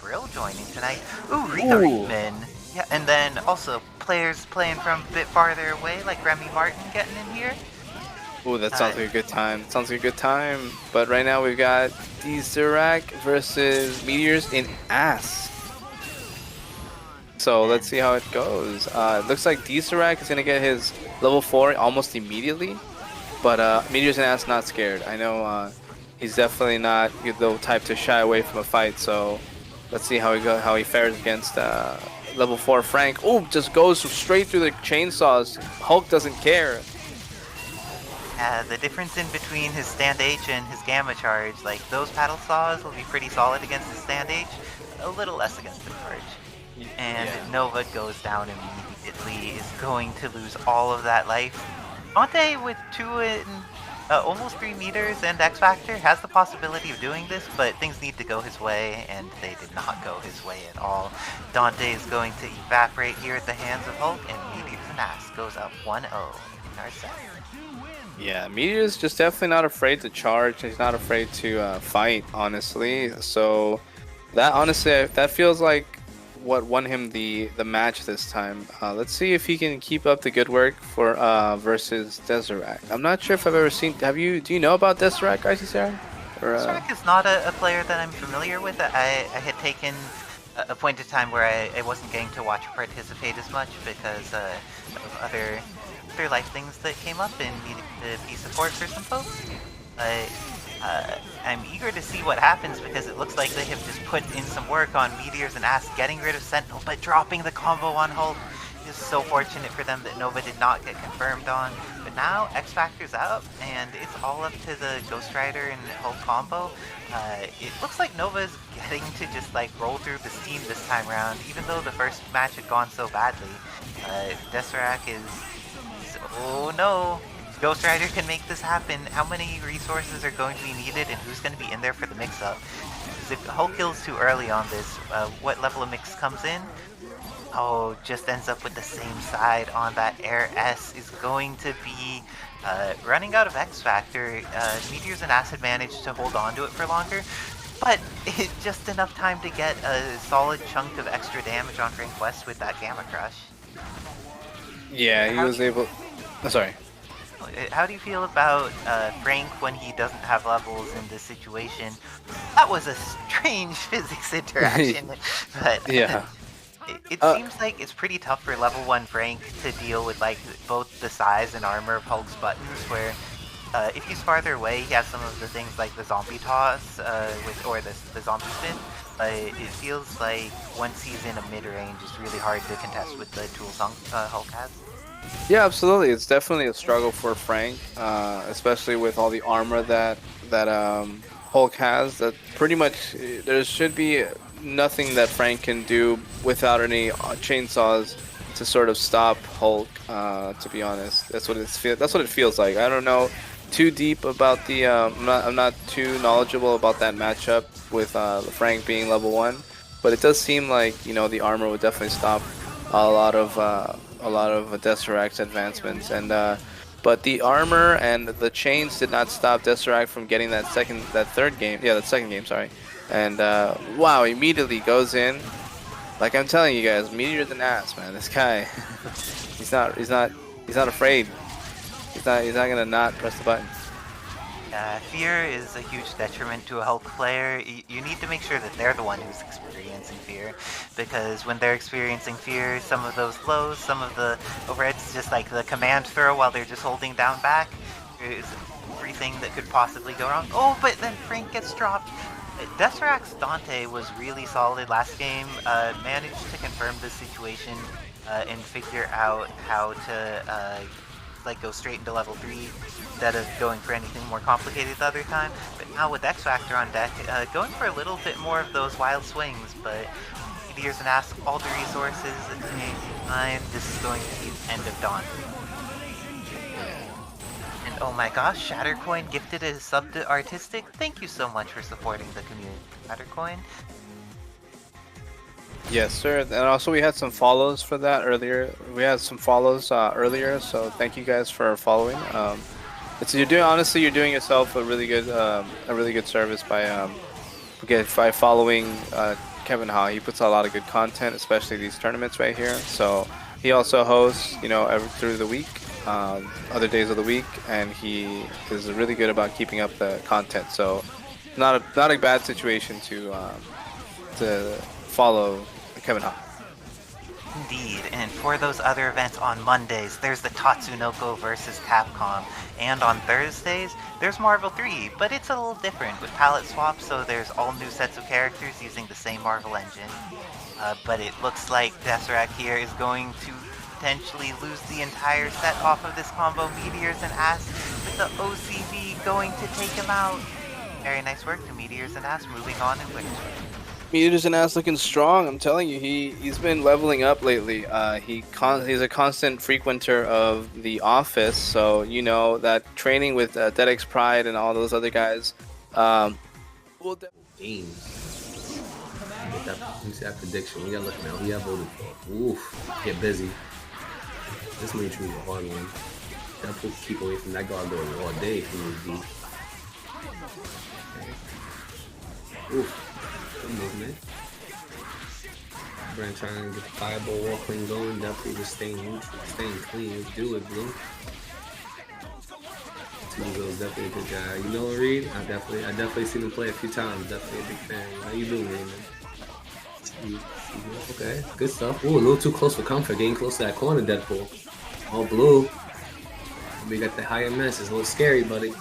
Grill joining tonight. Ooh, Rita Ooh. Reitman. Yeah, and then also players playing from a bit farther away, like Remy Martin getting in here. Ooh, that Uh, sounds like a good time. Sounds like a good time. But right now we've got D-Zerac versus Meteors in Ass. So let's and see how it goes. It looks like D-Zerac is going to get his level 4 almost immediately. But Meteors in Ass not scared. I know he's definitely not the type to shy away from a fight. So let's see how he fares against level 4 Frank. Ooh, just goes straight through the chainsaws. Hulk doesn't care. the difference in between his stand H and his Gamma Charge, like those paddle saws will be pretty solid against his stand H, a little less against the charge. And Yeah. Nova goes down immediately, is going to lose all of that life. Dante with 2 and almost 3 meters and X Factor has the possibility of doing this, but things need to go his way, and they did not go his way at all. Dante is going to evaporate here at the hands of Hulk, and Meteors and Ass goes up 1-0 in our set. Yeah, Meteor's just definitely not afraid to charge. He's not afraid to fight, honestly. So that honestly, that feels like what won him the match this time. Let's see if he can keep up the good work for versus Deserac. I'm not sure if I've ever seen. Do you know about Deserac, Icy Sarah? Deserac is not a player that I'm familiar with. I had taken a point of time where I wasn't getting to watch or participate as much because of other life things that came up and needed to be support for some folks. I'm eager to see what happens because it looks like they have just put in some work on Meteors and Ass getting rid of Sentinel, but dropping the combo on Hulk is so fortunate for them that Nova did not get confirmed on. But now X Factor's up, and it's all up to the Ghost Rider and Hulk combo. It looks like Nova's getting to just like roll through the steam this time around, even though the first match had gone so badly. Deserac is... Oh no! Ghost Rider can make this happen. How many resources are going to be needed and who's going to be in there for the mix-up? Because if Hulk kills too early on this, what level of mix comes in? Oh, just ends up with the same side on that Air S is going to be running out of X Factor. Meteors and Acid managed to hold on to it for longer, but just enough time to get a solid chunk of extra damage on Frank West with that Gamma Crush. Yeah, he was able. Oh, sorry. How do you feel about Frank when he doesn't have levels in this situation? That was a strange physics interaction, but Yeah. it seems like it's pretty tough for level 1 Frank to deal with like both the size and armor of Hulk's buttons, where if he's farther away, he has some of the things like the zombie toss or the zombie spin. It feels like once he's in a mid-range, it's really hard to contest with the tools Hulk has. Yeah, absolutely. It's definitely a struggle for Frank, especially with all the armor that Hulk has. That pretty much there should be nothing that Frank can do without any chainsaws to sort of stop Hulk. To be honest, that's what it feels like. I don't know too deep about the. I'm not too knowledgeable about that matchup with Frank being level 1, but it does seem like the armor would definitely stop a lot of Deserac's advancements, and but the armor and the chains did not stop Deserac from getting that second game, sorry. And wow, immediately goes in. Like I'm telling you guys, Meteors and Ass, man. This guy, he's not afraid. He's not gonna not press the button. Fear is a huge detriment to a Hulk player. You need to make sure that they're the one who's experiencing fear, because when they're experiencing fear, some of those lows, some of the overheads, just like the command throw while they're just holding down back, is everything that could possibly go wrong. Oh, but then Frank gets dropped. Deserac's Dante was really solid last game, managed to confirm the situation and figure out how to like go straight into level 3 instead of going for anything more complicated the other time. But now with X Factor on deck, going for a little bit more of those wild swings, but Meteors and Ask all the resources at the same time. This is going to be the end of Dawn. And oh my gosh, Shattercoin gifted a sub to Artistic. Thank you so much for supporting the community, Shattercoin. Yes, sir. And also we had some follows for that earlier. We had some follows earlier, so thank you guys for following. You're doing yourself a really good service by following Kevin Ha. He puts out a lot of good content, especially these tournaments right here. So he also hosts, you know, through the week, other days of the week, and he is really good about keeping up the content. So not a bad situation to follow Kevin Ha. Indeed, and for those other events on Mondays, there's the Tatsunoko versus Capcom, and on Thursdays, there's Marvel 3, but it's a little different with palette swaps, so there's all new sets of characters using the same Marvel engine. But it looks like Tesseract here is going to potentially lose the entire set off of this combo, Meteors and Asp, with the OCV going to take him out. Very nice work to Meteors and Asp, moving on in Winner's Way. Meteors and Ass looking strong. I'm telling you, he's been leveling up lately. He's a constant frequenter of the office, so you know that training with DedX Pride and all those other guys. Games. Let me see that prediction. We got looking now. We have voted for. Oof. Get busy. This may choose a hard one. Definitely keep away from that gargoyle all day if you need to be. Oof. Good movement. Brand trying to get the fireball wall clean going. Definitely just staying neutral, staying clean. Let's do it, Blue. Tuzo's definitely a good guy. You know, Reed? I definitely seen him play a few times. Definitely a big fan. How you doing, Raymond? Okay, good stuff. Ooh, a little too close for comfort. Getting close to that corner, Deadpool. All Blue. We got the higher MS. It's a little scary, buddy.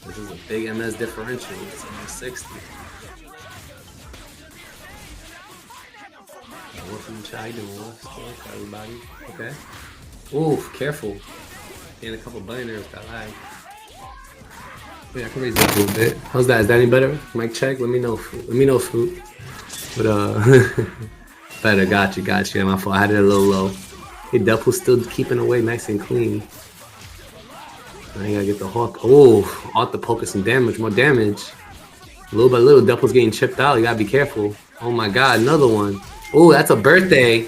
This is a big MS differential. It's almost 60. What from the chat? Doing what? Everybody. Okay. Oof, careful. Getting a couple binaries got lag. Oh, yeah, I can raise that a little bit. How's that? Is that any better? Mic check. Let me know. Let me know, Fruit. But better. Got you. Yeah, my fault. I had it a little low. Hey, Deadpool's still keeping away nice and clean. Now you gotta get the Hawk. Oh, ought to poke some damage, more damage. Little by little, Deadpool's getting chipped out. You gotta be careful. Oh my god, another one. Oh, that's a birthday.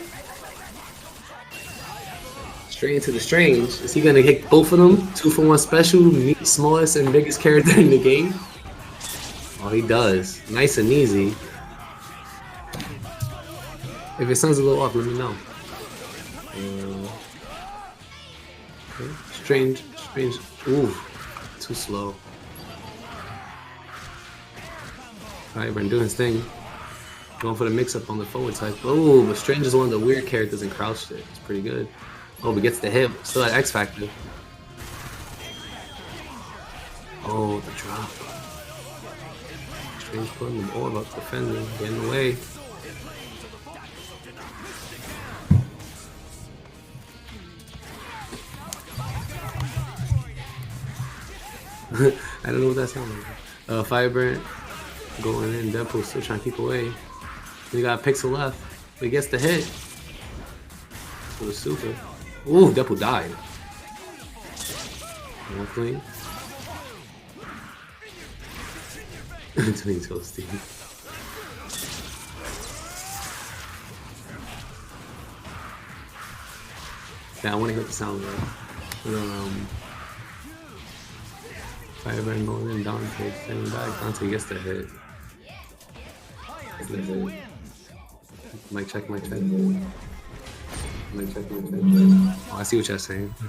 Straight into the strange. Is he gonna hit both of them? 2-for-1 special, smallest and biggest character in the game? Oh, he does. Nice and easy. If it sounds a little off, let me know. Okay. Strange. Ooh, too slow. Alright, Brent doing his thing. Going for the mix-up on the forward side. Oh, but Strange is one of the weird characters in crouch it. It's pretty good. Oh, but gets the hit. Still at X Factor. Oh, the drop. Strange putting the ball up, defending, getting away. I don't know what that sounds like. Firebrand going in. Deadpool still trying to keep away. We got a pixel left. But he gets the hit. For the super. Ooh, Deadpool died. More clean. 20 toasty. Yeah, I want to hear the sound though. Firebrand going in, Dante staying back. Dante gets the hit. Mic check. Mic check. Oh, I see what you're saying. I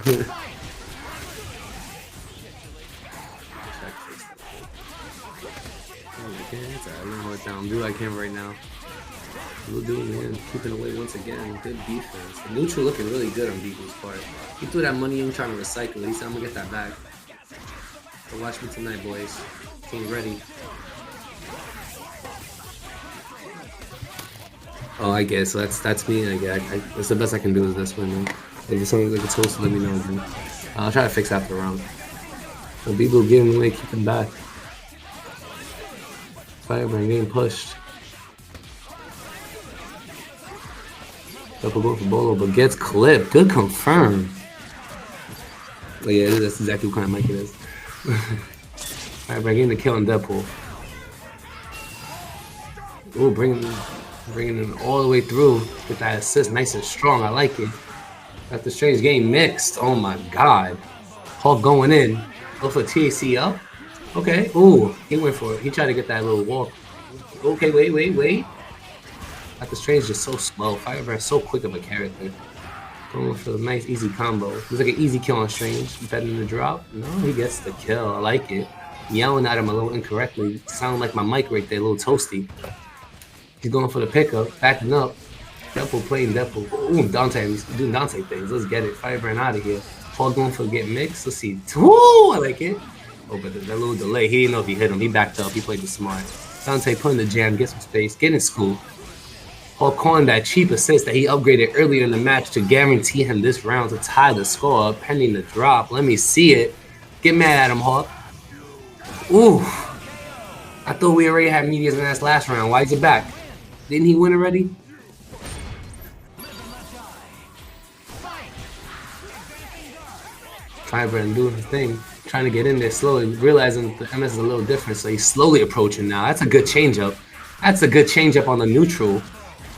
don't know what down. Do I can right now. We'll do it, man. Keeping away once again. Good defense. The neutral looking really good on Beagle's part. He threw that money in trying to recycle it. He said, I'm gonna get that back. So watch me tonight, boys. Team ready. Oh, I guess. So that's me. I guess. That's the best I can do is this one. If it's something like it's supposed to, let me know. Then I'll try to fix after the round. So Beagle getting away, keeping back. Firebrand getting pushed. Double go for Bolo, but gets clipped. Good confirm. Oh yeah, that's exactly what kind of mic it is. Firebrand getting the kill on Deadpool. Ooh, bringing him all the way through with that assist, nice and strong. I like it. Got the Strange game mixed. Oh my god. Hulk going in. Go for TAC up. Okay. Ooh, he went for it. He tried to get that little walk. Okay, wait. Dr. Strange is so slow. Firebrand so quick of a character. Going for a nice, easy combo. It's like an easy kill on Strange. Better than the drop. No, he gets the kill. I like it. Yelling at him a little incorrectly. Sound like my mic right there, a little toasty. He's going for the pickup, backing up. Deadpool playing Deadpool. Ooh, Dante, he's doing Dante things. Let's get it. Firebrand out of here. Paul going for get mixed. Let's see. Ooh, I like it. Oh, but that little delay, he didn't know if he hit him. He backed up. He played the smart. Dante putting the jam, get some space, get in school. Paul calling that cheap assist that he upgraded earlier in the match to guarantee him this round to tie the score, pending the drop. Let me see it. Get mad at him, Hawk. Ooh. I thought we already had medias in that last round. Why is it back? Didn't he win already? Firebrand doing his thing, trying to get in there slowly, realizing the MS is a little different, so he's slowly approaching now. That's a good changeup. That's a good changeup on the neutral.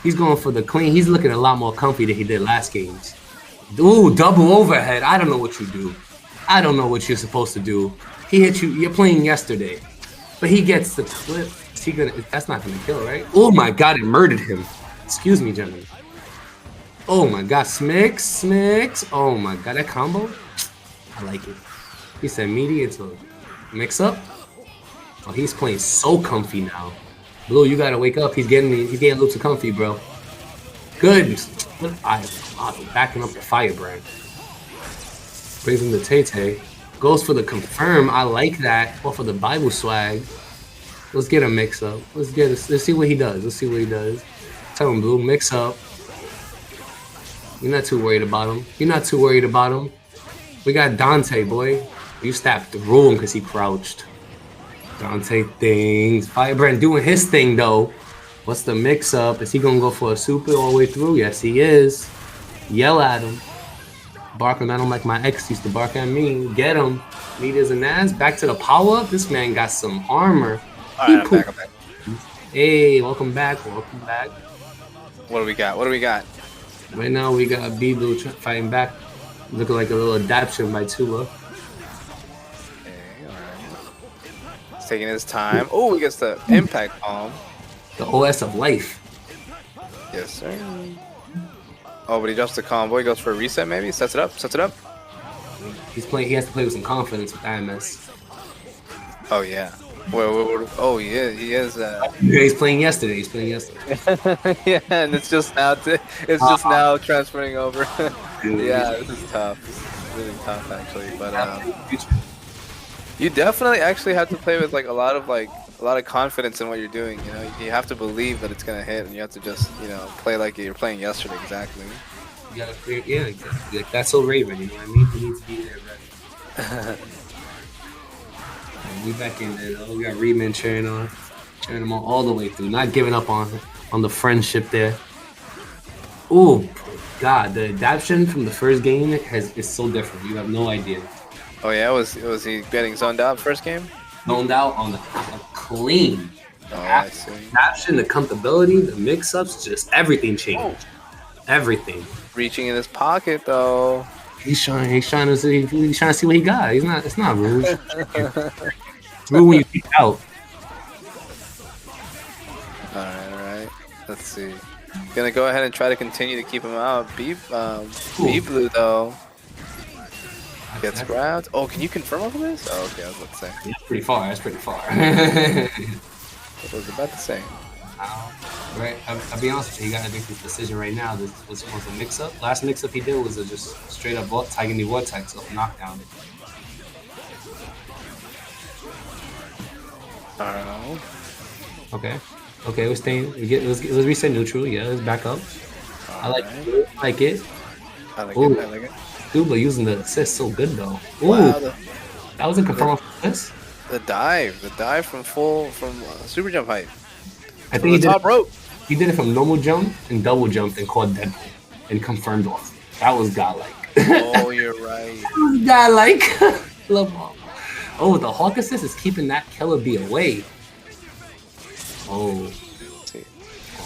He's going for the clean. He's looking a lot more comfy than he did last games. Ooh, double overhead. I don't know what you do. I don't know what you're supposed to do. He hit you. You're playing yesterday, but he gets the clip. Is he gonna? That's not gonna kill, right? Oh my God! It murdered him. Excuse me, gentlemen. Oh my God, Smix. Oh my God, that combo. I like it. He said media to mix up. Oh, he's playing so comfy now. Blue, you gotta wake up. He's getting a little too comfy, bro. Good. Backing up the Firebrand. Brings him to Tay. Goes for the confirm. I like that. Or for the Bible swag. Let's get a mix up. Let's see what he does. Tell him, Blue, mix up. You're not too worried about him. We got Dante, boy. You stabbed through him because he crouched. Dante things. Firebrand doing his thing, though. What's the mix-up? Is he going to go for a super all the way through? Yes, he is. Yell at him. Barking at him like my ex used to bark at me. Get him. Meters and ass. Back to the power-up. This man got some armor. All right, I'm back. Hey, welcome back. What do we got? Right now, we got B-Blue fighting back. Looking like a little adaptation by Tua. Okay, alright. He's taking his time. Oh, he gets the impact bomb. The OS of life. Yes, sir. Oh, but he drops the combo. He goes for a reset, maybe? Sets it up. He's playing. He has to play with some confidence with IMS. Oh, yeah. Oh, yeah, he is. Yeah, he's playing yesterday. Yeah, and it's just now transferring over. Yeah, this is tough. This is really tough, actually. But you definitely actually have to play with like a lot of confidence in what you're doing. You know, you have to believe that it's gonna hit, and you have to just play like you're playing yesterday. Exactly. You gotta clear. Yeah, exactly. That's so Raven. You know what I mean? He needs to be there, ready. We back in there though. We got Reedman cheering them on all the way through, not giving up on the friendship there. Oh God, the adaptation from the first game is so different. You have no idea. Oh yeah, was he getting zoned out first game? Zoned out on the clean. Oh, I see. Adaptation, the comfortability, the mix-ups, just everything changed. Everything. Reaching in his pocket though. He's trying to see what he got. It's not rude. It's rude when you kick out. Alright. Let's see. Gonna go ahead and try to continue to keep him out. B-Blue though. Gets grabbed. Oh, can you confirm over this? Oh, okay, I was about to say. That's pretty far. I was about to say. Right, I'll be honest with you. You gotta make this decision right now. This was a mix-up. Last mix-up he did was just straight up Tigany Vortex knockdown. I don't know. Okay, we're staying. Let's reset neutral. Yeah, let's back up. I like it. I like it. Dude, but using the assist so good though. Ooh, wow, that wasn't confirmed for this. The dive from super jump height. I think he did top rope. He did it from normal jump and double jump and called Deadpool and confirmed off. That was godlike. Oh, you're right. That was godlike. Love Hawk. Oh, the Hawk assist is keeping that killer bee away. Oh.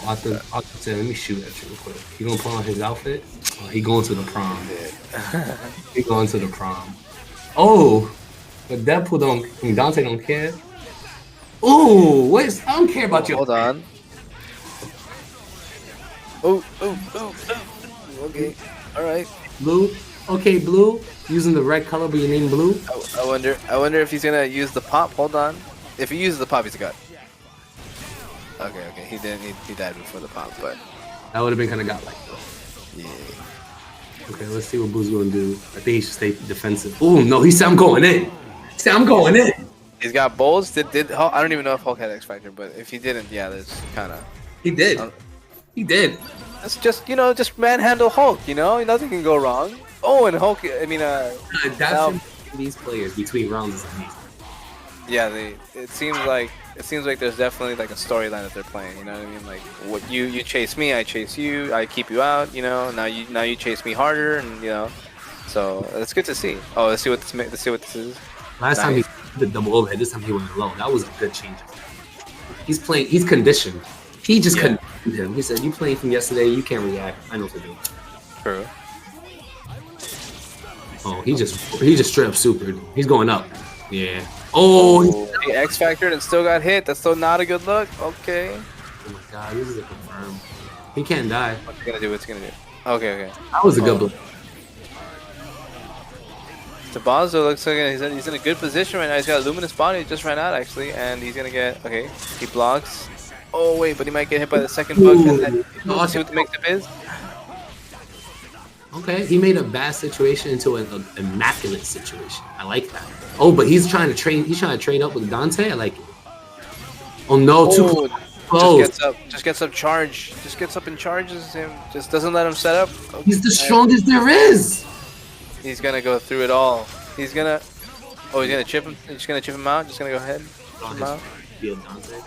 Let me shoot at you real quick. He gonna put on his outfit? Oh, he going to the prom. He going to the prom. Oh, but Deadpool Dante don't care. Oh, wait! I don't care about your. Hold on. Oh. Okay. All right. Blue. Okay, blue. Using the red color, but your name blue. I wonder if he's gonna use the pop. Hold on. If he uses the pop, he's a god. Okay. He didn't. He died before the pop, but That would have been kind of godlike though. yeah. Okay, let's see what Blue's gonna do. I think he should stay defensive. Oh no, he said I'm going in. He said I'm going in. He's got bowls. Did Hulk, I don't even know if Hulk had X Factor, but if he didn't, yeah, there's kind of. He did. He did. It's just just manhandle Hulk. Nothing can go wrong. Oh, and Hulk. I mean, Adaptation between these players between rounds is amazing. yeah, it seems like there's definitely like a storyline that they're playing. You know what I mean? Like, what you chase me, I chase you, I keep you out. Now you chase me harder, and so it's good to see. Oh, let's see what this is. Last time he did double overhead. This time he went low. That was a good change. He's playing. He's conditioned. He just conditioned him. He said, "You playing from yesterday. You can't react. I know what to do." True. Oh, he just straight up supered. He's going up. Yeah. Oh. He X Factored and still got hit. That's still not a good look. Okay. Oh my god, this is a confirm. He can't die. What's he gonna do? Okay. That was a good blow. Tabazzo looks like he's in a good position right now. He's got a luminous body. He just ran out actually, and he's gonna get He blocks. Oh wait, but he might get hit by the second bug. And then see what the mix-up is. Okay, he made a bad situation into an immaculate situation. I like that. Oh, but he's trying to train. He's trying to train up with Dante. I like it. Oh no, too close. Just gets up charge. Just gets up and charges him. Just doesn't let him set up. Okay. He's the strongest there is. He's gonna go through it all. He's gonna. Oh, he's gonna chip him. He's just gonna chip him out. Just gonna go ahead. Chip him out.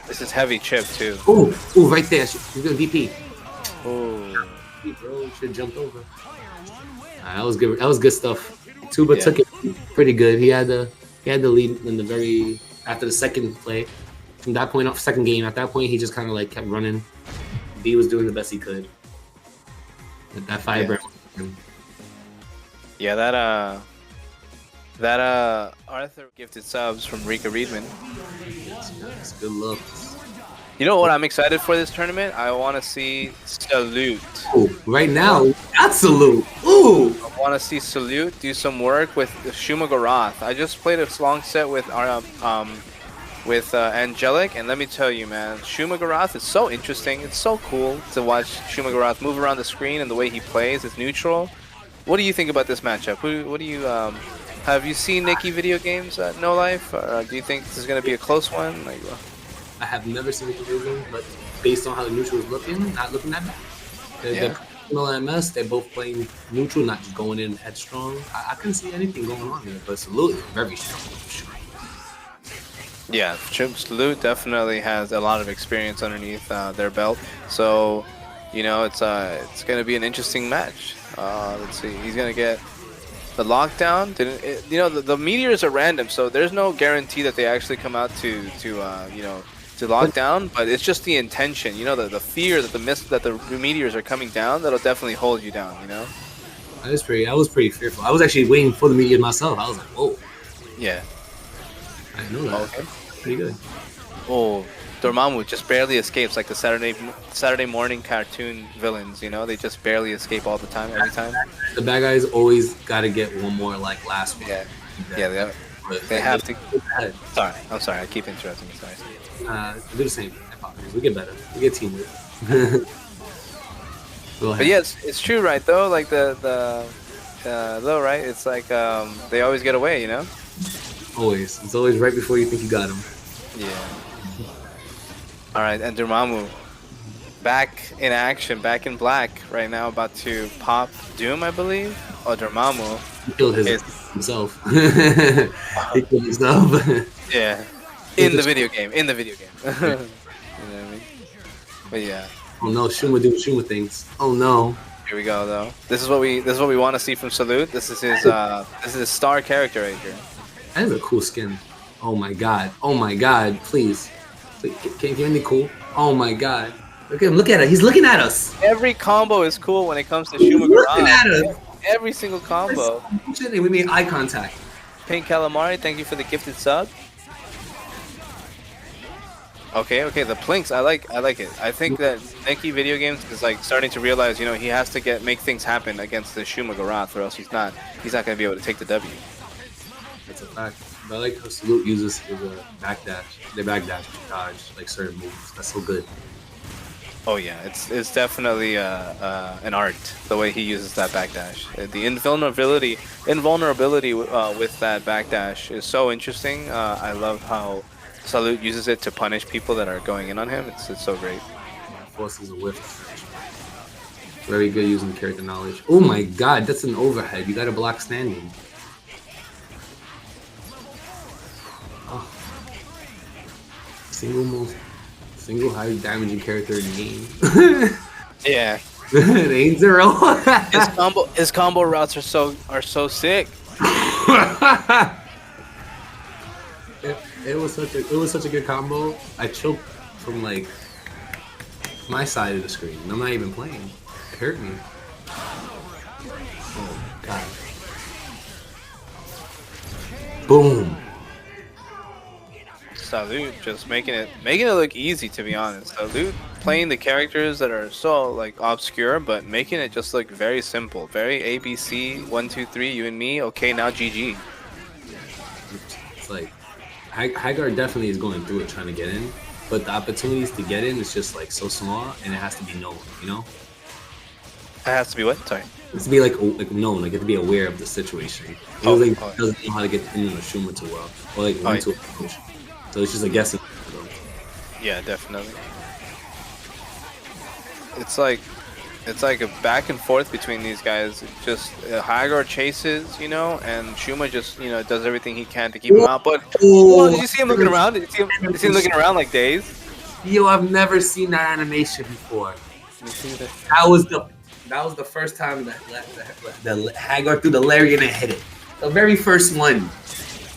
This is heavy chip too. Oh, right there. He's gonna DP. Oh. Bro, should have jumped over. That was good. That was good stuff. Tuba took it pretty good. He had the lead in the after the second play. From that point off, second game. At that point, he just kind of like kept running. B was doing the best he could. With that fiber. Yeah, that Arthur gifted subs from Rika Reedman. Yes, good luck. You know what I'm excited for this tournament? I want to see Salute. Ooh, right now, that's Salute. Ooh. I want to see Salute do some work with Shuma Gorath. I just played a long set with Angelic, and let me tell you, man, Shuma Gorath is so interesting. It's so cool to watch Shuma Gorath move around the screen and the way he plays. It's neutral. What do you think about this matchup? What do you have you seen Nikki video games at No Life? Or do you think this is going to be a close one? I have never seen the game, but based on how the neutral is looking, not looking that bad. They're MS, they're both playing neutral, not just going in headstrong. I couldn't see anything going on there, but Salute is very strong. Yeah, Salute definitely has a lot of experience underneath their belt. So, it's going to be an interesting match. Let's see. He's going to get the lockdown. The meteors are random, so there's no guarantee that they actually come out to lock down, but it's just the intention, the fear that the meteors are coming down, that'll definitely hold you down, I was pretty fearful. I was actually waiting for the meteors myself. I was like, whoa. Yeah. I didn't know that. Okay. Pretty good. Oh, Dormammu just barely escapes like the Saturday morning cartoon villains, they just barely escape all the time, every time. The bad guys always got to get one more like last one. Yeah, they have to. I'm sorry, I keep interrupting you, sorry. Do the same. We get better. We get teamwork. But yes, it's true, right? Though, like though, right? It's like they always get away, Always. It's always right before you think you got them. Yeah. All right, and Dormammu back in action, back in black right now, about to pop Doom, I believe. Oh, Dormammu. He killed himself. He killed himself. Yeah. In the video game. You know what I mean? But yeah. Oh no, Shuma doing Shuma things. Oh no. Here we go though. This is what we want to see from Salute. This is his star character right here. That is a cool skin. Oh my god. Oh my god. Please. Can you be cool? Oh my god. Look at him. Look at it. He's looking at us. Every combo is cool when it comes to Shuma Gorath. Looking at us. Every single combo. We made eye contact. Pink Calamari, thank you for the gifted sub. Okay, the plinks. I like it. I think that Nicky Video Games is like starting to realize, you know, he has to make things happen against the Shuma Garath, or else he's not gonna be able to take the W. That's a fact. But I like how Salute uses his backdash. They backdash to dodge like certain moves. That's so good. Oh yeah, it's definitely an art the way he uses that backdash. The invulnerability with that backdash is so interesting. I love how Salute uses it to punish people that are going in on him. It's so great. Forces a whiff. Very good using character knowledge. Oh my god, that's an overhead. You gotta block standing. Oh. Single high damaging character in the game. Yeah. It ain't 0. his combo routes are so sick. It was such a good combo. I choked from like my side of the screen. I'm not even playing. It hurt me. Oh god. Boom. Salute just making it look easy, to be honest. Salute playing the characters that are so like obscure, but making it just look very simple, very ABC 1 2 3 you and me. Okay, now GG. It's like Hagar definitely is going through it trying to get in, but the opportunities to get in is just like so small, and it has to be known. You know, It has to be what? Sorry. it has to be like known. Like you have to be aware of the situation. He doesn't know how to get in the Shuma too well, or like run to a push. So it's just a guessing. Yeah, definitely. It's like a back and forth between these guys. Just Hagar chases, you know, and Shuma just, you know, does everything he can to keep him out. But whoa, did you see him looking around? Did you see him looking around like Days? Yo, I've never seen that animation before. That was the first time that the Hagar threw the lariat and hit it. The very first one.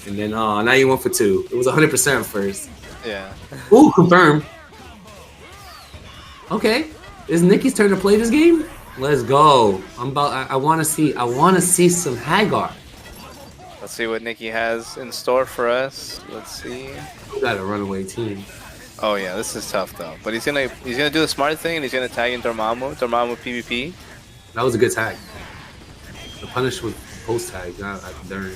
And then, now you went for 2. It was 100% first. Yeah. Ooh, confirmed. Okay, it's Nicky's turn to play this game. Let's go. I want to see some Hagar. Let's see what Nicky has in store for us. Let's see. We got a runaway team. Oh yeah, this is tough though. But he's gonna do the smart thing, and he's gonna tag in Dormammu PvP. That was a good tag. The punish was post tag, not during.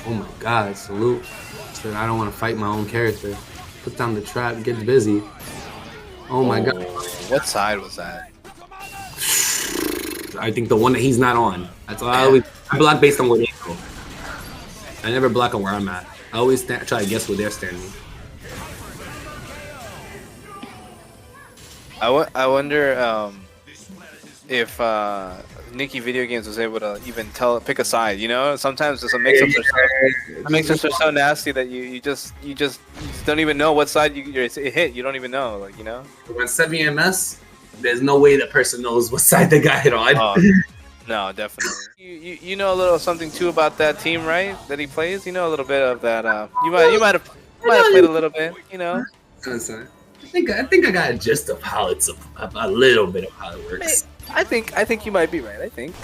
Oh my god, Salute. Said I don't want to fight my own character. Put down the trap, get busy. Oh my god. What side was that? I think the one that he's not on. That's why I block based on where they go. I never block on where I'm at. I always try to guess where they're standing. I wonder if Nicky Video Games was able to even pick a side. You know, sometimes some mix-ups are so nasty that you just don't even know what side you hit. You don't even know, like, you know. When 7MS, there's no way that person knows what side they got hit on. No, definitely. You know a little something too about that team, right? That he plays. You know a little bit of that. You might have played a little bit. You know. I think I got a gist of how it's a little bit of how it works. I think you might be right. I think.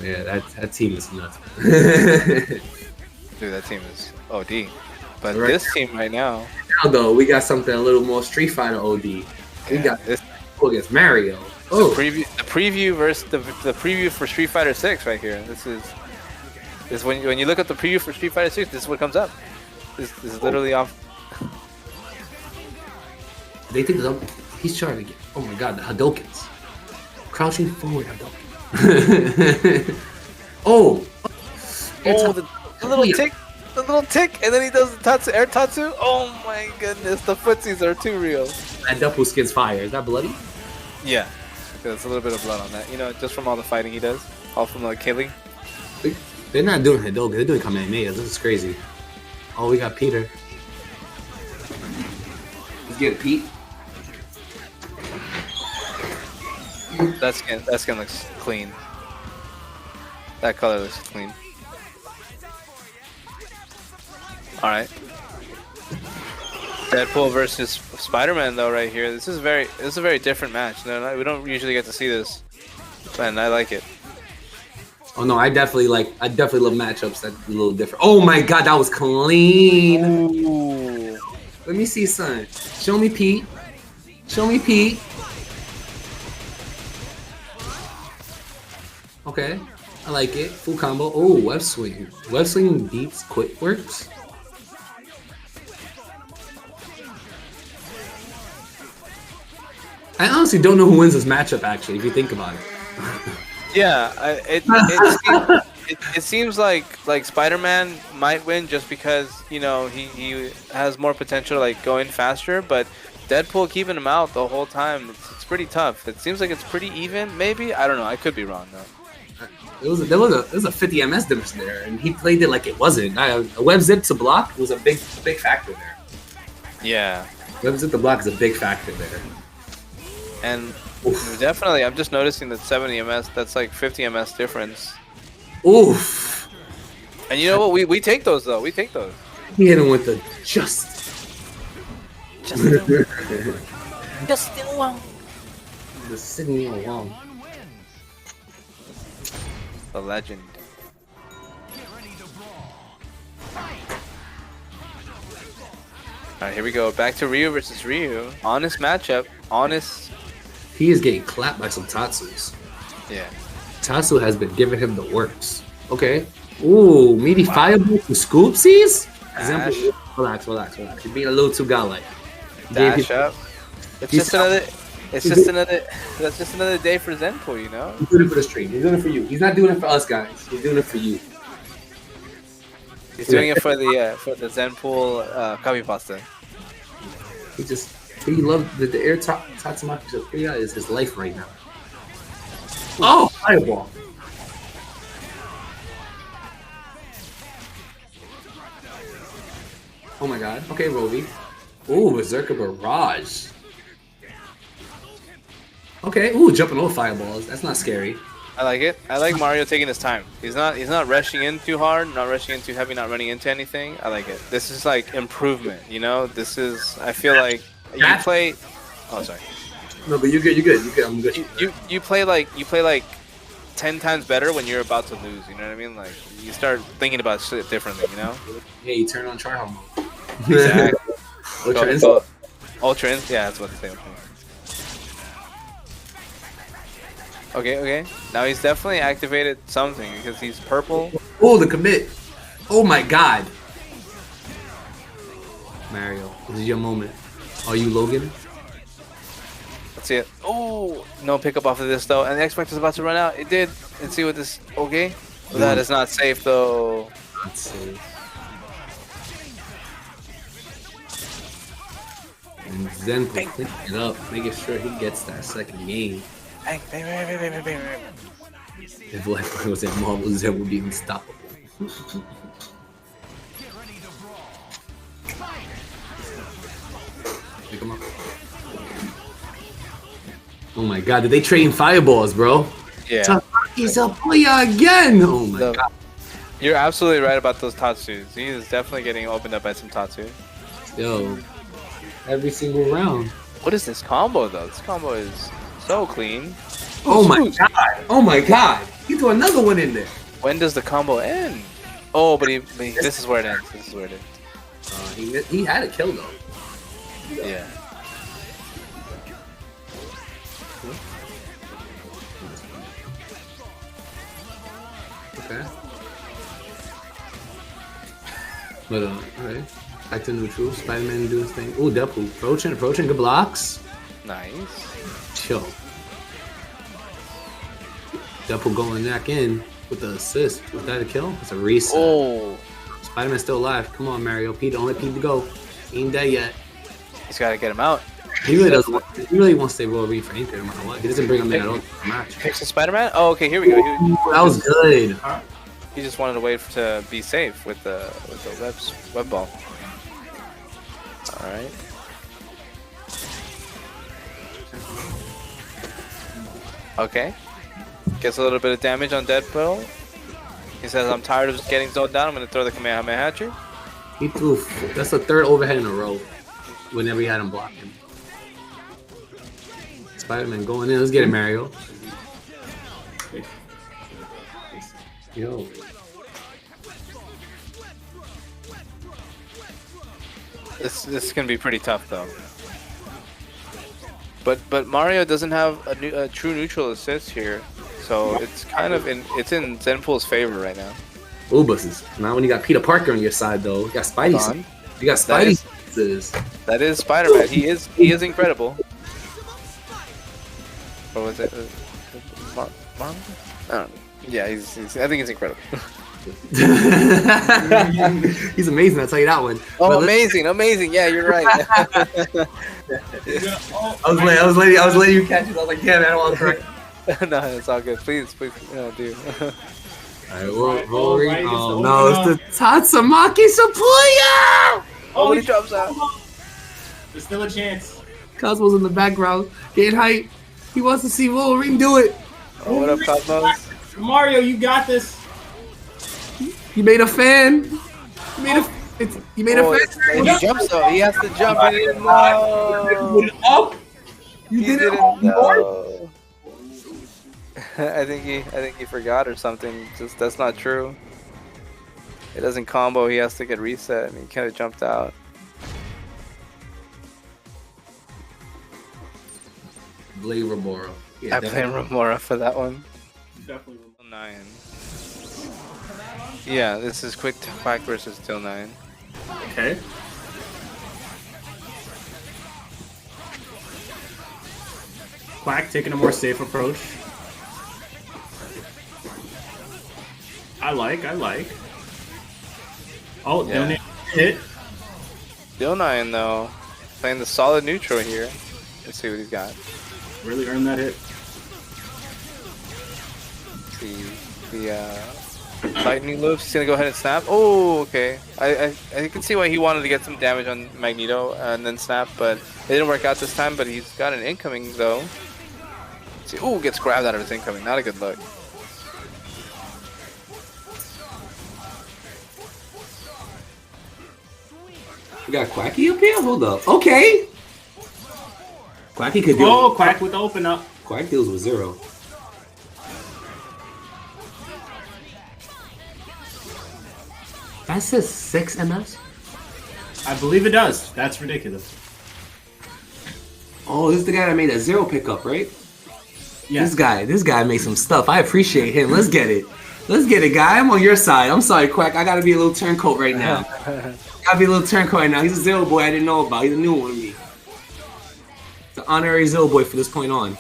Yeah, that team is nuts. Dude, that team is OD. But right. This team right now. Now though, we got something a little more Street Fighter OD. We got this against Mario. Oh, the preview versus the preview for Street Fighter 6 right here. This is when you look at the preview for Street Fighter 6. This is what comes up. This is literally off. They think he's trying to get. Oh my god, the Hadokens. Crouching forward Hadouken. The little tick. The little tick, and then he does the air tatsu. Oh my goodness, the footsies are too real. That Deadpool skin's fire. Is that bloody? Yeah. There's a little bit of blood on that. You know, just from all the fighting he does. All from the killing. They're not doing Hadouken. They're doing Kamehameha. This is crazy. Oh, we got Peter. Let's get Pete. That skin looks clean. That color looks clean. Alright. Deadpool versus Spider-Man though right here. This is a very different match. No, we don't usually get to see this. And I like it. Oh no, I definitely love matchups that a little different. Oh my god, that was clean. Ooh. Let me see, son. Show me Pete. Show me Pete. Okay, I like it. Full combo. Oh, web swing. Web swing beats quick works. I honestly don't know who wins this matchup. Actually, if you think about it. Yeah, it seems like Spider-Man might win just because he has more potential like going faster, but Deadpool keeping him out the whole time, it's pretty tough. It seems like it's pretty even. Maybe, I don't know. I could be wrong though. There was a 50 MS difference there, and he played it like it wasn't. A web zip to block was a big factor there. Yeah. Web zip to block is a big factor there. And definitely, I'm just noticing that 70 MS, that's like 50 MS difference. Oof. And you know what? We take those though. We take those. He hit him with the just Still one. the Sydney alone. The legend. Alright, here we go. Back to Ryu versus Ryu. Honest matchup. Honest. He is getting clapped by some Tatsus. Yeah. Tatsu has been giving him the works. Okay. Ooh, meaty fireball from Scoopsies? Dash. Relax. You're being a little too godlike. Dash up. It's just another. It's just another. That's just another day for Zenpool, you know. He's doing it for the stream. He's doing it for you. He's not doing it for us guys. He's doing it for you. He's doing it for the Zenpool copy pasta. He loved the air Tatsumaki Sophia is his life right now. Oh, fireball. Oh my god. Okay, Rovi. Ooh, Berserker Barrage. Okay, ooh, jumping over fireballs. That's not scary. I like it. I like Mario taking his time. He's not rushing in too hard, not rushing in too heavy, not running into anything. I like it. This is like improvement, you know? This is, I feel like you play. Oh, sorry. No, but you're good. I'm good. You play like 10 times better when you're about to lose, you know what I mean? Like you start thinking about shit differently, you know? Yeah, you turn on tryhard mode. Exactly. Ultra Instinct. Ultra Instinct, yeah, that's what to say. Okay. Now he's definitely activated something because he's purple. Oh, the commit. Oh my god. Mario, this is your moment. Are you Logan? Let's see it. Oh, no pickup off of this though. And the X-Factor is about to run out. It did. Let's see what this. Okay. Well, that is not safe though. Let's see. And Zenpool cleaning it up, making sure he gets that second game. Bang. If Life was at Marvel, Zen would be unstoppable. Pick him up. Oh my god, did they trade fireballs, bro? Yeah. Taki's a player again! Oh my god. You're absolutely right about those Tatsus. He is definitely getting opened up by some Tatsu. Yo, every single round. What is this combo though? This combo is so clean. Oh my god! Oh my god! He threw another one in there. When does the combo end? Oh, but this is where it ends. This is where it ends. He had a kill though. Yeah. Okay. But alright. Back to neutral. Spider-Man doing his thing. Ooh, Deadpool. Approaching. Good blocks. Nice. Chill. Deadpool going back in with the assist. Was that a kill? It's a reset. Oh. Spider-Man's still alive. Come on, Mario. Pete, don't let Pete go. He ain't dead yet. He's got to get him out. He really doesn't. He really wants to stay Royal Reed for anything, no matter what. He doesn't bring him in at all. Match. Picks the Spider-Man? Oh, okay, here we go. Ooh, that was good. He just wanted to wait to be safe with the web ball. All right. Okay. Gets a little bit of damage on Deadpool. He says, "I'm tired of just getting zoned down. I'm gonna throw the Kamehameha at you." He threw. That's the third overhead in a row. Whenever he had him block him. Spider-Man going in. Let's get it, Mario. Yo. This can be pretty tough though. But Mario doesn't have a true neutral assist here, so it's kind of in Zenpool's favor right now. Ooh, buses. Not when you got Peter Parker on your side though. You got Spidey. Hold on. You got Spidey. senses. That is Spider-Man. He is incredible. Or was it? Marvel? I don't know. Yeah, he's I think he's incredible. He's amazing. I'll tell you that one. Oh, amazing! Yeah, you're right. I was letting you catch it. I was like, damn, I don't want to correct. No, it's all good. Please, do. Alright, rolling. Oh no, it's the Tatsumaki Sapuya! Oh, he drops out. There's still a chance. Cosmo's in the background, getting hype. He wants to see Wolverine do it. Oh, what up, Cosmos? Mario, you got this. You made a fan. You made a fan. He jumps though. He has to jump. He didn't know. Up. He didn't know. I think he forgot or something. Just that's not true. It doesn't combo. He has to get reset, and he kind of jumped out. Blade Remora. I blame Remora for that one. Definitely. 9. Yeah, this is Quack versus Till 9. Okay. Quack taking a more safe approach. I like. Oh, Yeah. don't hit. Till 9 though, playing the solid neutral here. Let's see what he's got. Really earned that hit. The lightning loops. He's gonna go ahead and snap. Oh, okay. I can see why he wanted to get some damage on Magneto and then snap, but it didn't work out this time. But he's got an incoming though. Let's see, oh, gets grabbed out of his incoming. Not a good look. We got Quacky up here? Hold up. Okay. Quacky could deal. Oh, Quack with the open up. Quack deals with 0. That says 6 MS? I believe it does. That's ridiculous. Oh, this is the guy that made a 0 pickup, right? Yes. This guy made some stuff. I appreciate him. Let's get it. Let's get it, guy. I'm on your side. I'm sorry, Quack. I gotta be a little turncoat right now. Gotta be a little turncoat right now. He's a 0 boy I didn't know about. He's a new one to me. It's an honorary 0 boy for this point on.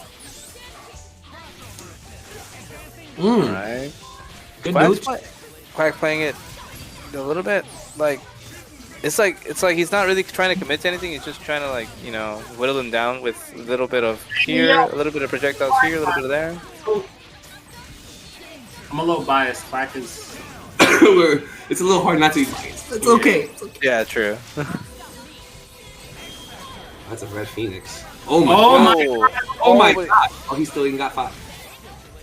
Alright. Good news. Quack playing it a little bit like it's like he's not really trying to commit to anything. He's just trying to, like, you know, whittle him down with a little bit of here, a little bit of projectiles here, a little bit of there. I'm a little biased. Quack is. It's a little hard not to be biased. It's okay. It's okay. Yeah, true. That's a red phoenix. Oh my god. Oh my god. Oh, he still even got 5.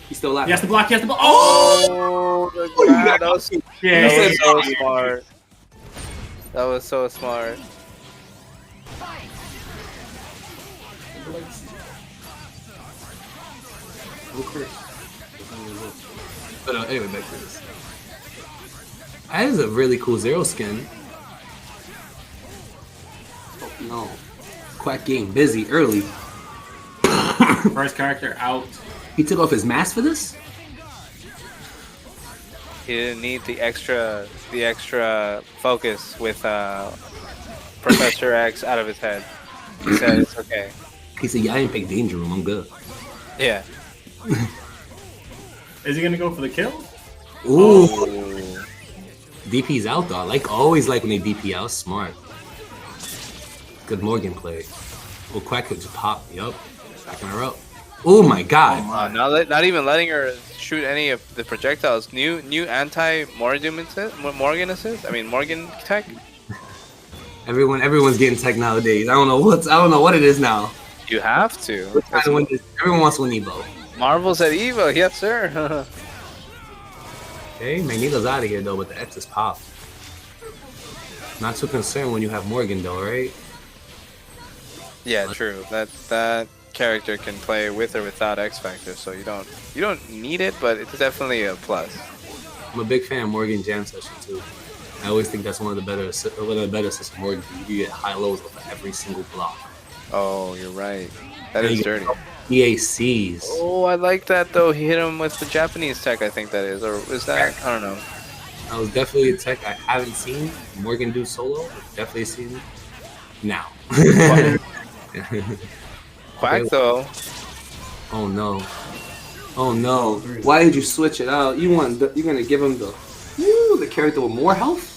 He's still alive. He has to block. Oh! Oh my god, that was so Yeah. smart. That was so smart. But anyway, back to this. That is a really cool 0 skin. Oh no. Quack getting busy early. First character out. He took off his mask for this? He didn't need the extra focus with Professor X out of his head. He said it's okay. He said, yeah, I didn't pick Danger Room, I'm good. Yeah. Is he gonna go for the kill? Ooh. DP's out though. I always like when they DP out. Smart. Good Morgan play. Well, Quack could just pop. Yup. Backing her up. Oh my god. Not even letting her shoot any of the projectiles. New anti-Morgan assist. Morgan tech. Everyone's getting tech nowadays. I don't know what it is now. You have to. Everyone wants one Evo. Marvel's at Evo, yes sir. Okay, Magneto's out of here though, but the X is pop. Not too concerned when you have Morgan though, right? Yeah, true. That character can play with or without X Factor, so you don't need it, but it's definitely a plus. I'm a big fan of Morgan jam session too. I always think that's one of the better assists of Morgan. You get high lows off of every single block. Oh, you're right. That is dirty. EACs. Oh, I like that though. He hit him with the Japanese tech, I think that is. Or is that? I don't know. That was definitely a tech I haven't seen Morgan do solo. I've definitely seen now. Quack though. Oh no. Oh no. Why did you switch it out? You're gonna give him the character with more health?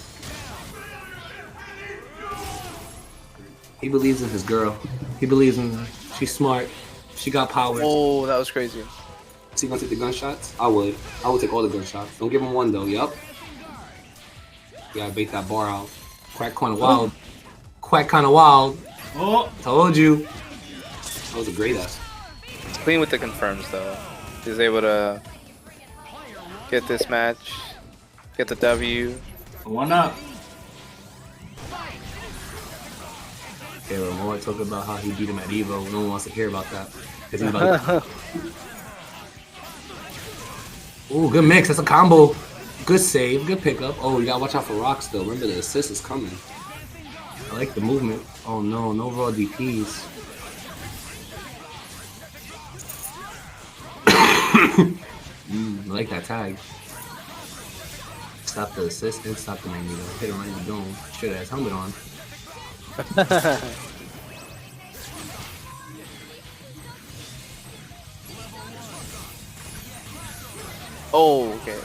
He believes in his girl. He believes in her. She's smart. She got power. Oh, that was crazy. Is he gonna take the gunshots? I would take all the gunshots. Don't give him one though, yup. You gotta bait that bar out. Quack kinda wild. Quack kinda wild. Oh, Told you. That was a great ass. Clean with the confirms though. He's able to get this match, get the W. 1 up. Okay, well, more talk about how he beat him at Evo. No one wants to hear about that. 'Cause he's about Ooh, good mix. That's a combo. Good save. Good pickup. Oh, you gotta watch out for rocks though. Remember the assist is coming. I like the movement. Oh no, no raw DPs. I like that tag. Stop the assist and stop the Magneto. Hit him right in the dome. Should have his helmet on. Oh, okay.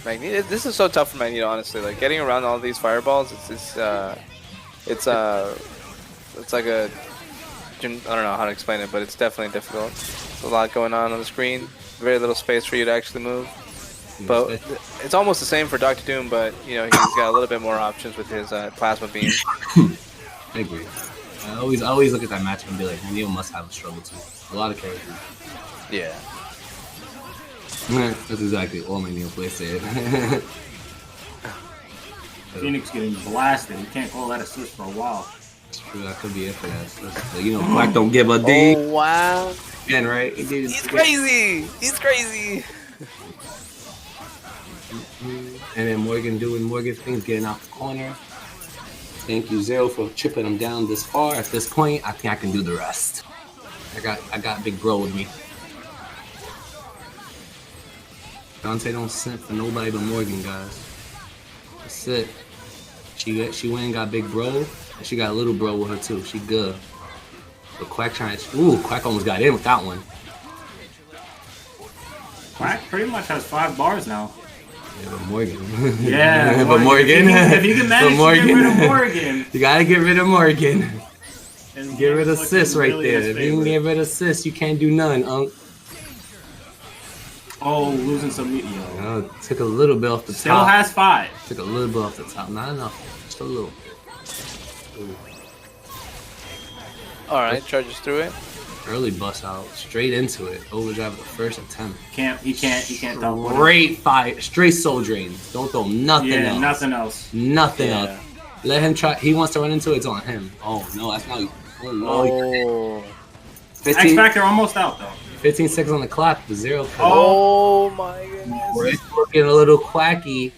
Magneto. This is so tough for Magneto, honestly. Like getting around all these fireballs, it's like a, I don't know how to explain it, but it's definitely difficult. There's a lot going on the screen. Very little space for you to actually move. But it's almost the same for Dr. Doom, but you know he's got a little bit more options with his plasma beam. I agree. I always look at that matchup and be like, Magneto must have a struggle too. A lot of characters. Yeah. That's exactly all Magneto plays said. Phoenix getting blasted. You can't call that assist for a while. It's true, that could be it for that. You know, Quack don't give a D. Oh wow. Again, right? He's crazy. He's crazy. And then Morgan doing Morgan things, getting out the corner. Thank you, Zero, for chipping him down this far. At this point, I think I can do the rest. I got Big Bro with me. Dante don't simp for nobody but Morgan, guys. That's it. She went and got Big Bro, and she got Little Bro with her too. She good. But Quack trying to... Ooh, Quack almost got in with that one. Quack pretty much has 5 bars now. Yeah, but Morgan. Yeah, but Morgan. If you can manage to get rid of Morgan. You gotta get rid of Morgan. Get rid of sis right really there. If you can get rid of sis, you can't do none, Unc. Oh, losing some meat. Yo. Took a little bit off the Still top. has 5. Took a little bit off the top. Not enough. Just a little bit. Ooh. Alright, charges through it. Early bust out. Straight into it. Overdrive the first attempt. He can't teleport. Great fire. Straight soul drain. Don't throw nothing else. Yeah, nothing else. Nothing else. Let him try. He wants to run into it. It's on him. Oh, no. That's not... Oh, no. Oh. 15, X Factor almost out, though. 15 seconds on the clock. The 0. Oh my goodness. We're looking a little quacky.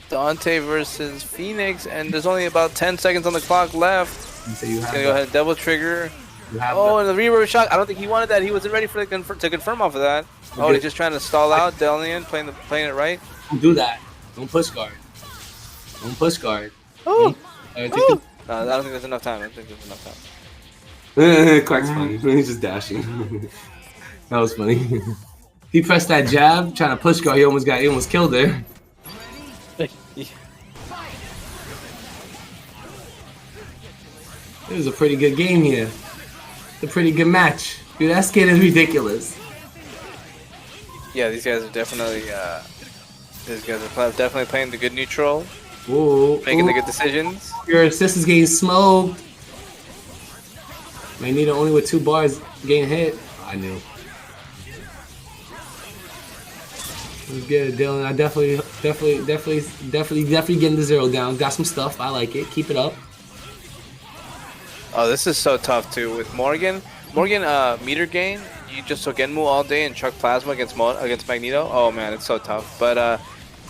Dante versus Phoenix, and there's only about 10 seconds on the clock left. So you have Gonna go ahead and double trigger. You have Oh, and the reverb shot. I don't think he wanted that. He wasn't ready for to confirm off of that. Oh, he's just trying to stall out. Delian playing it right. Don't do that. Don't push guard. Don't push guard. Oh. No, I don't think there's enough time. Quack's funny. He's just dashing. That was funny. He pressed that jab, trying to push guard. He almost killed her. It was a pretty good game here. A pretty good match. Dude, that skin is ridiculous. Yeah, these guys are definitely definitely playing the good neutral, making the good decisions. Your assist is getting smoked. Magneto only with 2 bars getting hit. I knew. Let's get it, Dylan. I definitely getting the 0 down. Got some stuff. I like it. Keep it up. Oh, this is so tough too with Morgan. Meter gain. You just took Enmu all day and chuck plasma against Magneto. Oh man, it's so tough. But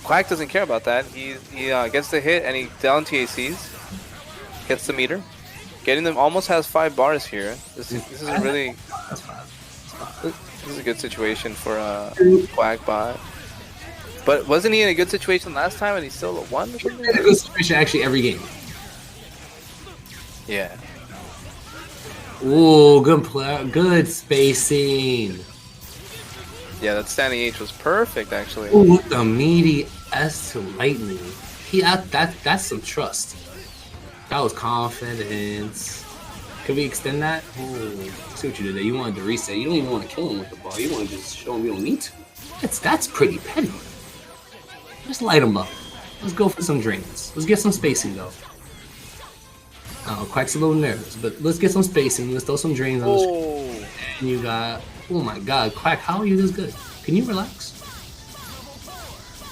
Quack doesn't care about that. He gets the hit and he down TACs. Gets the meter. Getting them almost has 5 bars here. This is a really... This is a good situation for Quack bot. But wasn't he in a good situation last time and he still won? He's in a good situation actually every game. Yeah. Ooh, good play, good spacing. Yeah, that standing H was perfect actually. Ooh, with the meaty S to lightning. That's some trust. That was confidence. Can we extend that? Ooh, see what you did there. You wanted to reset. You don't even want to kill him with the ball. You want to just show him you don't need to. That's pretty petty. Just light him up. Let's go for some drains. Let's get some spacing though. Oh, Quack's a little nervous, but let's get some spacing. Let's throw some drains on the screen. And you got, oh my god, Quack, how are you this good? Can you relax?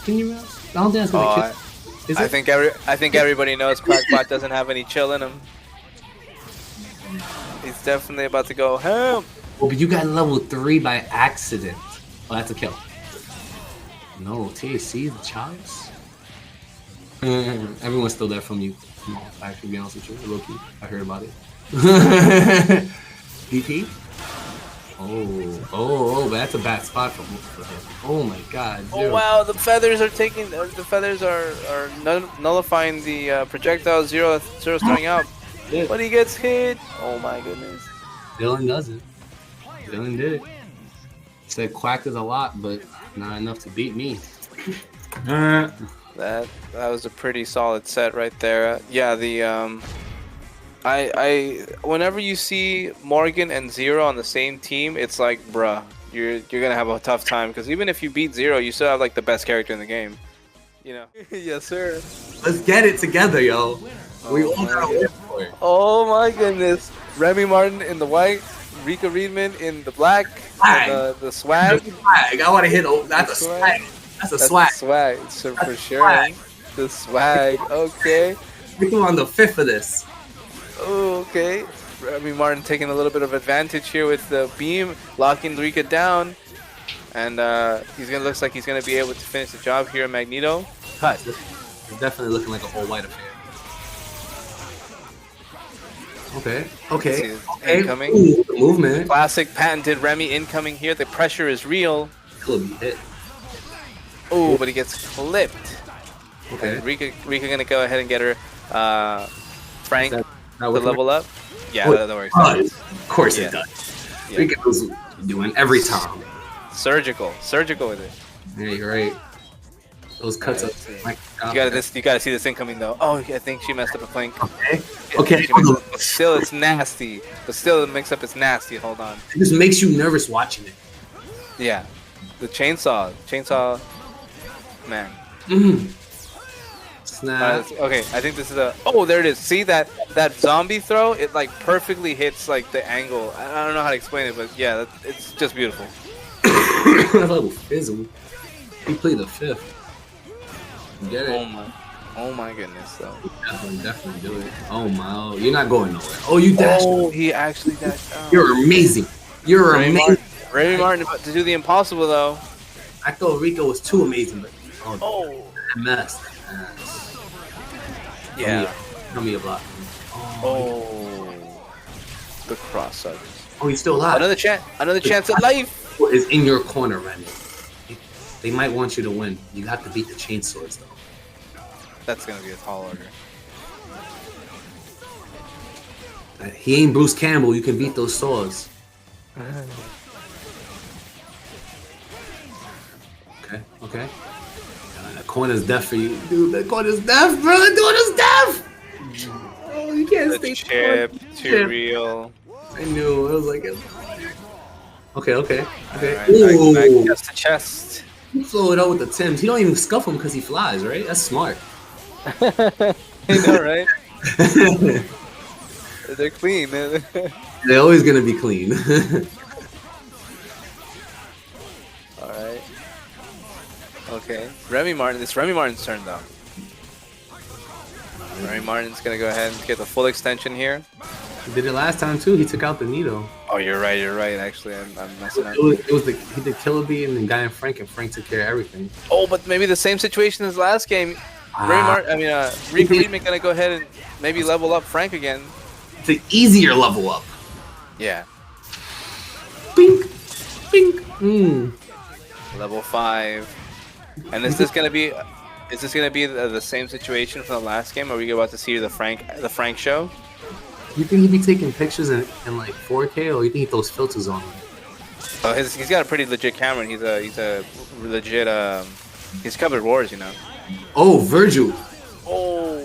Can you relax? I don't think that's gonna kill. Is I it? think everybody knows Quackbot doesn't have any chill in him. He's definitely about to go ham. Oh, but you got level 3 by accident. Oh, that's a kill. No, TAC, the Chalice. Everyone's still there from you. No, actually, to be honest with you, low key. I heard about it. DP? Oh, but that's a bad spot for him. Oh my god. Oh wow, the feathers are taking. The feathers are nullifying the projectile. Zero starting out. Yeah. But he gets hit. Oh my goodness. Dylan does it. Dylan did it. Said Quack is a lot, but not enough to beat me. That was a pretty solid set right there. Yeah, the I whenever you see Morgan and Zero on the same team, it's like, bruh, you're gonna have a tough time because even if you beat Zero, you still have like the best character in the game. You know. Yes, sir. Let's get it together, yo. We all gotta win for it. Oh my goodness. Remy Martin in the white, Rika Reedman in the black, the swag. I want to hit. That's a swag. That's a swag. Swag, so for sure. The swag. Okay. We're on the 5th of this. Oh, okay. Remy Martin taking a little bit of advantage here with the beam, locking Rika down. And looks like he's gonna be able to finish the job here, Magneto. Cut. It's definitely looking like a whole white affair. Okay. Incoming. Ooh, movement. Classic patented Remy incoming here. The pressure is real. Could be hit. Oh, but he gets clipped. Okay. And Rika gonna go ahead and get her Frank That to works. level up. Yeah, Oh, that works. Of course Yeah. it does. Yeah. Rika knows what he's doing every time. Surgical with it. Yeah, you're right. Those cuts up. You gotta see this incoming though. Oh, I think she messed up a flank. Okay. But still, it's nasty. But still, the mix-up is nasty. Hold on. It just makes you nervous watching it. Yeah, the chainsaw, man. Snap. Okay, I think this is a. Oh, there it is. See that zombie throw? It like perfectly hits like the angle. I don't know how to explain it, but yeah, it's just beautiful. That level fizzle. He played the 5th. Get it? Oh my goodness, though. Definitely do it. Oh my, you're not going nowhere. Oh, you dashed. Oh, he actually dashed out. You're amazing. You're amazing. Remy Martin about to do the impossible though. I thought Rico was too amazing, but Oh. I messed. Yeah. Tell me a block. Oh. The cross surges. Oh, he's still alive. Another chance at life. Is in your corner, Randy. They might want you to win. You have to beat the chainswords, though. That's gonna be a tall order. He ain't Bruce Campbell. You can beat those swords. Okay. That corner's death for you. Dude, that corner's death, bro. That corner's death! Oh, you can't The stay chip, too real. I knew. I was like... Okay. Alright, Ooh. back chest to chest. You flow it out with the Tims. He don't even scuff him because he flies, right? That's smart. You know, right? They're clean. They're always going to be clean. Alright. Okay. Remy Martin. It's Remy Martin's turn, though. Remy Martin's going to go ahead and get the full extension here. He did it last time, too. He took out the Nito. Oh, Oh, you're right. You're right. Actually, I'm messing up. It was he did Killer Bee and the guy in Frank, and Frank took care of everything. Oh, but maybe the same situation as last game. Rika Reedman gonna go ahead and maybe level up Frank again. It's an easier level up. Yeah. Bink, bink. Level 5. And is this gonna be the same situation from the last game? Are we about to see the Frank show? You think he'd be taking pictures in like 4K, or you think he throws filters on them? Oh, he's got a pretty legit camera. And he's a legit he's covered wars, you know. Oh, Virgil. Oh.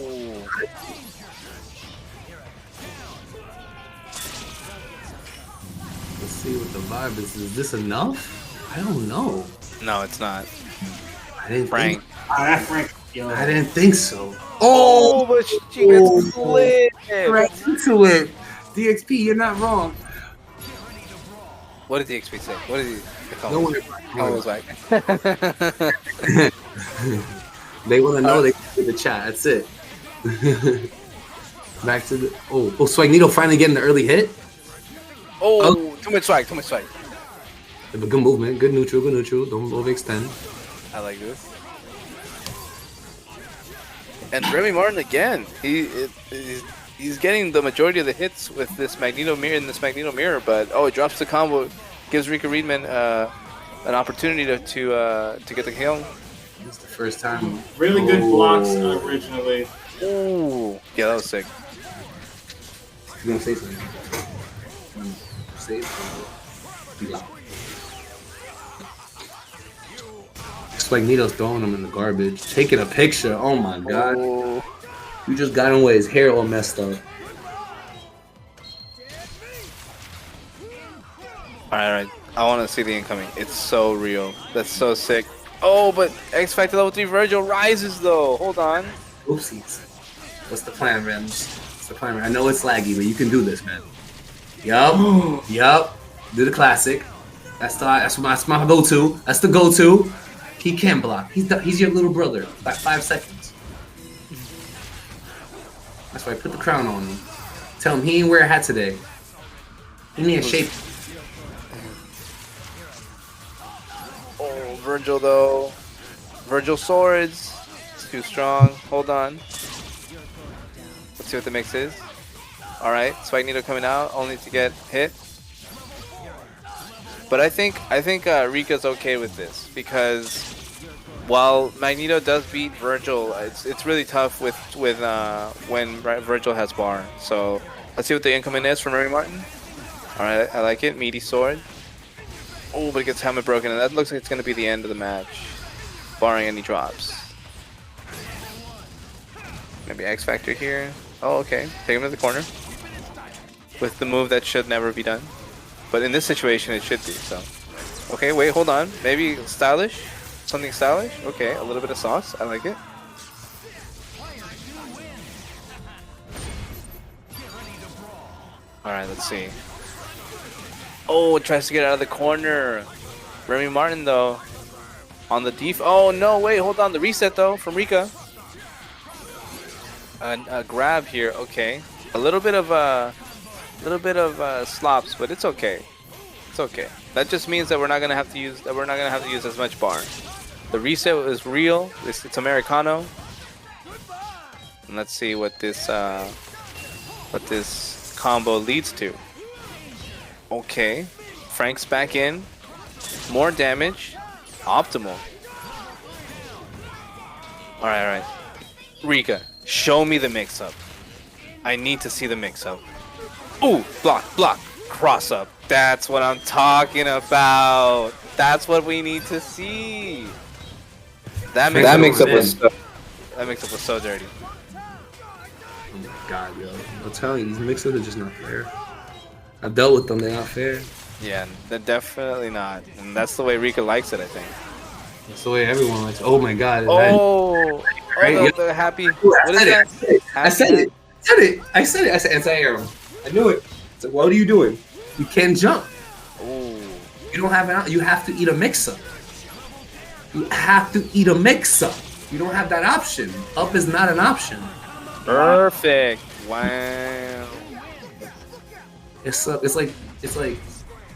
Let's see what the vibe is. Is this enough? I don't know. No, it's not. I didn't Frank. That Frank. Yo. I didn't think so. Oh, but she gets split. Right into it. DXP, you're not wrong. What did the XP say? What did he call No it? one. Oh, it was like. They want to know. They can see the chat. That's it. Back to the. Oh, Swagnito finally getting the early hit. Oh, too much swag. But good movement. Good neutral. Don't overextend. I like this. And Remy Martin again. He's getting the majority of the hits with this Magneto mirror, but it drops the combo, gives Rika Reedman an opportunity to get the kill. It's the first time. Really good blocks originally. Ooh, yeah, that was sick. You gonna say something? Say something. Swagnito's throwing him in the garbage, taking a picture. Oh my god! Oh. You just got him with his hair all messed up. Alright. I want to see the incoming. It's so real. That's so sick. Oh, but X Factor level 3 Virgil rises though. Hold on. Oopsies. What's the plan, Rems? What's the plan? I know it's laggy, but you can do this, man. Yup. Do the classic. That's my go-to. That's the go-to. He can block. He's your little brother. Like 5 seconds. That's why I put the crown on him. Tell him he ain't wear a hat today. He need a shape. Oh, Virgil though. Virgil swords. It's too strong. Hold on. Let's see what the mix is. Alright, Swagnito coming out, only to get hit. But I think Rika's okay with this, because while Magneto does beat Virgil, it's really tough with when Virgil has bar. So let's see what the incoming is from Remy Martin. Alright, I like it. Meaty sword. Oh, but it gets helmet broken, and that looks like it's going to be the end of the match, barring any drops. Maybe X Factor here. Oh, okay. Take him to the corner with the move that should never be done. But in this situation, it should be, so. Okay, wait, hold on. Maybe stylish? Something stylish? Okay, a little bit of sauce. I like it. Alright, let's see. Oh, it tries to get out of the corner. Remy Martin, though. On the oh, no, wait, hold on. The reset, though, from Rika. A grab here, okay. A little bit of slops, but it's okay. It's okay. That just means that we're not gonna have to use as much bar. The reset is real. It's Americano. And let's see what this combo leads to. Okay, Frank's back in. More damage. Optimal. All right. Rika, show me the mix-up. I need to see the mix-up. Ooh, block, cross up. That's what I'm talking about. That's what we need to see. That mix-up was so dirty. Oh my god, yo. I'm telling you, these mix-ups are just not fair. I've dealt with them, they're not fair. Yeah, they're definitely not. And that's the way Rika likes it, I think. That's the way everyone likes it. Oh my god. The happy. What is that? I said it. I said anti-air. I knew it. So what are you doing? You can't jump. Ooh. You don't have an. You have to eat a mix-up. You have to eat a mix-up. You don't have that option. Up is not an option. Perfect. Wow. It's like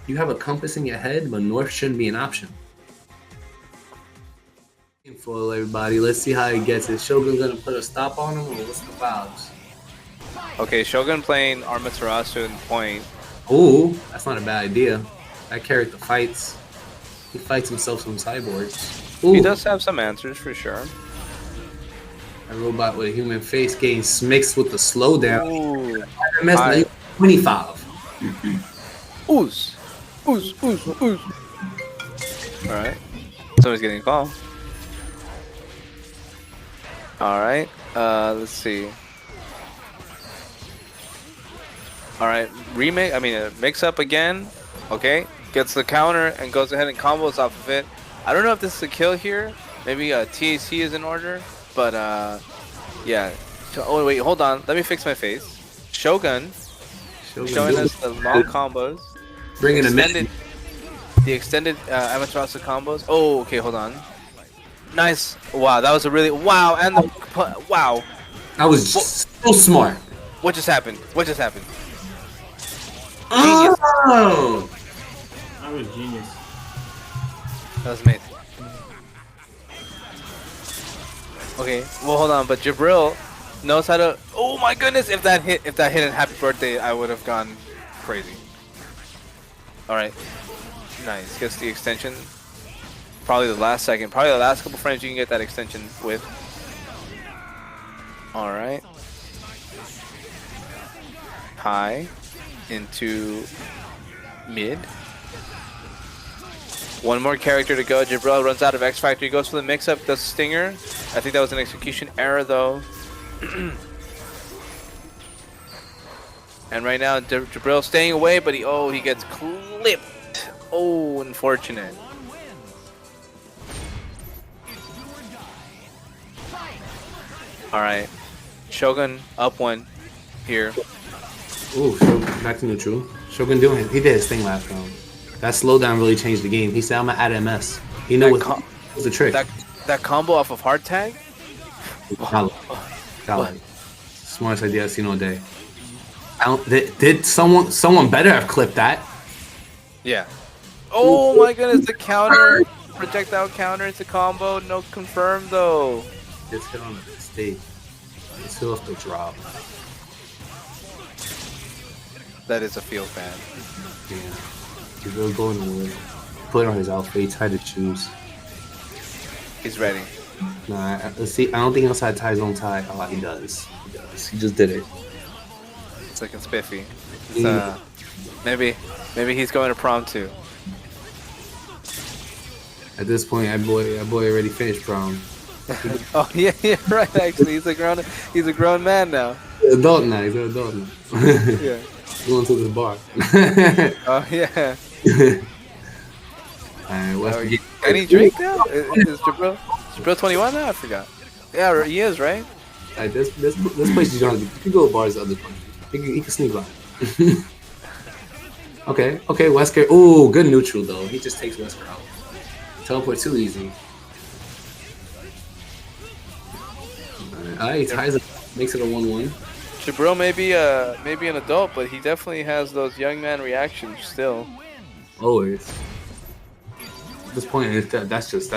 you have a compass in your head, but north shouldn't be an option. Full everybody. Let's see how he gets it. Shogun gonna put a stop on him, or what's the vibes? Okay, Shogun playing Amaterasu in point. Ooh, that's not a bad idea. That character fights. He fights himself some cyborgs. Ooh, He does have some answers for sure. a robot with a human face getting mixed with the slowdown. Ooh. RMS 25. Ooze. Ooze, ooze, ooze. Alright. Somebody's getting a call. Alright. Let's see. Alright. Mix up again. Okay. Gets the counter and goes ahead and combos off of it. I don't know if this is a kill here. Maybe TAC is in order. But, yeah. Oh, wait. Hold on. Let me fix my face. Shogun. Showing us the long combos. Bringing him in. The extended Amaterasu combos. Oh, okay, hold on. Nice. Wow, that was a really wow. And the wow. That was so smart. What just happened? What just happened? Genius. Oh! That was genius. That was amazing. Okay, well hold on, but Jabril knows how to. Oh my goodness! If that hit in Happy Birthday, I would have gone crazy. All right. Nice. Gets the extension. Probably the last second. Probably the last couple frames you can get that extension with. Alright. High. Into mid. One more character to go. Jabril runs out of X Factor. He goes for the mix-up. Does Stinger. I think that was an execution error though. And right now Jabril staying away, but he gets clipped. Oh, unfortunate. Alright. Shogun up one here. Ooh, Shogun back to neutral. Shogun he did his thing last round. That slowdown really changed the game. He said I'm gonna add MS. He knew what was the trick. That combo off of hard tag? Valid. Smartest idea I've seen all day. Did someone better have clipped that? Yeah. Oh my goodness, the counter. Projectile counter into combo. No confirm though. Just hit on the stage. It's still off the drop. That is a field ban. Yeah. He's really going to put it on his outfit. He tried to choose. He's ready. Nah, let's see. I don't think outside ties don't tie. Oh, he does. He does. He just did it. It's looking spiffy. It's, maybe he's going to prom too. At this point, that boy already finished prom. Oh yeah, right. Actually, he's a grown man now. He's an adult now. He's an adult now. Yeah. Going to the bar. Oh yeah. Alright, what's the game? Can he drink now? Is Jabril 21 now? I forgot. Yeah, he is, right? Alright, this place you don't. You can go to bars other places. He can sneak by. Okay, Wesker. Ooh, good neutral though. He just takes Wesker out. Teleport too easy. Alright, he ties it, makes it a 1-1. Jabril may be an adult, but he definitely has those young man reactions still. Always. At this point, that's just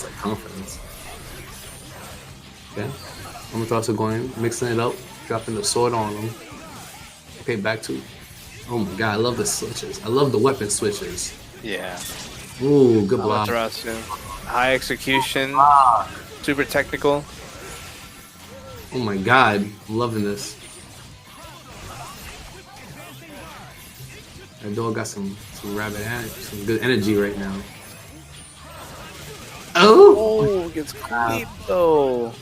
like confidence. Okay, I'm also going mixing it up, dropping the sword on him. Okay, back to. Oh my god, I love the switches. I love the weapon switches. Yeah. Ooh, good block. Amaterasu. High execution. Super technical. Oh my god, I'm loving this. That dog got some some good energy right now. Oh, gets clean though.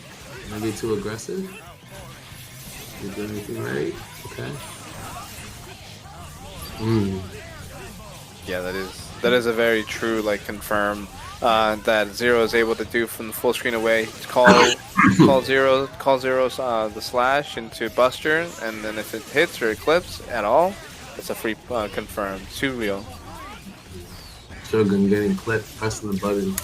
Maybe too aggressive. You doing anything right? Okay. Yeah, that is a very true, like, confirmed that Zero is able to do from the full screen away. Call Zero the slash into Buster, and then if it hits or eclipse at all, it's a free confirmed. Too real. Shogun getting clipped, pressing the button.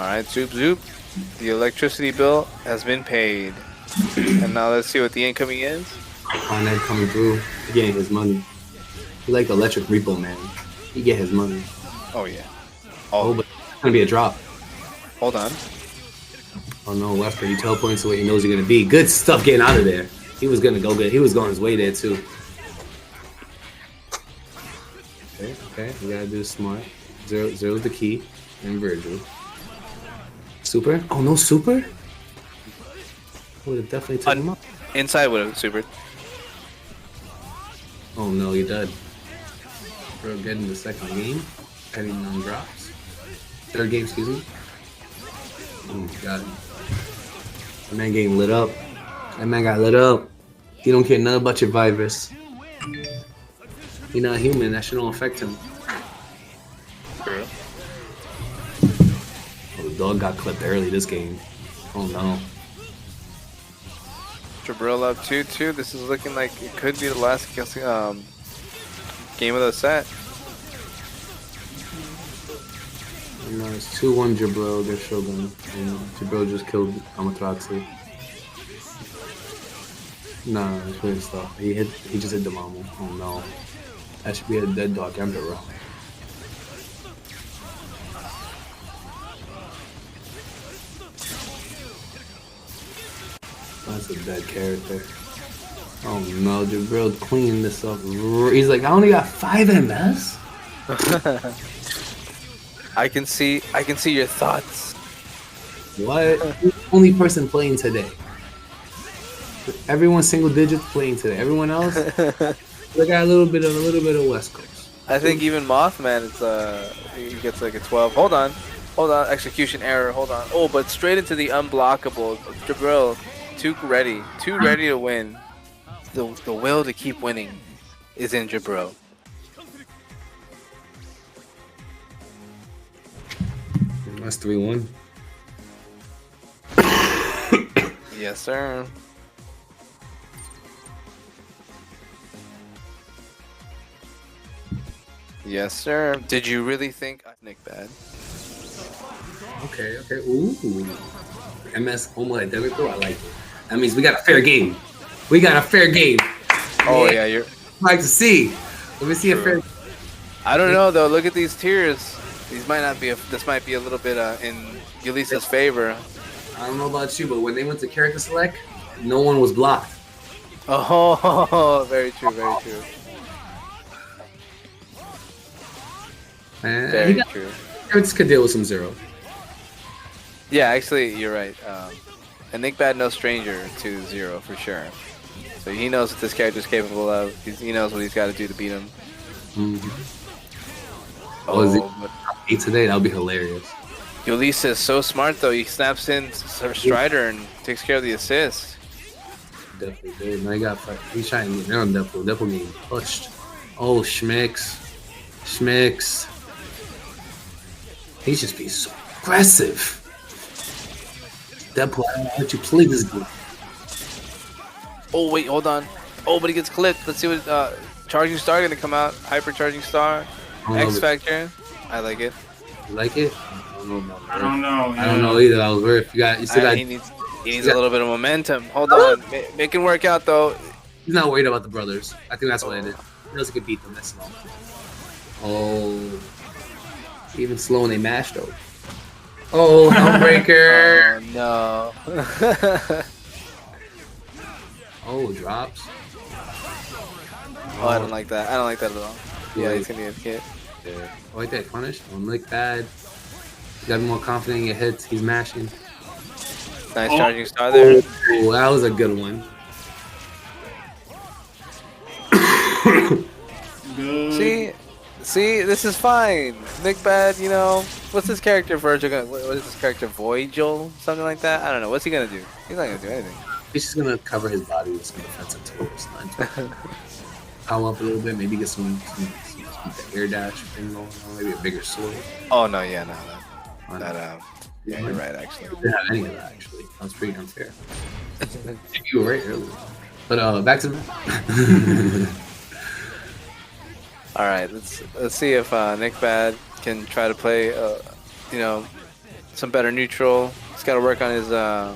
Alright, zoop zoop. The electricity bill has been paid. And now let's see what the incoming is. Con Ed coming through. He getting his money. He like the electric repo man. He get his money. Oh yeah. Oh, but it's gonna be a drop. Hold on. Oh no, Wesker, he teleporting to where he knows you're gonna be. Good stuff getting out of there. He was gonna go good. He was going his way there too. Okay, we gotta do smart. Zero's the key. And Virgil. Super? Oh no, super? Would have definitely took him up. Inside would have super. Oh no, you're dead. Bro, getting the second game. Heavy non-drops. Third game, excuse me. Oh, got him. That man getting lit up. That man got lit up. He don't care nothing about your virus. He not human. That shit don't affect him. True. Oh, the dog got clipped early this game. Oh no. Jabril up 2-2. This is looking like it could be the last game of the set. No, it's 2-1 Jabril. They're Shogun. Jabril just killed Amatraxi. Nah, it's weird stuff. He just hit the Mamu. Oh no. That should be a dead dog emperor. That's a dead character. Oh no, Jabril cleaning this up. He's like, I only got 5 MS? I can see your thoughts. What? He's the only person playing today. Everyone's single digits playing today. Everyone else, they got a little bit of West Coast. I think even Mothman he gets like a 12. Hold on, execution error. Hold on. Oh, but straight into the unblockable. Jabril, too ready to win. The will to keep winning is in Jabril. That's 3-1. Yes, sir. Yes, sir. Did you really think Nick bad? Okay. Ooh. MS Homo Identical, I like it. That means we got a fair game. Oh yeah, you're. I'd like to see. Let me see a fair. I don't know though. Look at these tiers. These might not be. This might be a little bit in Ulisa's favor. I don't know about you, but when they went to character select, no one was blocked. Oh, very true. Very true. Man, Very true. Characters could deal with some zero. Yeah, actually, you're right. And Nick Bad no stranger to Zero for sure. So he knows what this character's capable of. He knows what he's got to do to beat him. Mm-hmm. But 8 today, that would be hilarious. Ulisa is so smart though. He snaps in Strider and takes care of the assist. Definitely did. Now he got he's trying to get down Deadpool. Deadpool getting pushed. Oh, Schmicks. He's just being so aggressive. Deadpool, I don't know what you play this game. Oh wait, hold on. Oh, but he gets clipped. Let's see what Charging Star gonna come out. Hypercharging Star. X Factor. I like it. You like it? I don't know. I don't know either. I was worried. You still got. He needs a little bit of momentum. Hold on. Make it work out though. He's not worried about the brothers. I think that's what it is. He knows he could beat them. That's slow. Oh. Even slow when they mash though. Oh, Humbreaker. Oh, no. Oh, drops. Oh, I don't like that. I don't like that at all. Yeah, he's gonna get hit. Yeah. Oh, like that punish. Don't look bad. You gotta be more confident in your hits. He's mashing. Nice Charging Star there. Oh, that was a good one. See, this is fine. Nick Bad, you know, what's this character Virgil gonna? What is this character Voidgel? Something like that. I don't know. What's he gonna do? He's not gonna do anything. He's just gonna cover his body with some defensive tools. Power up a little bit. Maybe get some air dash thing going on. Maybe a bigger sword. Oh no, yeah, no, yeah, you're right. Actually, I didn't have any of that. Actually, that was pretty unfair. You were right earlier. But back to the map. all right, let's see if Nick Bad can try to play, you know, some better neutral. He's got to work on his. I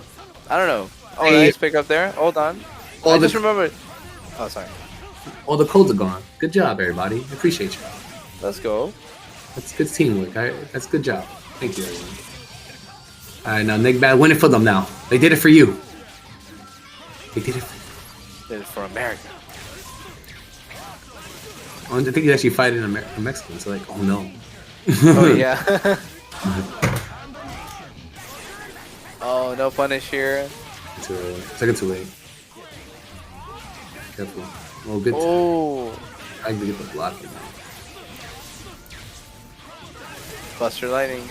don't know. Oh, Hey. nice pick up there. Hold on. All I the- just remembered. Oh, sorry. All the codes are gone. Good job, everybody. Appreciate you. Let's go. That's good teamwork. That's good job. Thank you, everyone. All right, now Nick Bad, win it for them. Now they did it for you. They did it. Did it for America. I think he's actually fighting a Mexican. So like, oh no. Oh yeah. Oh, no punish here. Too early. Second too late. Careful. Oh, good. Oh, I can get the block in now. Buster Lightning.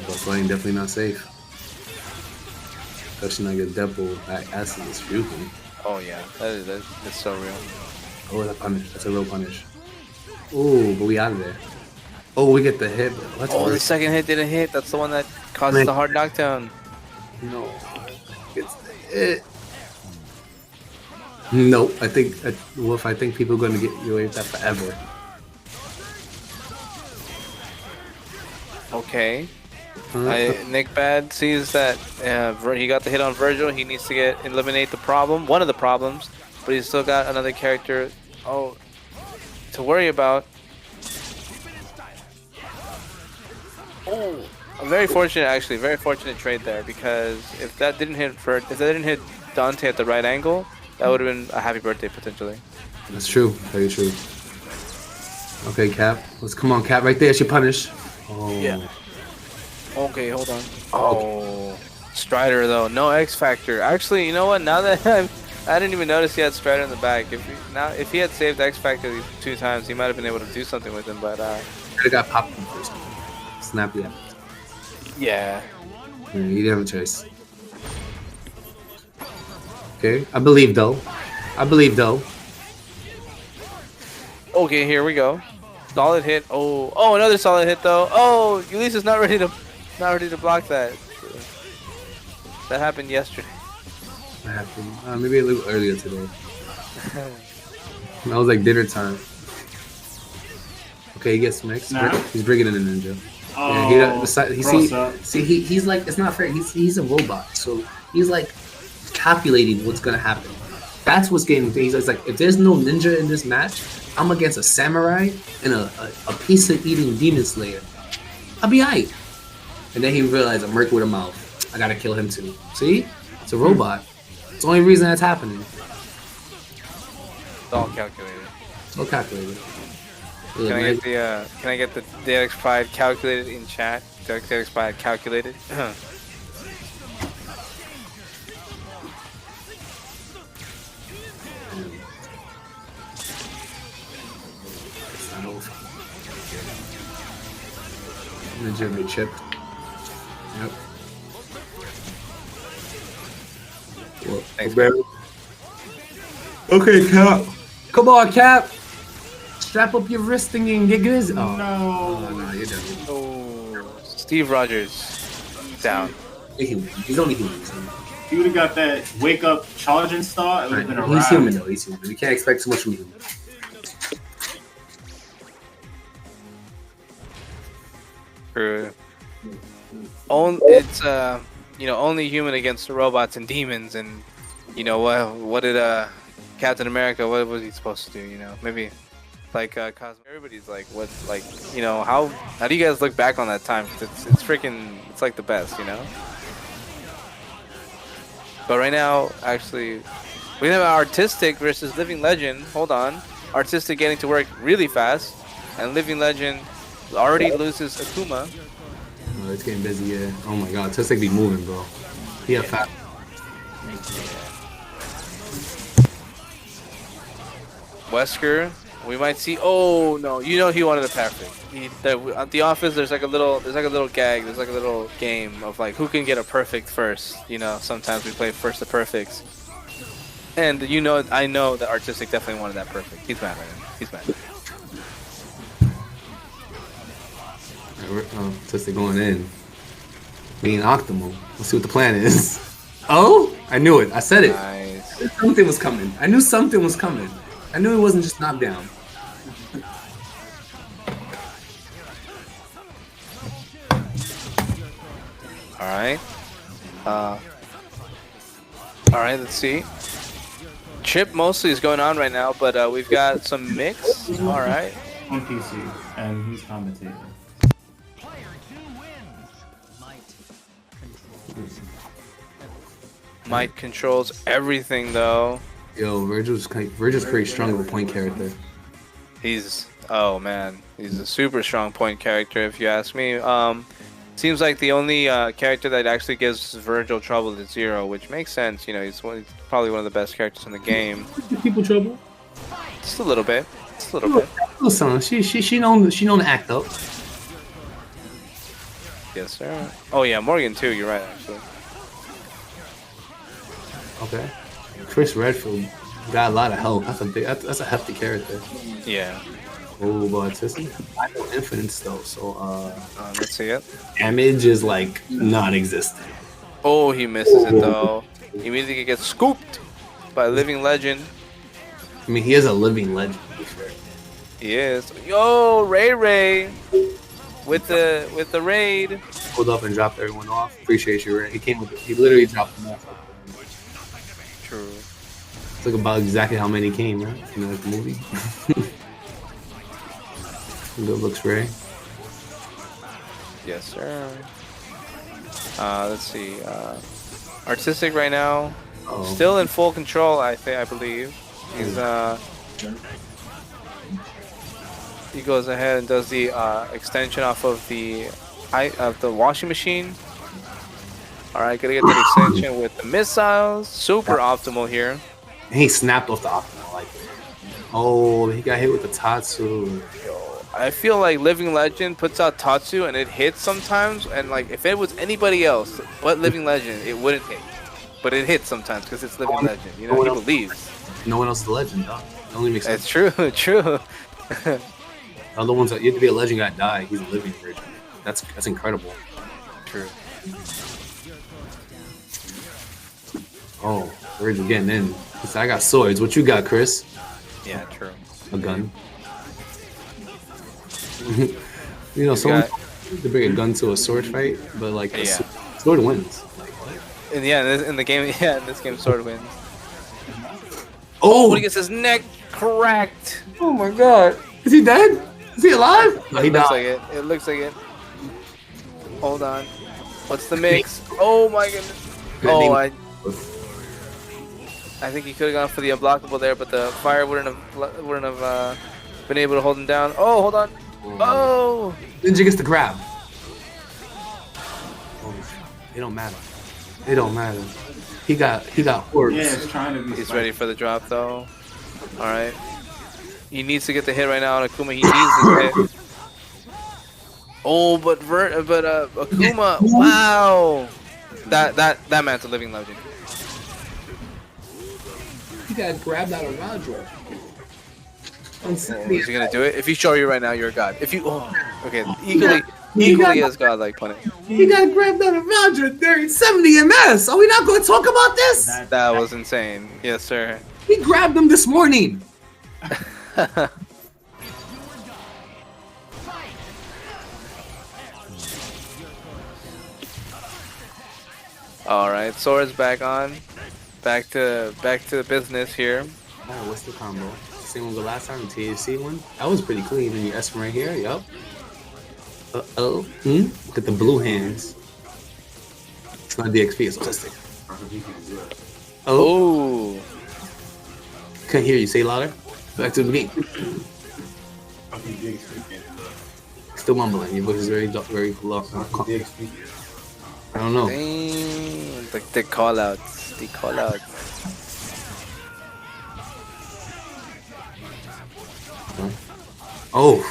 But playing definitely not safe. Especially not get double back acid is shooting. Oh yeah, that's so real. Oh, that punish. That's a real punish. Oh, but we out of there. Oh, we get the hit. But let's Oh, the work. second hit didn't hit. That's the one that causes the hard knockdown. No. It's the hit. Nope. I think Wolf. I think people are going to get you away with that forever. Okay. Nick Bad sees that he got the hit on Virgil. He needs to eliminate the problem, one of the problems, but he's still got another character to worry about. Oh, very fortunate trade there, because if that didn't hit Dante at the right angle, that would have been a happy birthday potentially. That's true. Very true. Okay, Cap. Come on, Cap. Right there. It's your punish. Oh. Yeah. Okay, hold on. Oh, Strider though, no X Factor. Actually, you know what? Now that I didn't even notice he had Strider in the back. If he had saved X Factor these 2 times, he might have been able to do something with him. But Could have got popped in first. Snap yeah. yeah. Yeah, you didn't have a choice. Okay, I believe though. Okay, here we go. Solid hit. Oh, another solid hit though. Oh, Ulysses not ready to block that. That happened yesterday. What happened? Maybe a little earlier today. That was like dinner time. Okay, he gets mixed. Snap. He's bringing in a ninja. Oh, He's like, it's not fair. He's a robot, so he's like calculating what's gonna happen. That's what's getting. He's like, if there's no ninja in this match, I'm against a samurai and a pizza eating demon slayer. I'll be alright. And then he realized I'm working with a mouth. I gotta kill him too. See? It's a robot. It's the only reason that's happening. It's all calculated. It's all calculated. Can I get the DX Pride calculated in chat? DX Pride calculated. It's not over. Ninja be chipped. Yep. Well, Thanks, okay, Cap. Come on, Cap. Strap up your wrist thingy and get good. Oh, no, you're done. Oh, Steve Rogers down. He's only human. If you would have got that wake up charging star, it would have been a He's wrap. human though. He's human. We can't expect too much from him. It's only human against the robots and demons, and what did Captain America, what was he supposed to do? Maybe like Cosmo. Everybody's like, how do you guys look back on that time? 'Cause it's freaking, it's like the best, But right now, actually, we have Artistic versus Living Legend. Hold on, Artistic getting to work really fast, and Living Legend already loses Akuma. Oh, it's getting busy, yeah. Oh my god, Tusek be moving, bro. He a fat. Wesker, we might see. Oh no, he wanted a perfect. At the office, there's like a little gag. There's like a little game of like who can get a perfect first. Sometimes we play first the perfects. And I know that Artistic definitely wanted that perfect. He's mad right now. He's mad. Tusek going in. Being optimal. Let's see what the plan is. Oh, I knew it. I said it. Nice. Something was coming. I knew something was coming. I knew it wasn't just knocked down. Alright. Alright, let's see. Chip mostly is going on right now, but we've got some mix. Alright. On PC, and he's commentating. Might controls everything though. Yo, Virgil's pretty strong of a point character. He's he's a super strong point character if you ask me. Seems like the only character that actually gives Virgil trouble is Zero, which makes sense. You know, he's probably one of the best characters in the game. People trouble. Just a little bit. Just a little bit. Listen, she known to act up. Yes, sir. Oh yeah, Morgan too. You're right, actually. Okay. Chris Redfield got a lot of help. That's a hefty character. Yeah. Oh, but I know Infinite though, so Let's see it. damage is like non-existent. Oh, he misses it though. He immediately gets scooped by Living Legend. I mean, he is a living legend. He is. Yo, Ray with the raid. Pulled up and dropped everyone off. Appreciate you, Ray. He literally dropped them off. True. It's like about exactly how many came, right? You know, like the movie. Good looks, Ray. Yes, sir. Let's see. Artistic right now, still in full control. I believe. He's he goes ahead and does the extension off of the washing machine. All right, gonna get that extension with the missiles. Super optimal here. And he snapped off the optimal. Like, oh, he got hit with the Tatsu. I feel like Living Legend puts out Tatsu and it hits sometimes, and like if it was anybody else but Living Legend, it wouldn't hit. But it hits sometimes because it's Living Legend. You know, he believes. No one else is a legend, dog. It only makes sense. It's true, true. Other ones that you have to be a legend, gotta die. He's a living virgin. That's incredible. True. Oh, Virgil getting in. He said, I got swords. What you got, Chris? Yeah, true. A gun. You know, someone to bring a gun to a sword fight, but like a sword wins. Like what? And yeah, in the game, in this game, sword wins. Oh, When he gets his neck cracked. oh my God! Is he dead? Is he alive? No, he It looks died. like it. It looks like it. Hold on. What's the mix? Oh my goodness. Oh, I think he could have gone for the unblockable there, but the fire wouldn't have been able to hold him down. Oh, hold on. Oh. Ninja gets the grab. Oh, it don't matter. It don't matter. He got orbs. Yeah, it's trying to be. He's ready for the drop though. All right. He needs to get the hit right now on Akuma. He needs the hit. Oh, but Akuma. Wow. That man's a living legend. He got grabbed out of Roger. Oh, is he gonna do it? If you show you right now, you're a god. If you, okay, equally as godlike punish. He got grabbed out of Roger during 70 MS. Are we not going to talk about this? That was insane. Yes, sir. He grabbed him this morning. All right, swords back on. Back to business here. Oh, what's the combo? Same one the last time, the THC one. That was pretty clean. And you S from right here. Yup. Look at the blue hands. It's not DXP. It's autistic. Oh. Can't hear you. Say louder. Back to the beginning. Still mumbling. Your voice is very low. I don't know. Dang, like the call outs. The call outs. Oh.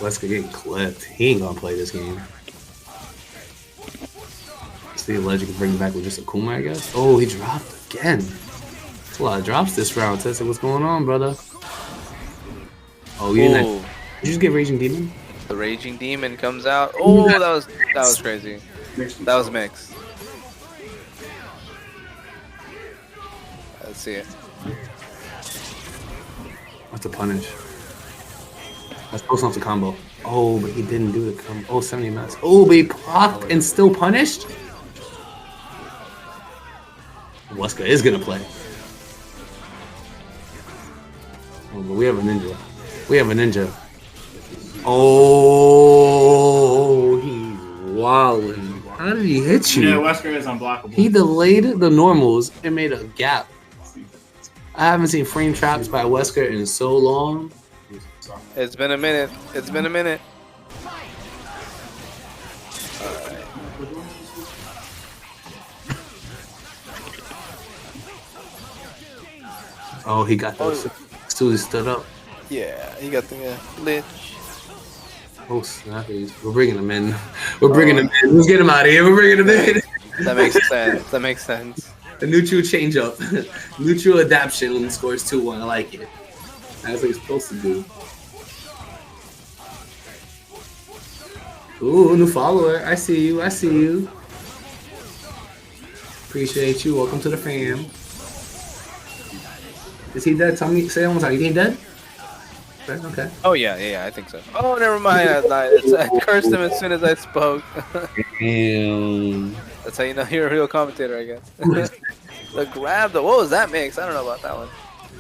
Wesker getting clipped. He ain't gonna play this game. See the legend can bring him back with just a Kuma, I guess. Oh, he dropped again. That's a lot of drops this round. Testing what's going on, brother. Oh, you didn't. Did you just get Raging Demon? The Raging Demon comes out. Oh, that was crazy. That was mixed. Let's see it. That's a punish. That's close enough to combo. Oh, but he didn't do the combo. Oh, 70 minutes. Oh, but he procced and still punished? Wesker is gonna play. Oh, but we have a ninja. We have a ninja. Oh, he's wilding. How did he hit you? Yeah, Wesker is unblockable. He delayed the normals and made a gap. I haven't seen frame traps by Wesker in so long. It's been a minute. It's been a minute. Oh, he got those. As soon as he stood up. Yeah, he got the lich. Oh, snap. We're bringing him in. We're bringing him in. Let's get him out of here. We're bringing him in. That makes sense. That makes sense. A neutral change up. Neutral adaptation when scores 2-1. I like it. That's what he's supposed to do. Ooh, new follower. I see you. I see you. Appreciate you. Welcome to the fam. Is he dead? Tell me. Say it one more time. You think he dead? Okay. Oh yeah, I think so. Oh, never mind. I cursed him as soon as I spoke. Damn. That's how you know you're a real commentator, I guess. The grab, what was that mix? I don't know about that one.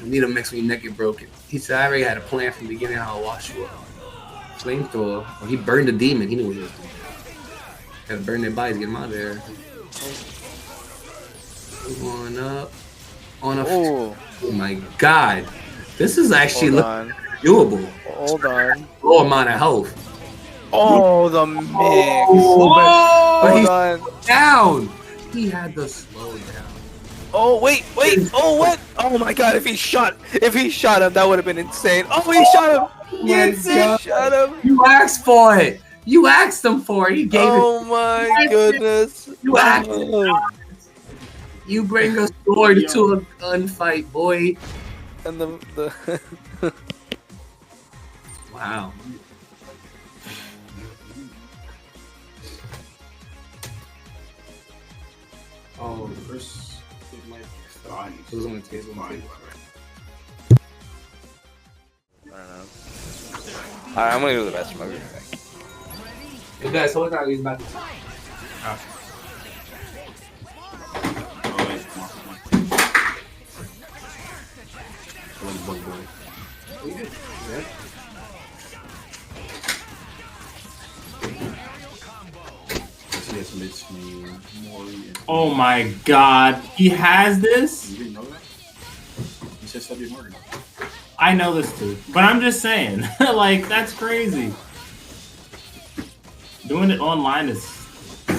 You need a mix when your neck get broken. He said, I already had a plan from the beginning how to wash you up. Flamethrower. Well, he burned the demon. He knew what he was doing. Had to burn their bodies, get them out of there. Going up. On a. Oh my god. This is actually doable. Hold on. Low amount of health. Oh, the mix. But he's on. down. He had to slow down. Oh wait. Oh what? Oh my god! If he shot him, that would have been insane. Oh, he shot him. Yes, he shot him. You asked for it. You asked him for it. He gave it. Oh my goodness. You asked him. You bring a sword to a gunfight, boy. And the wow. Oh, first it might it was on the table. Alright, I'm gonna do the best movie. Hey guys, hold on, he's about to. Oh my god, he has this? You didn't know that? You said study Morgan. I know this too, but I'm just saying, like, that's crazy. Doing it online is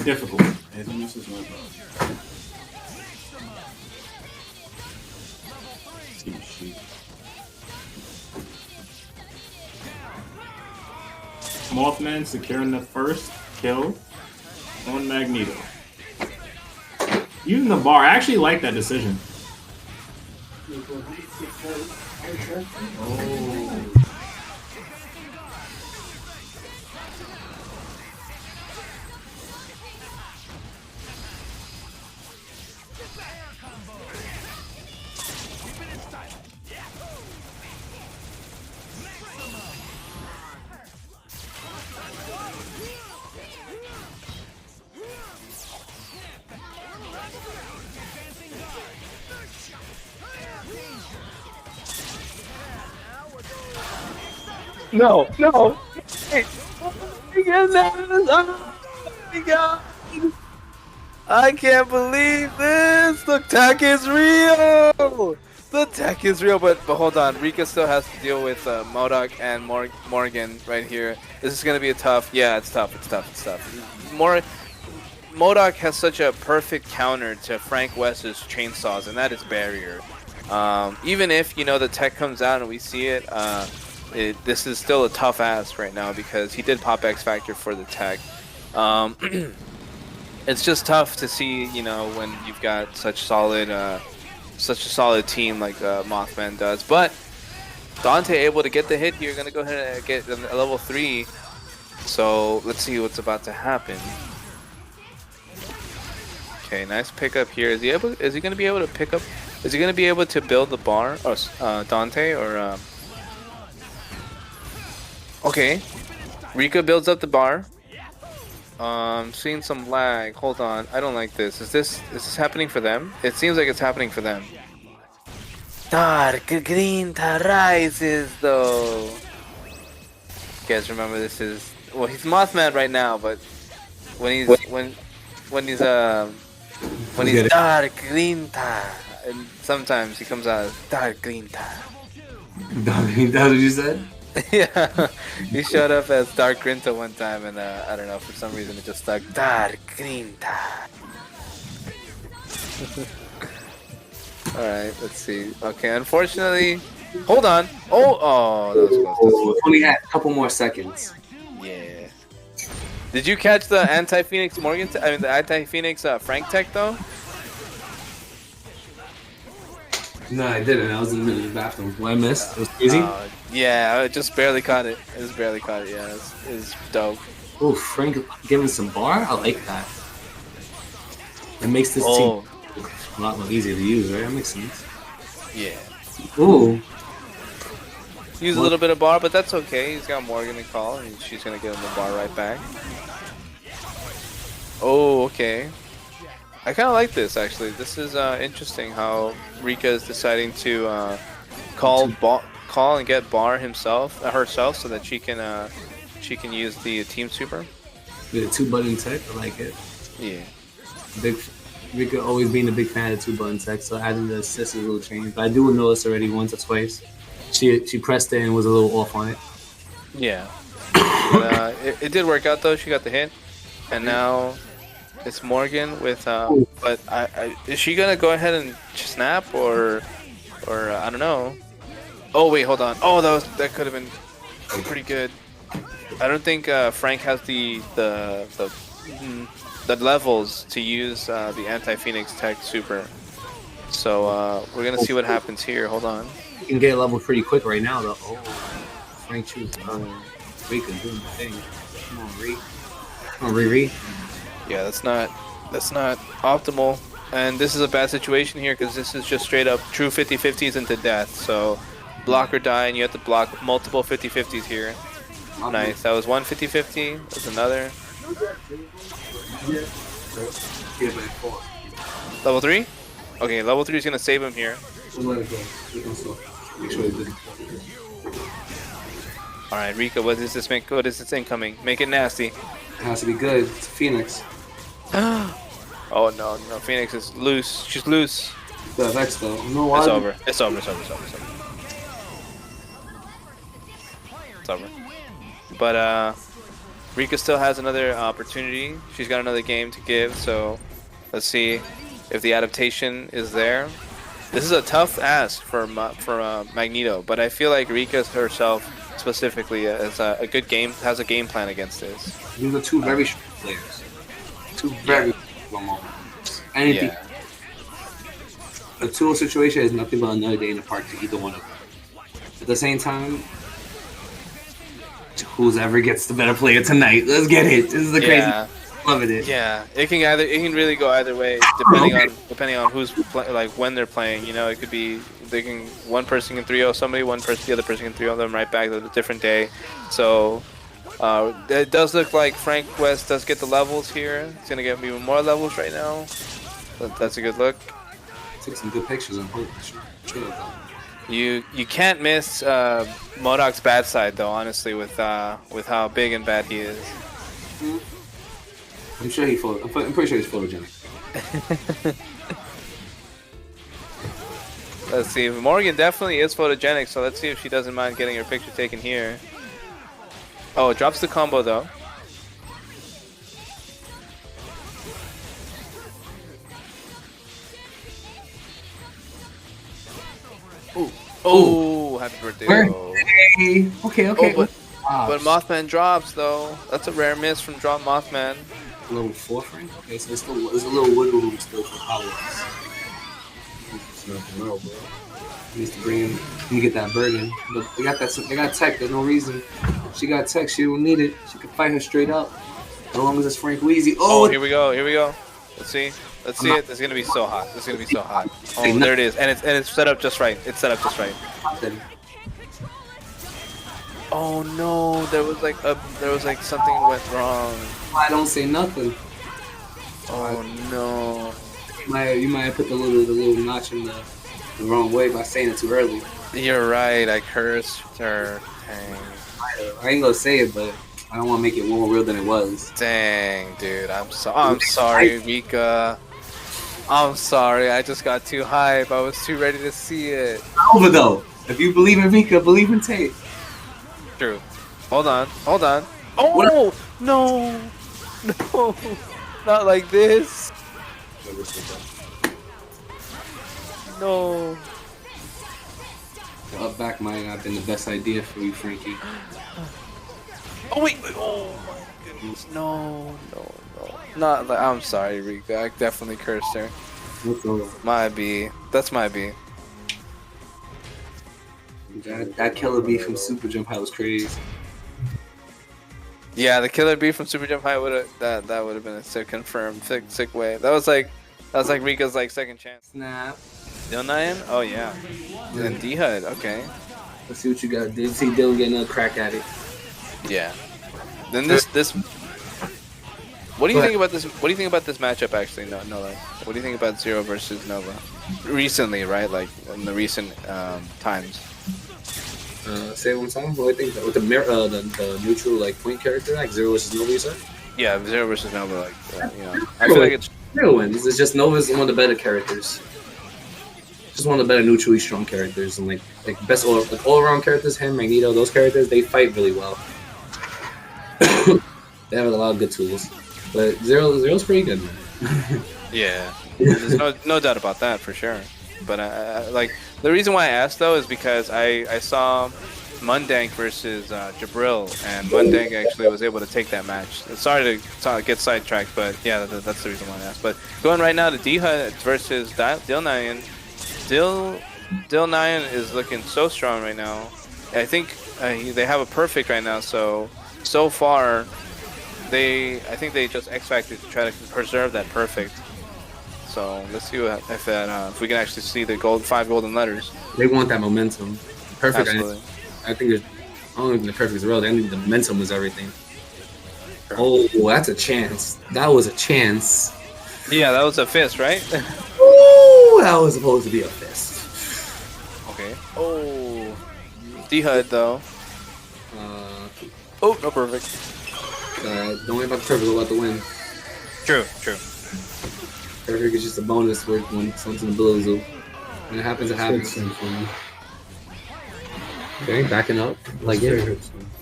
difficult. Anything else is not Mothman securing the first kill on Magneto. Using the bar, I actually like that decision. Oh. No. Hey. Oh my goodness. Oh my god. I can't believe this. The tech is real. The tech is real, but hold on. Rika still has to deal with MODOK and Morgan right here. This is gonna be a tough. Yeah, it's tough. MODOK has such a perfect counter to Frank West's chainsaws, and that is barrier. Even if the tech comes out and we see it, this is still a tough ask right now because he did pop X Factor for the tech. It's just tough to see, when you've got such a solid team like Mothman does. But Dante able to get the hit here, gonna go ahead and get a level 3. So let's see what's about to happen. Okay, nice pickup here. Is he gonna be able to pick up? Is he gonna be able to build the bar? Or Dante or? Okay. Rika builds up the bar. Seeing some lag. Hold on. I don't like this. Is this happening for them? It seems like it's happening for them. Dark green rises though. You guys remember this is well he's Mothman right now, but when he's dark green and sometimes he comes out as dark green That's what you said? Yeah, he showed up as Dark Grinta one time, and I don't know, for some reason it just stuck. Dark Grinta. Alright, let's see. Okay, unfortunately... Hold on! Oh, that was close. Only had a couple more seconds. Yeah. Did you catch the anti-Phoenix Morgan... the anti-Phoenix Frank tech, though? No, I didn't. I was in the middle of the bathroom. What I missed? It was easy? Yeah, I just barely caught it. It was barely caught it, yeah. It was dope. Oh, Frank giving some bar? I like that. It makes this team a lot more easier to use, right? That makes sense. Yeah. Ooh. Use a little bit of bar, but that's okay. He's got Morgan to call, and she's gonna give him the bar right back. Oh, okay. I kind of like this, actually. This is interesting how Rika is deciding to call and get bar herself, so that she can use the team super. Yeah, 2-button tech. I like it. Yeah. Rika always being a big fan of 2-button tech, so adding the assist is a little change. But I do notice already once or twice. She pressed it and was a little off on it. Yeah. But, it did work out though. She got the hit, and now it's Morgan with. But is she gonna go ahead and snap or I don't know. Oh wait, hold on. Oh, that could have been pretty good. I don't think Frank has the levels to use the anti-Phoenix tech super. So we're gonna see what happens here. Hold on. You can get a level pretty quick right now, though. Oh, Frank chooses. Rika doing the thing. Come on, Ree. Come on, Ree. Yeah, that's not optimal. And this is a bad situation here because this is just straight up true 50-50s into death. So block or die, and you have to block multiple 50-50s here. Nice. That was one 50-50. There's another. Level 3? Okay, level 3 is going to save him here. Alright, Rika, what does this make? What is this incoming? Make it nasty. It has to be good. It's Phoenix. Oh no, Phoenix is loose. She's loose. The Vex though. No, why? It's over. It's over. But Rika still has another opportunity. She's got another game to give, so let's see if the adaptation is there. This is a tough ask for Magneto, but I feel like Rika herself specifically has a game plan against this. These are two very strong players. Two very strong moments. Anything. Yeah. A 2-0 situation is nothing but another day in the park to either one of them. At the same time, who's ever gets the better player tonight? Let's get it. This is the crazy. Loving it. Yeah, it can really go either way depending on who's when they're playing. You know, it could be one person can 3-0 somebody, the other person can 3-0 them right back. It's a different day. So it does look like Frank West does get the levels here. He's gonna get even more levels right now. That's a good look. Took some good pictures and You can't miss MODOK's bad side though, honestly, with how big and bad he is. Mm-hmm. I'm pretty sure he's photogenic. Let's see. Morgan definitely is photogenic, so let's see if she doesn't mind getting her picture taken here. Oh, it drops the combo though. Oh, happy birthday. Birthday. Okay. Oh, but Mothman drops though. That's a rare miss from Drop Mothman. Level 4 Frank? Okay, so there's a little wiggle room still for power-ups. He needs to bring in, he get that burden. But they got tech, there's no reason. She got tech, she don't need it. She can fight her straight up. As long as it's Frank Weezy. Oh, here we go. Let's see it. It's gonna be so hot. Oh, there it is. And it's set up just right. Oh no, there was like something went wrong. I don't say nothing. Oh no. You might have put the little notch in the wrong way by saying it too early. You're right, I cursed her. Dang. I ain't gonna say it, but I don't want to make it more real than it was. Dang, dude, I'm sorry, Mika. I'm sorry, I just got too hype. I was too ready to see it. Over though. If you believe in Mika, believe in Tate. True. Hold on. Oh no, no, not like this. No. The up back might not have been the best idea for you, Frankie. Oh wait. Oh my goodness. No. Not like. I'm sorry, Rika. I definitely cursed her. My B. That's my B. That killer bee from Super Jump High was crazy. Yeah, the killer bee from Super Jump High would have that would have been a sick way. That was like Rika's like second chance. Snap. Dylan? Oh yeah. And D HUD. Okay. Let's see what you got. Did see Dylan getting a crack at it? Yeah. Then this. What do you think about this? What do you think about this matchup? Actually, no. Like, what do you think about Zero versus Nova? Recently, right? Like in the recent times. Say it one time. What do you think with the neutral like point character, like Zero versus Nova, you said? Yeah, Zero versus Nova. Like I feel like it's Zero wins. It's just Nova's one of the better characters. Just one of the better neutrally strong characters, and like best all around characters. Him, Magneto, those characters, they fight really well. They have a lot of good tools, but Zero's pretty good, man. yeah. There's no doubt about that for sure. But like the reason why I asked though is because I saw Mundank versus Jabril, and Mundank actually was able to take that match. Sorry to get sidetracked, but yeah, that's the reason why I asked. But going right now to D HUD versus Dil9. Dil9 is looking so strong right now. I think they have a perfect right now. So far, I think they just X Factor to try to preserve that perfect. So let's see if we can actually see the 5 golden letters. They want that momentum. Perfect. Absolutely. I think I don't think the perfect is real. I think the momentum was everything. Sure. Oh, that's a chance. That was a chance. Yeah, that was a fist, right? Ooh, that was supposed to be a fist. Okay. Oh, D HUD though. Oh, no perfect. Don't worry about the perfect. We're about to win. True. Perfect is just a bonus when something blows up. When it happens, it happens. Okay, backing up. Like, yeah,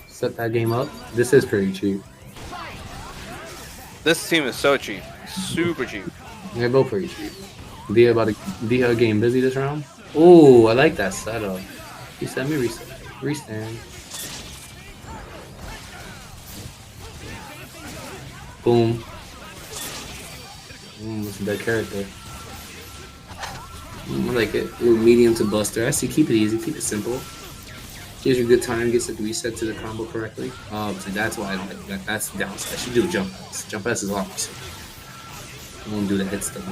set that game up. This is pretty cheap. This team is so cheap. Super cheap. They're both pretty cheap. Dia about to Dia game busy this round. Ooh, I like that setup. You sent me restand. Boom. That's a bad character. I like it. A little medium to buster. I see. Keep it easy. Keep it simple. Gives you a good time. Gets it reset to the combo correctly. So that's why I don't like that. That's the downside. She do jump S. Jump S is awesome. I won't do the hit stuff.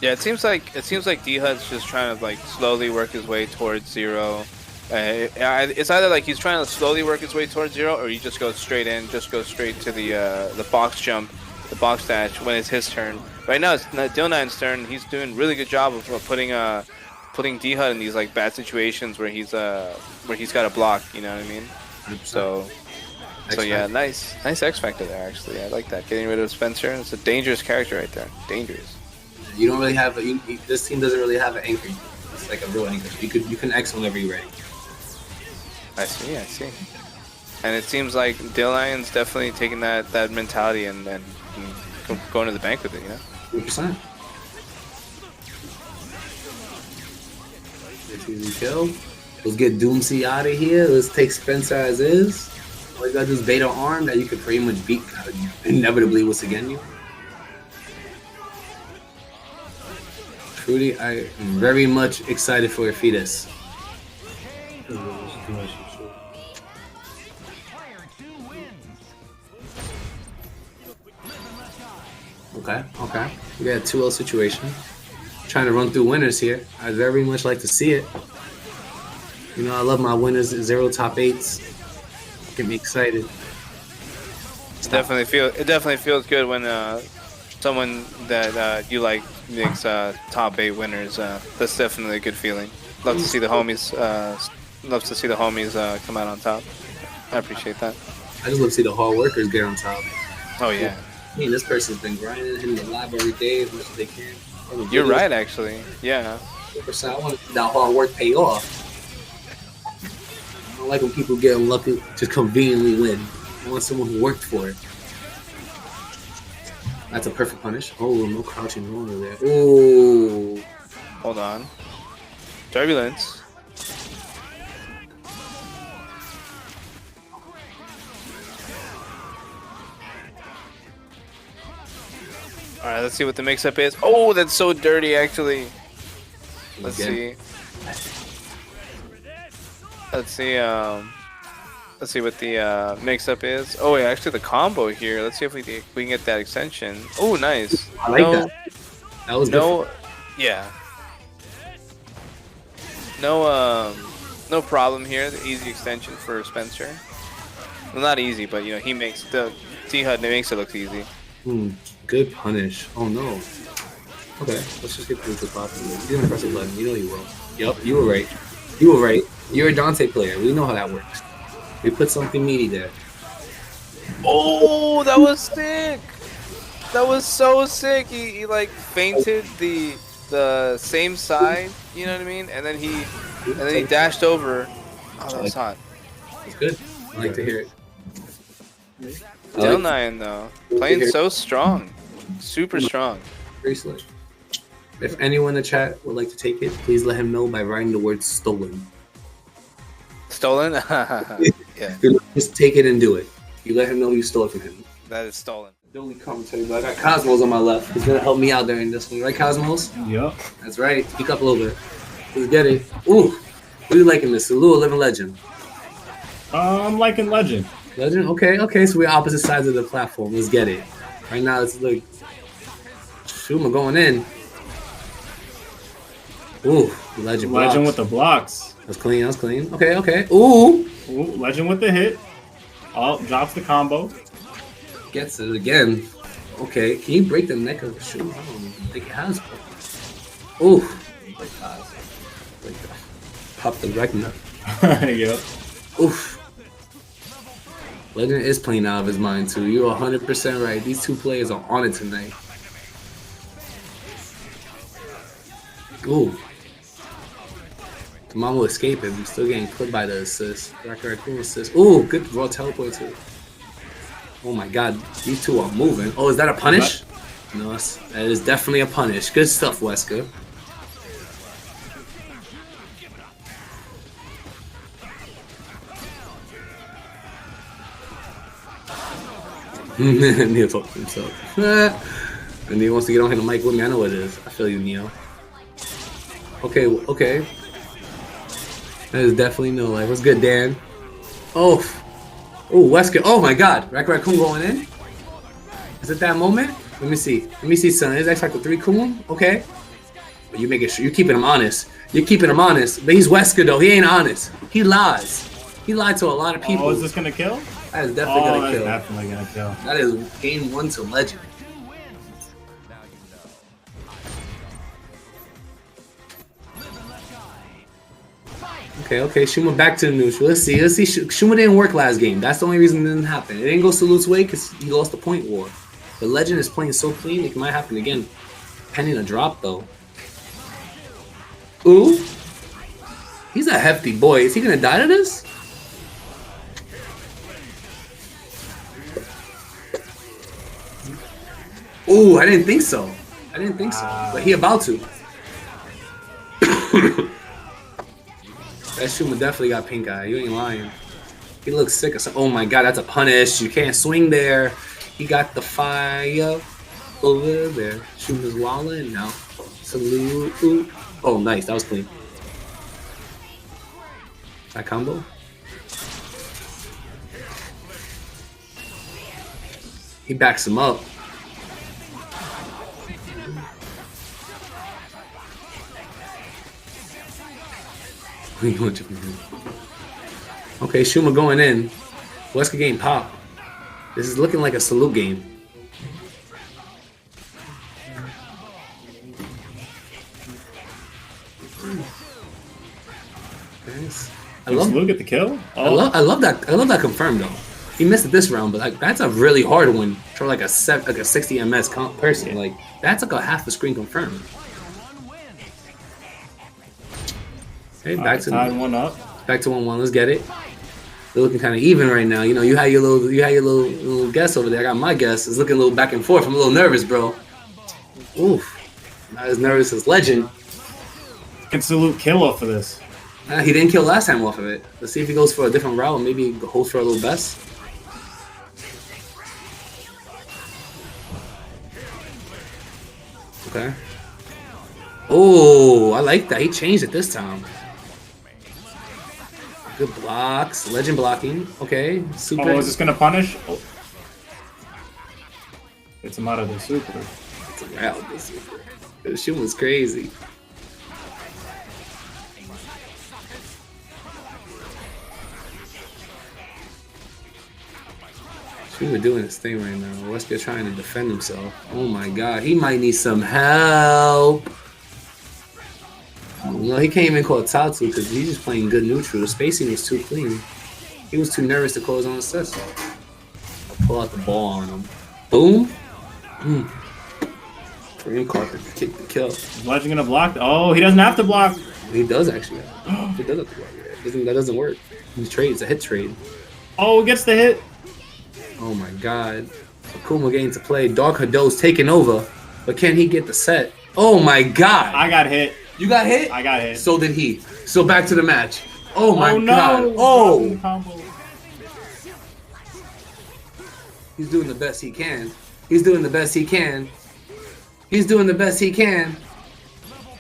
Yeah, it seems like D HUD's just trying to like slowly work his way towards Zero. It's either like he's trying to slowly work his way towards Zero, or he just goes straight in, just goes straight to the box jump, the box dash when it's his turn. Right now it's Dil9's turn. He's doing a really good job of putting D HUD in these like bad situations where he's got a block. You know what I mean? 100%. So yeah, nice X Factor there actually. I like that. Getting rid of Spencer. It's a dangerous character right there. Dangerous. You don't really have this team doesn't really have an anchor. It's like a real anchor. You can X whenever you're ready. I see. And it seems like Dil9's definitely taking that mentality and going to the bank with it, you know? 100%. It's easy kill. Let's get UMvC out of here. Let's take Spencer as is. All you gotta do is bait our arm that you could pretty much beat inevitably once again you. Truly, I am very much excited for your fetus. Okay. We got a 2-0 situation. Trying to run through winners here. I'd very much like to see it. You know, I love my winners, 0 top 8s. Get me excited. It definitely feels good when someone that you like makes top 8 winners. That's definitely a good feeling. Love to see the homies. Come out on top. I appreciate that. I just love to see the hard workers get on top. Oh yeah. I mean, this person's been grinding, hitting the live every day as much as they can. You're right, actually. Yeah. I want that hard work pay off. I don't like when people get unlucky, just conveniently win. I want someone who worked for it. That's a perfect punish. Oh, no crouching over there. Oh. Hold on. Turbulence. Alright, let's see what the mix-up is. Oh, that's so dirty, actually. Let's see. Let's see what the mix-up is. Oh, yeah, actually the combo here. Let's see if we can get that extension. Oh, nice. I like that. That was no. Yeah. No problem here. The easy extension for Spencer. Well, not easy, but you know he makes the T-HUD makes it look easy. Good punish. Oh no. Okay, let's just get through the top. You're gonna press a button. You know you will. Yup, you were right. You were right. You're a Dante player. We know how that works. We put something meaty there. Oh, that was sick. That was so sick. He like fainted the same side. You know what I mean? And then he dashed over. Oh, that was hot. It's good. I like to hear it. Del9 though, playing so strong, super strong. Very slick. If anyone in the chat would like to take it, please let him know by writing the word stolen. Stolen? Yeah. Just take it and do it. You let him know you stole it from him. That is stolen. The only commentary, but I got Cosmos on my left. He's gonna help me out during this one, right, Cosmos? Yep. That's right. Speak up a little bit. Let's get it. Ooh, what are you liking this? Salute, living legend. I'm liking Legend. Legend? Okay, so we're opposite sides of the platform. Let's get it. Right now, it's like Shuma going in. Ooh, Legend blocks. Legend with the blocks. That's clean, Okay. Ooh, Legend with the hit. Oh, drops the combo. gets it again. Okay, can you break the neck of Shuma? I don't think it has. Ooh. Pop the retina. Yep. Oof. Legend is playing out of his mind too. You're 100% right. These two players are on it tonight. Ooh. Tamamo escaping. He's still getting clipped by the assist. Raccoon assist. Ooh, good raw teleport too. Oh my god. These two are moving. Oh, is that a punish? No, that is definitely a punish. Good stuff, Wesker. Neo talked to himself. And he wants to get on the mic with me. I know what it is. I feel you, Neo. Okay. That is definitely no life. What's good, Dan? Oh, Wesker. Oh my God, Raccoon going in. Is it that moment? Let me see, son. Is X Factor 3 Coon? Okay. But you making sure you're keeping him honest. You're keeping him honest. But he's Wesker though. He ain't honest. He lies. He lied to a lot of people. Oh, is this gonna kill? That is definitely gonna kill. Definitely gonna kill. That is game 1 to Legend. Okay. Shuma back to the neutral. Let's see. Shuma didn't work last game. That's the only reason it didn't happen. It didn't go Salute's way because he lost the point war. But Legend is playing so clean, it might happen again. Pending a drop though. Ooh. He's a hefty boy. Is he gonna die to this? Ooh, I didn't think so. But he about to. That Shuma definitely got pink eye. You ain't lying. He looks sick. Oh my god, that's a punish. You can't swing there. He got the fire over there. Shuma's walling now. Salute. Ooh. Oh, nice. That was clean. That combo. He backs him up. Okay, Shuma going in. Wesker game pop. This is looking like a salute game. Nice. Look at the kill. Oh. I love that confirm though. He missed it this round, but like that's a really hard one for like a 60 ms person. Like that's like a half the screen confirm. Okay, back to tied one up. Back to 1-1. Let's get it. They're looking kind of even right now. You know, you had your little guess over there. I got my guess. It's looking a little back and forth. I'm a little nervous, bro. Oof. Not as nervous as Legend. Can salute kill off of this. He didn't kill last time off of it. Let's see if he goes for a different route. Maybe holds for a little best. Okay. Oh, I like that. He changed it this time. Good blocks. Legend blocking. Okay. Super. Oh, is this gonna punish? Oh. It's him out of the super. It's a route, the super. This shit was crazy. He was doing his thing right now. Wesker trying to defend himself. Oh my god, he might need some help. No, he can't even call Tatsu because he's just playing good neutral. The spacing was too clean. He was too nervous to close on assist. I'll pull out the ball on him. Boom. Green carpet kick the kill. Is Legend gonna block? Oh, he doesn't have to block. He does actually. He does have to block. That doesn't work. He trades. It's a hit trade. Oh, gets the hit. Oh my god. Akuma getting to play. Dark Hado's taking over. But can he get the set? Oh my god. I got hit. You got hit? I got hit. So did he. So back to the match. Oh my no. god. Oh. Combo. He's doing the best he can. He's doing the best he can. He's doing the best he can.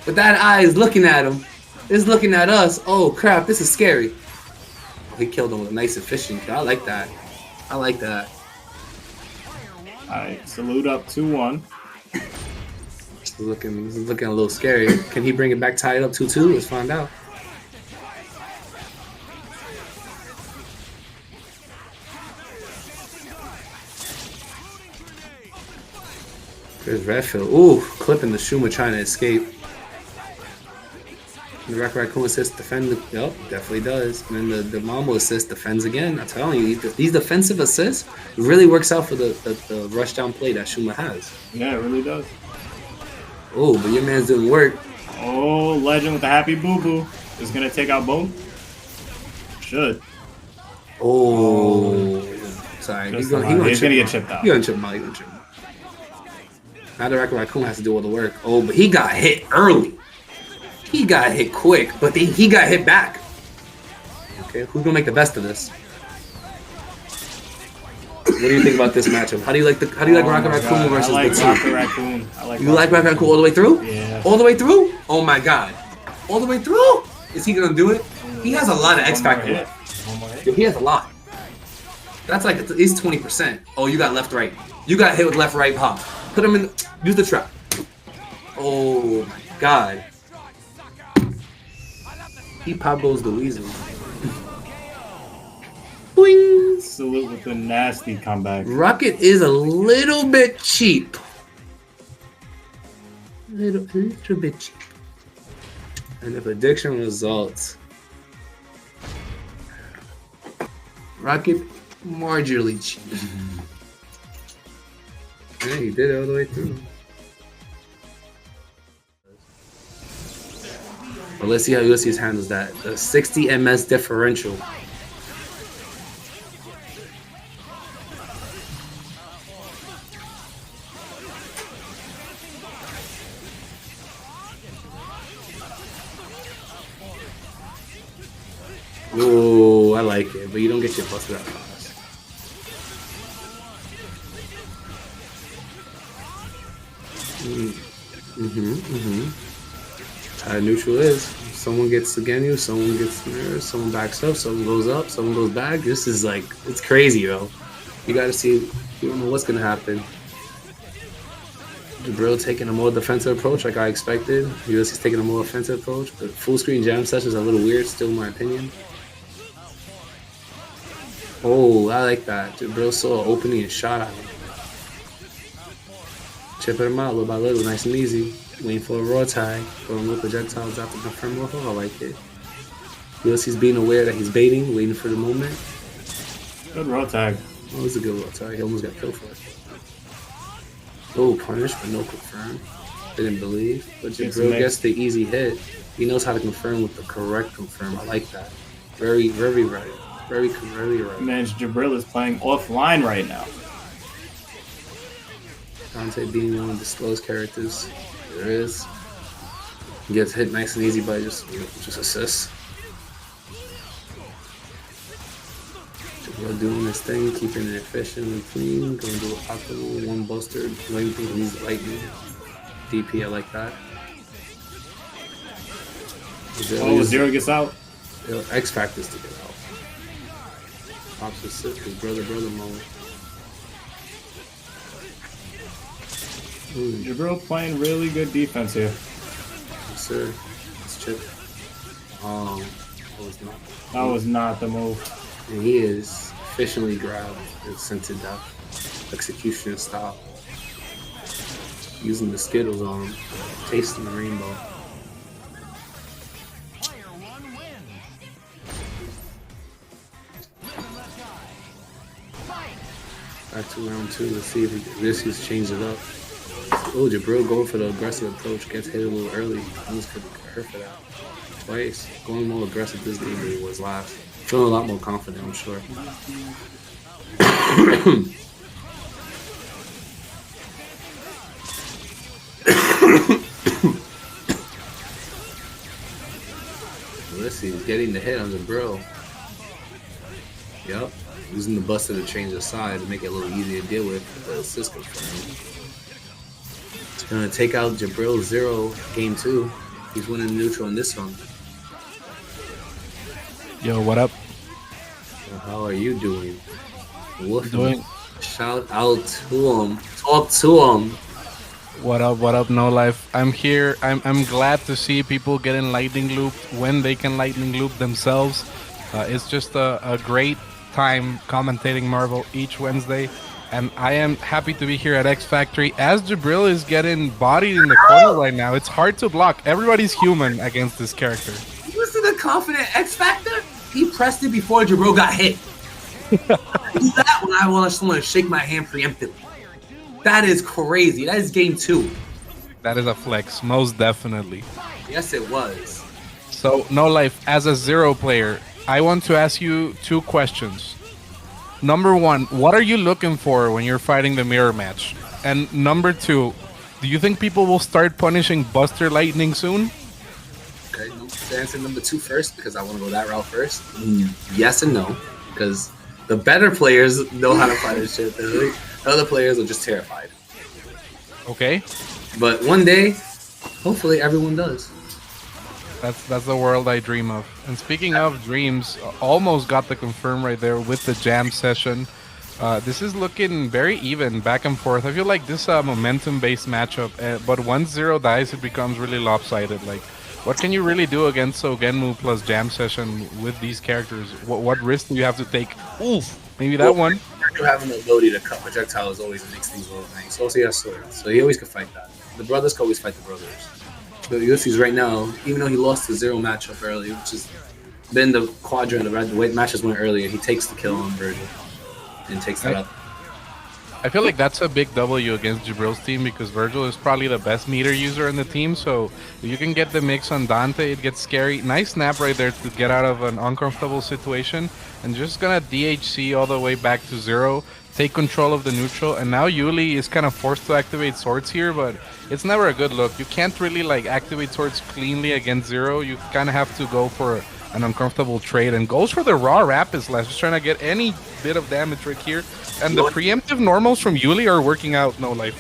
But that eye is looking at him. It's looking at us. Oh crap, this is scary. Oh, he killed him with a nice efficient kill. I like that. I like that. Alright, salute up 2-1. This is looking a little scary. Can he bring it back tied up 2-2? Let's find out. There's Redfield. Ooh, clipping the Shuma trying to escape. The Raccoon assist defend. Yep, definitely does. And then the Mambo assist defends again. I'm telling you, these defensive assists really works out for the rush down play that Shuma has. Yeah, it really does. Oh, but your man's doing work. Oh, Legend with the happy boo boo is gonna take out both. Should. Oh, sorry. He's gonna get chipped out. He's gonna chip him out. He's gonna chip him out. Now the Raccoon has to do all the work. Oh, but he got hit early. He got hit quick, but he got hit back. Okay, who's gonna make the best of this? What do you think about this matchup? How do you like Rocket Raccoon versus I like the Rocket Raccoon. You like Rocket Raccoon all the way through? Yeah. All the way through? Oh my god. All the way through? Is he gonna do it? He has a lot of X Factor left. Yo, he has a lot. That's like at least 20%. Oh, you got left right. You got hit with left right pop. Put him in. Use the trap. Oh my god. He Pablo's the weasel. Boing! Salute with a nasty comeback. Rocket is a little bit cheap. A little bit cheap. And the prediction results. Rocket marginally cheap. Yeah, he did it all the way through. But let's see how Ulysses handles that. The 60 ms differential. Ooh, I like it, but you don't get your busted out fast. How neutral is. Someone gets against you, someone gets mirrored, someone backs up, someone goes up, someone goes back. This is like, it's crazy, yo. You gotta see, you don't know what's gonna happen. Jabril taking a more defensive approach like I expected. UMvC's taking a more offensive approach. But full screen jam session is a little weird still in my opinion. Oh, I like that. Jabril saw an opening and shot at him. Chipping him out little by little, nice and easy. Waiting for a raw tag. Throwing little projectiles out to confirm off of. I like it. UMvC's being aware that he's baiting, waiting for the moment. Good raw tag. Oh, it was a good raw tag. He almost got killed for it. Oh, punish, but no confirm. Didn't believe. But Jabril gets the easy hit. He knows how to confirm with the correct confirm. I like that. Very, very right. Very right. Man, Jabril is playing offline right now. Dante being one of the slowest characters there is. He gets hit nice and easy by just assists. Jabril doing this thing, keeping it efficient and clean, going to do optimal, one buster, waiting for these lightning. DP, I like that. Oh, Zero gets out. X Factors to get out. Pops assist his brother mode. Jabril playing really good defense here. Yes, sir. Let's chip. That was not the move. And he is efficiently grabbed and sent to death. Execution stop. Using the Skittles on him. Tasting the rainbow. Back to round 2. Let's see if UMvC's changed it up. Oh, Jabril going for the aggressive approach. Gets hit a little early. Almost could hurt for that. Twice. Going more aggressive this game than he was last. Feeling a lot more confident, I'm sure. Let's see. He's getting the hit on Jabril. Yep. Using the buster to change the side to make it a little easier to deal with the assist confirm. It's gonna take out Jabril 0 game 2. He's winning neutral in this one. Yo, what up? So how are you doing? Wolf Doing? Shout out to him. Talk to him. What up, No Life? I'm here. I'm glad to see people getting lightning looped when they can lightning loop themselves. It's just a great time commentating Marvel each Wednesday, and I am happy to be here at X Factory as Jabril is getting bodied in the corner right now. It's hard to block. Everybody's human against this character. You listen to the confident X Factor? He pressed it before Jabril got hit. Do that when I want someone to shake my hand preemptively. That is crazy. That is game 2. That is a flex, most definitely. Yes, it was. So, No Life, as a Zero player, I want to ask you 2 questions. Number 1, what are you looking for when you're fighting the mirror match? And number 2, do you think people will start punishing Buster Lightning soon? Okay, to answer number 2 first, because I want to go that route first. Yes and no, because the better players know how to fight this shit. The other players are just terrified. Okay. But one day, hopefully everyone does. That's the world I dream of. And speaking of dreams, almost got the confirm right there with the jam session. This is looking very even, back and forth. I feel like this is a momentum-based matchup, but once Zero dies, it becomes really lopsided. Like, what can you really do against Sogenmu plus jam session with these characters? What risk do you have to take? Oof, maybe that one. You having the ability to cut projectiles always makes things a little nice. Also, he has swords, so he always can fight that. The brothers can always fight the brothers. So UMvC's right now, even though he lost the Zero matchup early, which has been the quadrant, the way matches went earlier, he takes the kill on Virgil and takes that up. I feel like that's a big W against Jabril's team because Virgil is probably the best meter user in the team. So if you can get the mix on Dante, it gets scary. Nice snap right there to get out of an uncomfortable situation. And just gonna DHC all the way back to 0, take control of the neutral. And now Yuli is kind of forced to activate swords here, but it's never a good look. You can't really like activate swords cleanly against 0. You kind of have to go for an uncomfortable trade and goes for the raw rapid slash, just trying to get any bit of damage right here. And the preemptive normals from Yuli are working out, No Life.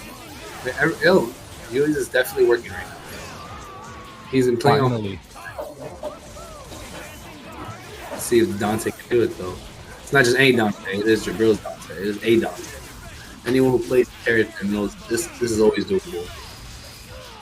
Yuli is definitely working right now. He's been playing Finally. Let's see if Dante can do it though. It's not just any Dante, it is Jabril's Dante. It is a Dante. Anyone who plays the character knows this is always doable.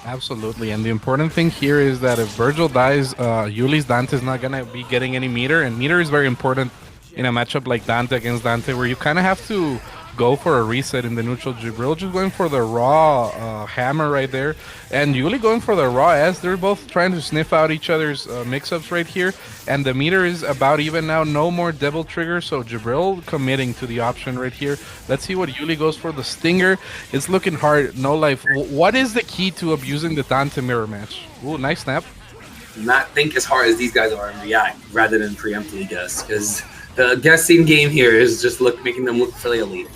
Absolutely, and the important thing here is that if Virgil dies, Yuli's Dante is not gonna be getting any meter, and meter is very important in a matchup like Dante against Dante, where you kind of have to go for a reset in the neutral. Jibril just going for the raw hammer right there, and Yuli going for the raw S. They're both trying to sniff out each other's mix-ups right here, and the meter is about even now. No more double trigger, so Jibril committing to the option right here. Let's see what Yuli goes for. The Stinger. It's looking hard. No life. What is the key to abusing the Dante mirror match? Ooh, nice snap. Not think as hard as these guys are and react rather than preemptively guess, because the guessing game here is just making them look fairly elite.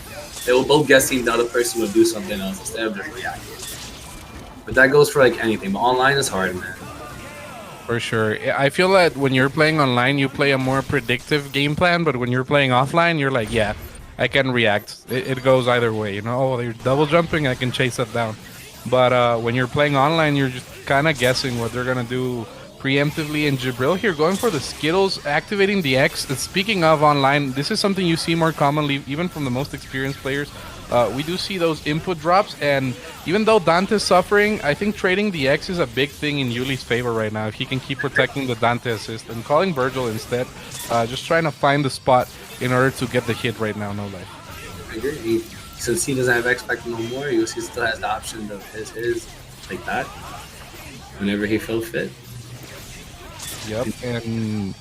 They will both guessing the other person will do something else instead of just reacting. But that goes for like anything. But online is hard, man. For sure. I feel that when you're playing online, you play a more predictive game plan, but when you're playing offline, you're like, yeah, I can react. It goes either way. You know, oh, they're double jumping, I can chase that down. But when you're playing online, you're just kind of guessing what they're going to do preemptively. And Jibril here going for the Skittles, activating the X. Speaking of online, this is something you see more commonly, even from the most experienced players. We do see those input drops, and even though Dante's suffering, I think trading the X is a big thing in Yuli's favor right now. If he can keep protecting the Dante assist and calling Virgil instead, just trying to find the spot in order to get the hit right now, no life. I agree. Since he doesn't have X Factor no more, he still has the option of his like that whenever he feels fit. Yep, and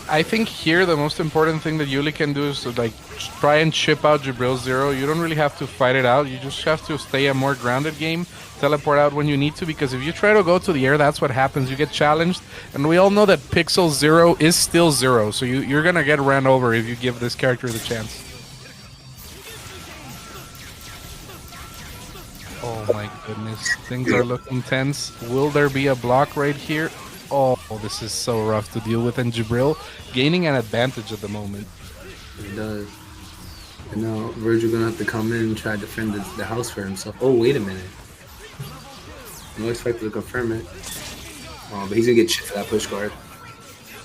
I think here the most important thing that Yuli can do is to like try and chip out Jibril's zero. You don't really have to fight it out. You just have to stay a more grounded game, teleport out when you need to, because if you try to go to the air, that's what happens. You get challenged, and we all know that Pixel Zero is still zero, so you're gonna get ran over if you give this character the chance. Oh my goodness, things are looking tense. Will there be a block right here? Oh, this is so rough to deal with, and Jibril gaining an advantage at the moment. He does. And now Virgil gonna have to come in and try to defend the house for himself. Oh, wait a minute. No expected to confirm it. Oh, but he's gonna get shit for that push guard.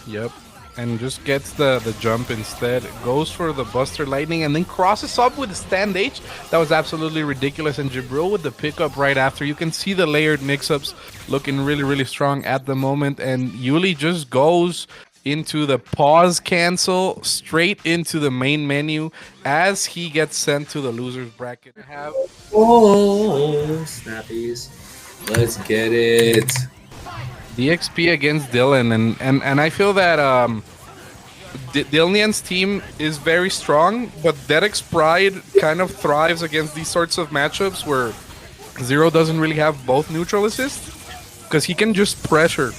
Yep. And just gets the jump instead. Goes for the Buster Lightning and then crosses up with the Stand H. That was absolutely ridiculous. And Jibril with the pickup right after. You can see the layered mix-ups looking really, really strong at the moment. And Yuli just goes into the pause cancel straight into the main menu as he gets sent to the loser's bracket. Oh, snappies. Let's get it. DXP against Dylan, and I feel that Dylan's team is very strong, but Derek's Pride kind of thrives against these sorts of matchups where Zero doesn't really have both neutral assists, because he can just pressure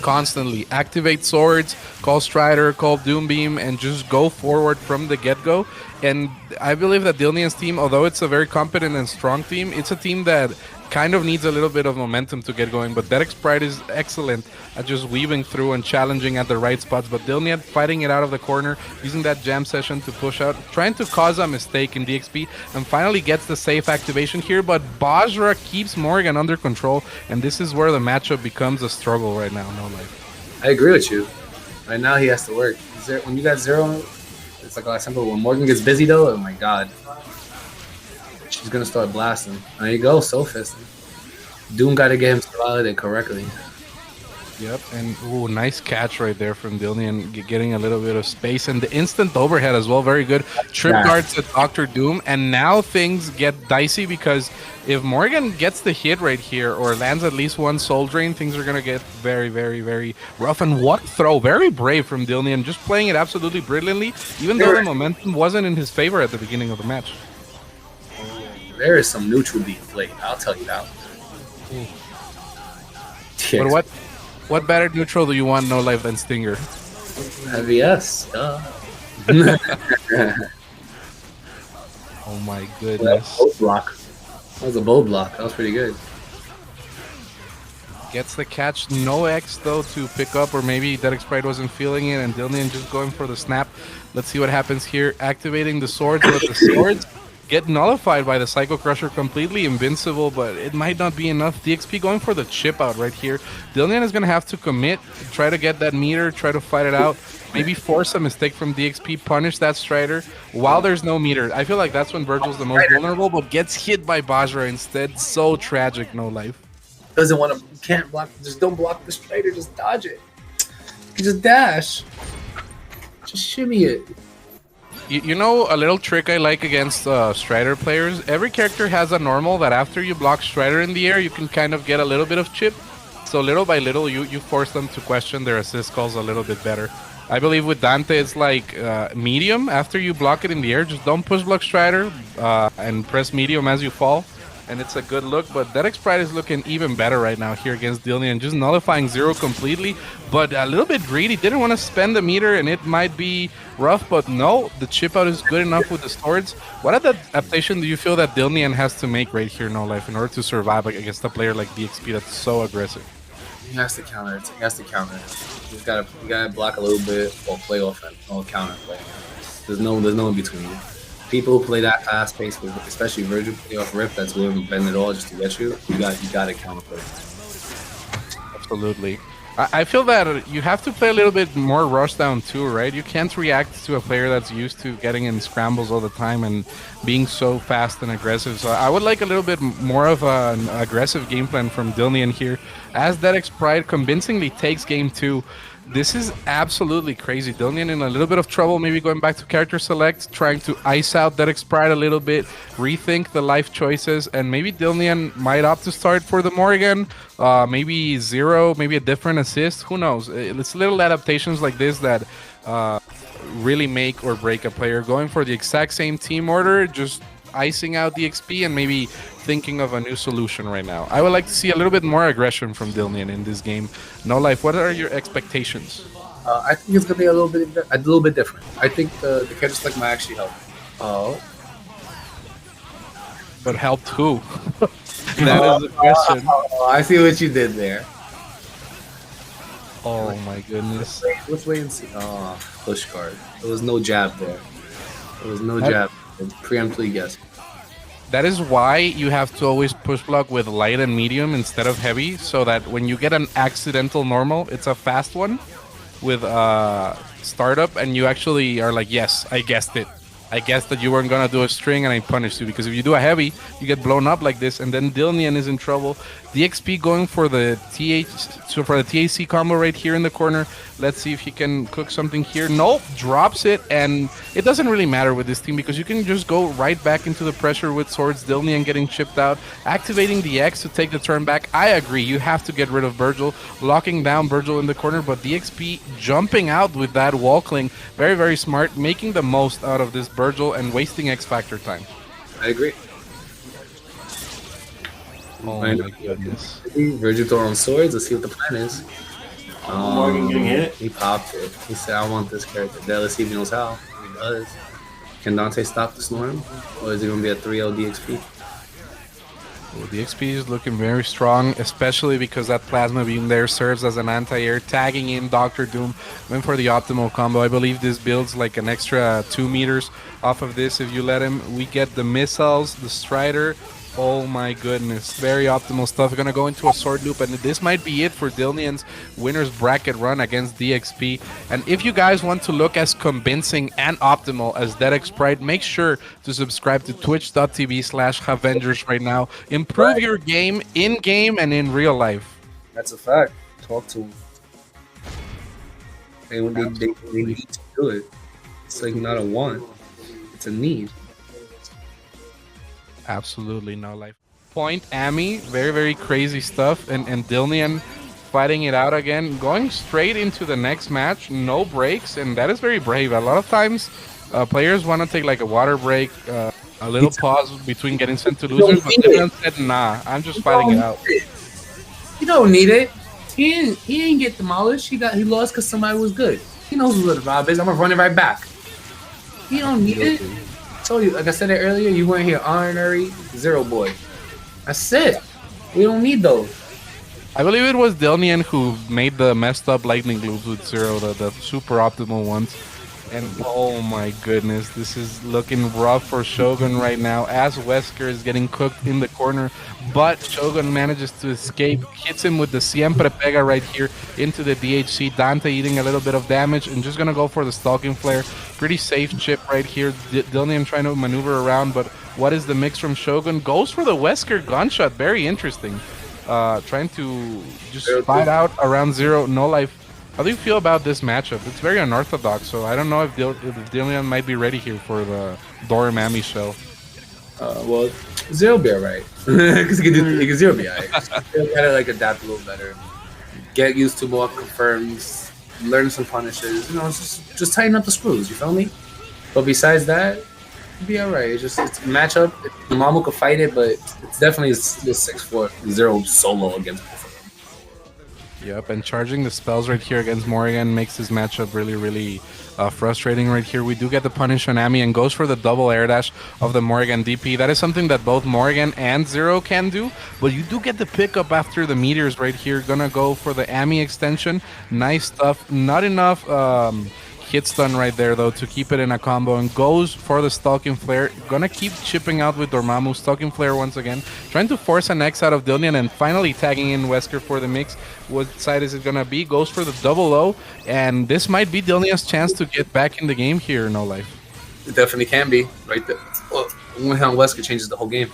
constantly, activate swords, call Strider, call Doombeam, and just go forward from the get-go. And I believe that Dylan's team, although it's a very competent and strong team, it's a team that kind of needs a little bit of momentum to get going, but Derek's Pride is excellent at just weaving through and challenging at the right spots. But Dilniad fighting it out of the corner, using that jam session to push out, trying to cause a mistake in DXP, and finally gets the safe activation here. But Bajra keeps Morgan under control, and this is where the matchup becomes a struggle right now. No life. I agree with you. Right now he has to work. When you got Zero, it's like a simple. When Morgan gets busy though, oh my god. She's gonna start blasting. There you go, Sophist. Doom gotta get him validated correctly. Yep, and ooh, nice catch right there from Dillian, getting a little bit of space, and the instant overhead as well, very good. Trip guards at Dr. Doom, and now things get dicey because if Morgan gets the hit right here or lands at least one Soul Drain, things are gonna get very, very, very rough. And what throw, very brave from Dillian, just playing it absolutely brilliantly, even though the momentum wasn't in his favor at the beginning of the match. There is some neutral being played, I'll tell you that. But what better neutral do you want, No Life, than Stinger? Heavy S. Oh my goodness. Bow block. That was a bow block. That was pretty good. Gets the catch. No X, though, to pick up, or maybe Derek's Pride wasn't feeling it, and Dillian just going for the snap. Let's see what happens here. Activating the swords, but the swords get nullified by the Psycho Crusher, completely invincible, but it might not be enough. DXP going for the chip out right here. Dillian is going to have to commit, try to get that meter, try to fight it out, maybe force a mistake from DXP, punish that Strider while there's no meter. I feel like that's when Virgil's the most vulnerable, but gets hit by Bajra instead. So tragic, no life. Doesn't want to, can't block, just don't block the Strider, just dodge it. You just dash. Just shimmy it. You know, a little trick I like against Strider players, every character has a normal that after you block Strider in the air, you can kind of get a little bit of chip. So little by little, you force them to question their assist calls a little bit better. I believe with Dante, it's like medium. After you block it in the air, just don't push block Strider and press medium as you fall. And it's a good look, but that Pride is looking even better right now here against Dillian, just nullifying Zero completely, but a little bit greedy, didn't want to spend the meter, and it might be rough, but no, the chip out is good enough with the swords. What adaptation do you feel that Dillian has to make right here, No Life, in order to survive against a player like DXP that's so aggressive? He has to counter it. He has to counter it. He's gotta block a little bit or play offense or counter play. There's no in between. People who play that fast pace, especially Virgil play off rip, that's willing to bend it all just to get you. You got to counter play. Absolutely. I feel that you have to play a little bit more rush down too, right? You can't react to a player that's used to getting in scrambles all the time and being so fast and aggressive. So I would like a little bit more of an aggressive game plan from Dillian here, as that Pride convincingly takes game 2. This is absolutely crazy. Dillian in a little bit of trouble, maybe going back to character select, trying to ice out that Pride a little bit, rethink the life choices, and maybe Dillian might opt to start for the Morrigan, maybe Zero, maybe a different assist, who knows. It's little adaptations like this that really make or break a player. Going for the exact same team order, just icing out the XP and maybe thinking of a new solution right now. I would like to see a little bit more aggression from Dillian in this game. No Life, what are your expectations? I think it's gonna be a little bit different. I think the character select might actually help. Oh, but helped who? That is the question. I see what you did there. Oh my goodness. Let's wait and see. Oh, push card. There was no jab there. There was no jab. Preemptively guess. That is why you have to always push block with light and medium instead of heavy, so that when you get an accidental normal, it's a fast one with startup, and you actually are like, yes, I guessed it. I guessed that you weren't gonna do a string, and I punished you, because if you do a heavy, you get blown up like this, and then Dillian is in trouble. DXP going for the TAC combo right here in the corner. Let's see if he can cook something here. Nope, drops it, and it doesn't really matter with this team because you can just go right back into the pressure with swords. Dillian getting chipped out, activating the X to take the turn back. I agree, you have to get rid of Virgil, locking down Virgil in the corner, but DXP jumping out with that wall cling. Very, very smart, making the most out of this Virgil and wasting X Factor time. I agree. Oh my goodness. Virgil throwing swords. Let's see what the plan is. Morgan getting hit. He popped it. He said, I want this character. Let's see if he knows how. He does. Can Dante stop the Snorm? Or is it going to be a 3L DXP? Well, the XP is looking very strong, especially because that Plasma Beam there serves as an anti-air, tagging in Dr. Doom. Went for the optimal combo. I believe this builds like an extra 2 meters off of this if you let him. We get the missiles, the Strider. Oh my goodness, very optimal stuff. We're gonna go into a sword loop, and this might be it for Dillian's winner's bracket run against DXP. And if you guys want to look as convincing and optimal as that Pride, make sure to subscribe to twitch.tv/HAVENGERS right now. Improve your game in-game and in real life. That's a fact. Talk to him. They need to do it. It's like not a want, it's a need. Absolutely no life. Point Ami, very, very crazy stuff. And Dillian fighting it out again, going straight into the next match, no breaks, and that is very brave. A lot of times, players want to take like a water break, a little pause between getting sent to losers, but Dillian said, nah, I'm just fighting it out. You don't need it. He ain't get demolished. He lost because somebody was good. He knows who the vibe is. I'm gonna run it right back. He don't need it. Told you, like I said it earlier, you weren't here honorary Zero Boy. That's it. We don't need those. I believe it was Dillian who made the messed up lightning loops with Zero, the super optimal ones. And oh my goodness, this is looking rough for Shogun right now as Wesker is getting cooked in the corner. But Shogun manages to escape, hits him with the Siempre Pega right here into the DHC. Dante eating a little bit of damage and just going to go for the Stalking Flare. Pretty safe chip right here. Dillian trying to maneuver around, but what is the mix from Shogun? Goes for the Wesker gunshot. Very interesting. Trying to just fight out around zero, no life. How do you feel about this matchup? It's very unorthodox, so I don't know if Dillian might be ready here for the Dora Mammy show. Well, Zero be alright. Because he can Zero be alright. He'll gotta like adapt a little better. Get used to more confirms, learn some punishes, you know, just tighten up the screws, you feel me? But besides that, it'll be alright. It's a matchup. Mamamoo could fight it, but it's definitely the 6-4 Zero solo against both of them. Yep, and charging the spells right here against Morrigan makes this matchup really, really frustrating right here. We do get the punish on Amy and goes for the double air dash of the Morrigan DP. That is something that both Morrigan and Zero can do, but you do get the pickup after the meteors right here. Gonna go for the Amy extension. Nice stuff. Not enough hit stun right there though to keep it in a combo, and goes for the Stalking Flare. Gonna keep chipping out with Dormammu. Stalking Flare once again, trying to force an X out of Dillian and finally tagging in Wesker for the mix. What side is it gonna be? Goes for the double O, and this might be Dillian's chance to get back in the game here, No Life. It definitely can be right there. Well, one hit on Wesker changes the whole game.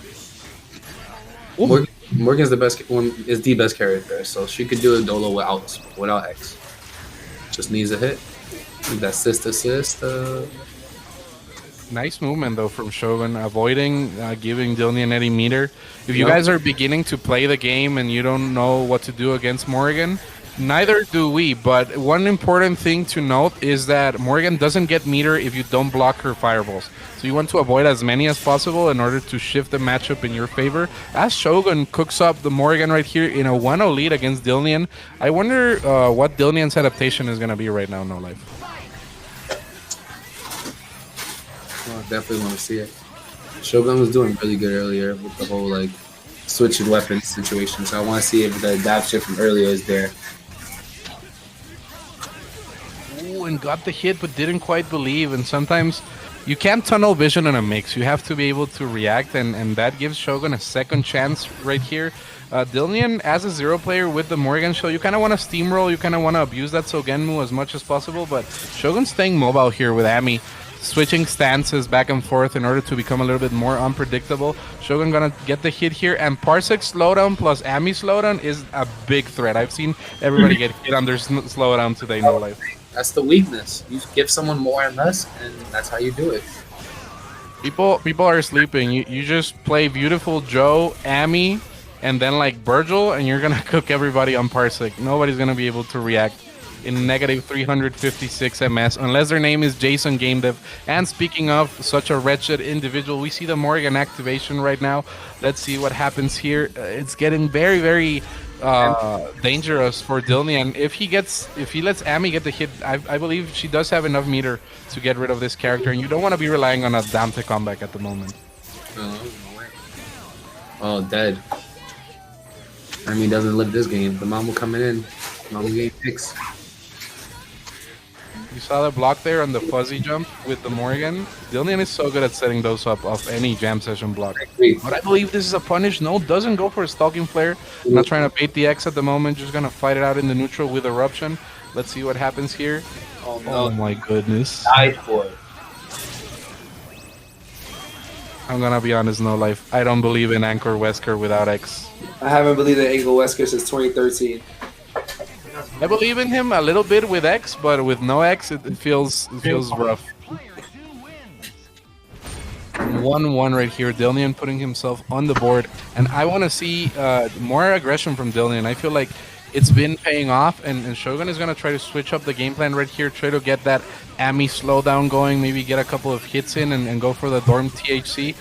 Morgan's the best one, is the best character, so she could do a Dolo without X. Just needs a hit. That assist. Nice movement though from Shogun, avoiding giving Dillian any meter. If you guys are beginning to play the game and you don't know what to do against Morrigan, neither do we, but one important thing to note is that Morrigan doesn't get meter if you don't block her fireballs. So you want to avoid as many as possible in order to shift the matchup in your favor. As Shogun cooks up the Morrigan right here in a 1-0 lead against Dillian, I wonder what Dillian's adaptation is going to be right now, No Life. Well, definitely want to see it. Shogun was doing really good earlier with the whole like switching weapons situation, so I want to see if the adaptation from earlier is there. Ooh, and got the hit but didn't quite believe, and sometimes you can't tunnel vision in a mix. You have to be able to react, and that gives Shogun a second chance right here. Dillian, as a Zero player with the Morrigan show, you kind of want to steamroll, you kind of want to abuse that Sogenmu as much as possible, but Shogun's staying mobile here with Amy, switching stances back and forth in order to become a little bit more unpredictable. Shogun gonna get the hit here, and Parsec slowdown plus Amy slowdown is a big threat. I've seen everybody get hit under slowdown today, No Life. That's the weakness. You give someone more and less, and that's how you do it. People are sleeping. You just play Beautiful Joe, Amy, and then like Virgil, and you're gonna cook everybody on Parsec. Nobody's gonna be able to react in negative 356 MS unless their name is Jason Game Dev. And speaking of such a wretched individual, we see the Morrigan activation right now. Let's see what happens here. It's getting very, very dangerous for Dillian. If he lets Amy get the hit, I believe she does have enough meter to get rid of this character, and you don't want to be relying on a Dante comeback at the moment. Oh, dead. Amy doesn't live this game. The Mamamoo coming in. Mamamoo game picks. You saw the block there on the fuzzy jump with the Morrigan. Dillian is so good at setting those up off any jam session block. But I believe this is a punish. No, doesn't go for a Stalking Flare. Not trying to bait the X at the moment. Just going to fight it out in the neutral with Eruption. Let's see what happens here. Oh, no. Oh my goodness. Died for it. I'm going to be honest, No Life. I don't believe in Anchor Wesker without X. I haven't believed in Angle Wesker since 2013. I believe in him a little bit with X, but with no X, it feels rough. 1-1 right here. Dillian putting himself on the board, and I want to see more aggression from Dillian. I feel like it's been paying off, and Shogun is going to try to switch up the game plan right here, try to get that Amy slowdown going, maybe get a couple of hits in and go for the Dorm THC.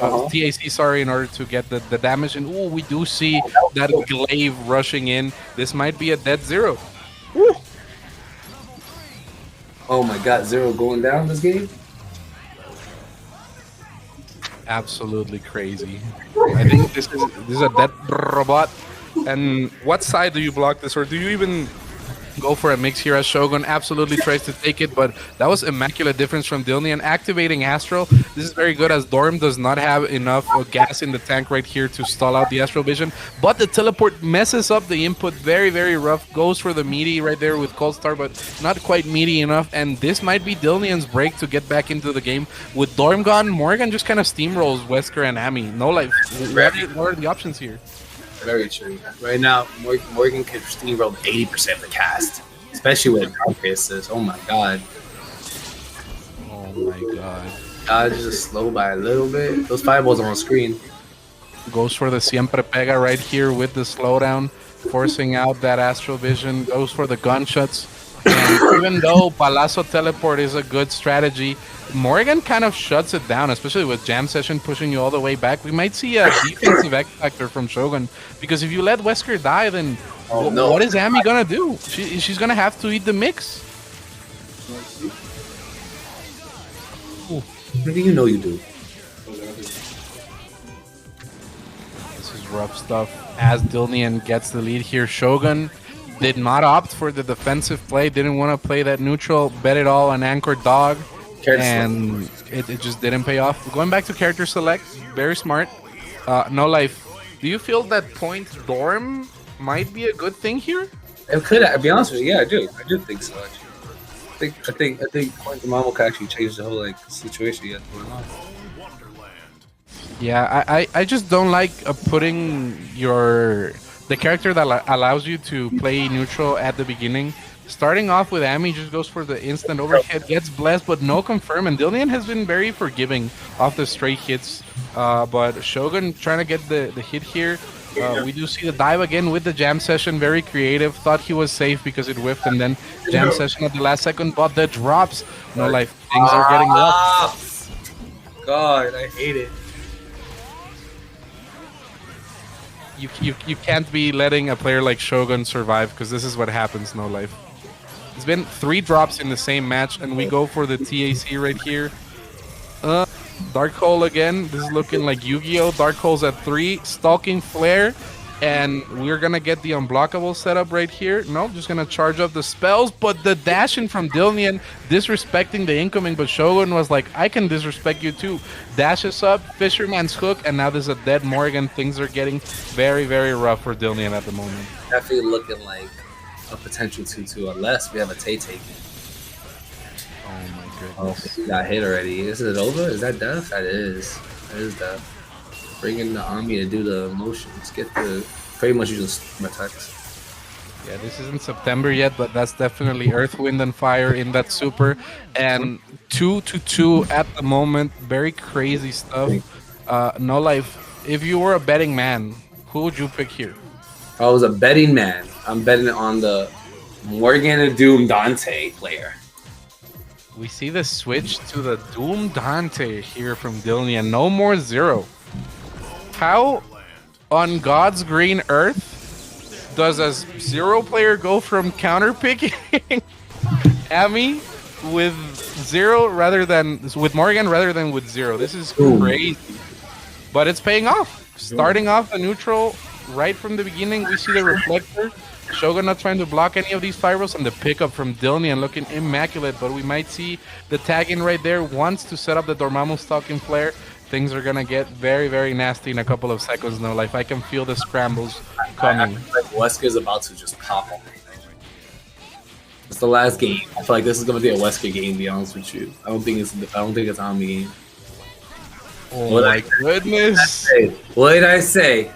TAC, sorry, in order to get the damage. And ooh, we do see that glaive rushing in. This might be a dead Zero. Woo. Oh my god, Zero going down this game? Absolutely crazy. I think this is a dead robot. And what side do you block this, or do you even Go for a mix here as Shogun absolutely tries to take it, but that was immaculate difference from Dilnian. Activating Astral, this is very good as Dorm does not have enough gas in the tank right here to stall out the Astral Vision, but the teleport messes up the input, very, very rough. Goes for the meaty right there with Cold Star, but not quite meaty enough, and this might be Dilnian's break to get back into the game. With Dorm gone, Morgan just kind of steamrolls Wesker and Ami. No life. What are the options here? Very true. Right now, Morgan could steamroll 80% of the cast, especially with Dark Assist. Oh my god. Oh my god. Dodge is slow by a little bit. Those fireballs are on screen. Goes for the Siempre Pega right here with the slowdown, forcing out that Astral Vision. Goes for the gunshots. And even though Palazzo Teleport is a good strategy, Morgan kind of shuts it down, especially with Jam Session pushing you all the way back. We might see a defensive X Factor from Shogun, because if you let Wesker die, then what is Ami gonna do? She's gonna have to eat the mix. What do you know you do? This is rough stuff. As Dilnian gets the lead here, Shogun did not opt for the defensive play, didn't want to play that neutral, bet it all on Anchor Dog, and it just didn't pay off. Going back to character select, very smart. No life. Do you feel that point Dorm might be a good thing here? It could. I'll be honest with you. Yeah, I do. I do think so. Actually. I think Point Mamo could actually change the whole situation you have going on. Yeah, I just don't like putting the character that allows you to play neutral at the beginning. Starting off with Ami just goes for the instant overhead, gets blessed, but no confirm. And Dilnian has been very forgiving off the straight hits. But Shogun trying to get the hit here. We do see the dive again with the Jam Session, very creative. Thought he was safe because it whiffed, and then Jam Session at the last second, but the drops. No life. Things are getting rough. God, I hate it. You can't be letting a player like Shogun survive, because this is what happens. No life. It's been 3 drops in the same match, and we go for the TAC right here. Dark Hole again. This is looking like Yu-Gi-Oh! Dark Hole's at 3. Stalking Flare. And we're going to get the unblockable setup right here. No, just going to charge up the spells. But the dashing from Dilnian, disrespecting the incoming. But Shogun was like, I can disrespect you too. Dashes up, Fisherman's Hook. And now there's a dead Morgan. Things are getting very, very rough for Dilnian at the moment. Definitely looking like a potential 2-2 unless we have a Tay-Tay. Oh my Oh, goodness. he got hit already. Is it over? Is that death? That is. That is death. Bring in the army to do the motions. Get the pretty much using attacks. Yeah, this isn't September yet, but that's definitely Earth, Wind, and Fire in that super. And 2-2 at the moment. Very crazy stuff. No life. If you were a betting man, who would you pick here? If I was a betting man, I'm betting on the Morgana Doom Dante player. We see the switch to the Doom Dante here from Dilnian. No more Zero. How on God's green earth does a Zero player go from counter picking Ami with Zero rather than with Morgan rather than with Zero? This is crazy, but it's paying off. Starting off the neutral right from the beginning, we see the reflector. Shogun not trying to block any of these fireballs, and the pickup from Dilnian looking immaculate, but we might see the tag in right there. Wants to set up the Dormammu Stalking Flare. Things are gonna get very, very nasty in a couple of seconds. No life. I can feel the scrambles coming. I feel like Wesker's about to just pop on. It's the last game. I feel like this is gonna be a Wesker game. To be honest with you, I don't think it's on the game. Oh my goodness! What did I say?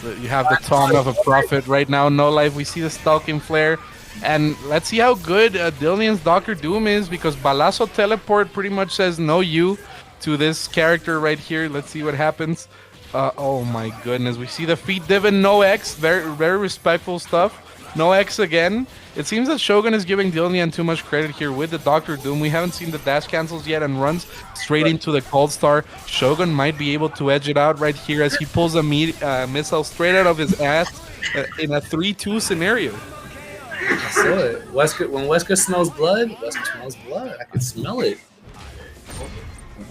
You have the tongue of a prophet right now. No life. We see the Stalking Flare. And let's see how good Dilnian's Dr. Doom is, because Balazo Teleport pretty much says no you to this character right here. Let's see what happens. Oh my goodness. We see the feet Divin, no X. Very, very respectful stuff. No X again. It seems that Shogun is giving Dilnian too much credit here with the Dr. Doom. We haven't seen the dash cancels yet and runs straight into the Cold Star. Shogun might be able to edge it out right here as he pulls a missile straight out of his ass in a 3-2 scenario. I saw it. When Wesker smells blood, Wesker smells blood. I could smell it.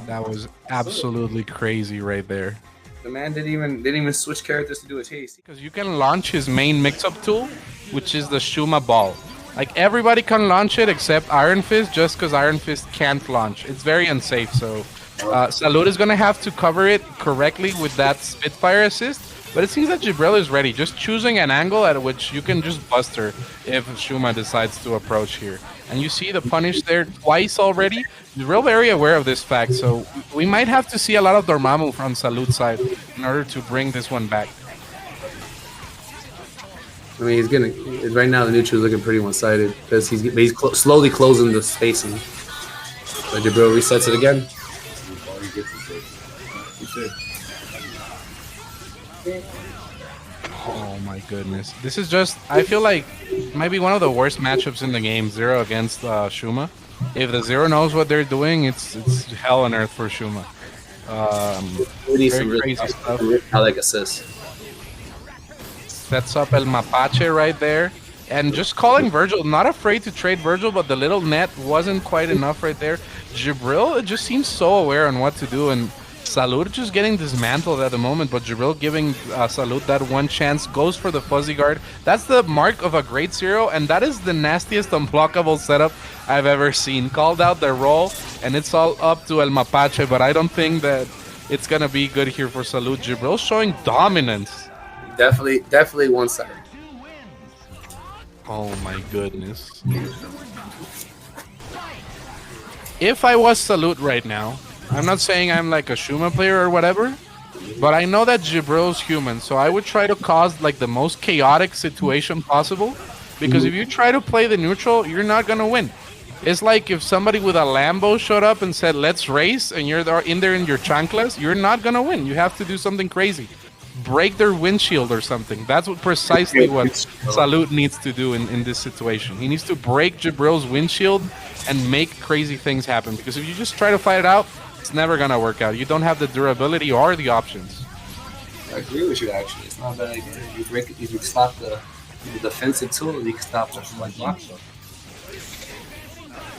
That was absolutely crazy right there. The man didn't even switch characters to do a chase. Because you can launch his main mix-up tool, which is the Shuma Ball. Like, everybody can launch it except Iron Fist, just because Iron Fist can't launch. It's very unsafe, so Salud is going to have to cover it correctly with that Spitfire assist. But it seems that Jibril is ready, just choosing an angle at which you can just bust her if Shuma decides to approach here. And you see the punish there twice already. Jibril very aware of this fact, so we might have to see a lot of Dormammu from Salud's side in order to bring this one back. I mean, he's gonna. Right now, the neutral is looking pretty one-sided because he's slowly closing the spacing. But Jibril resets it again. Oh my goodness. This is just, I feel like, might be one of the worst matchups in the game, Zero against Shuma. If the Zero knows what they're doing, it's hell on earth for Shuma. We need some Very really crazy stuff. I like assists. Sets up El Mapache right there. And just calling Virgil, not afraid to trade Virgil, but the little net wasn't quite enough right there. Jibril just seems so aware on what to do, and Salud just getting dismantled at the moment, but Jibril giving Salud that one chance, goes for the fuzzy guard. That's the mark of a great Zero, and that is the nastiest unblockable setup I've ever seen. Called out the roll, and it's all up to El Mapache, but I don't think that it's going to be good here for Salud. Jibril showing dominance. Definitely one-sided. Oh my goodness. If I was Salud right now, I'm not saying I'm like a Shuma player or whatever, but I know that Jibril's human, so I would try to cause like the most chaotic situation possible, because if you try to play the neutral, you're not gonna win. It's like if somebody with a Lambo showed up and said, let's race, and you're there in your chanclas, you're not gonna win. You have to do something crazy. Break their windshield or something. That's precisely what Salud needs to do in this situation. He needs to break Jibril's windshield and make crazy things happen, because if you just try to fight it out, it's never gonna work out. You don't have the durability or the options. I agree with you. Actually, it's not a bad idea. You break it, you can stop the defensive tool, you can stop the like block.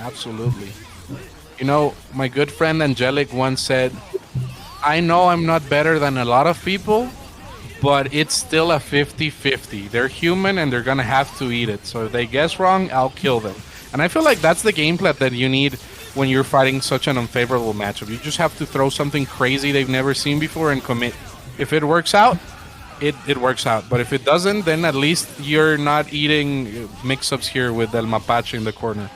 Absolutely. You know, my good friend Angelic once said, I know I'm not better than a lot of people, but it's still a 50-50. They're human and they're gonna have to eat it. So if they guess wrong, I'll kill them. And I feel like that's the game plan that you need when you're fighting such an unfavorable matchup. You just have to throw something crazy they've never seen before and commit. If it works out, it works out. But if it doesn't, then at least you're not eating mix-ups here with El Mapache in the corner.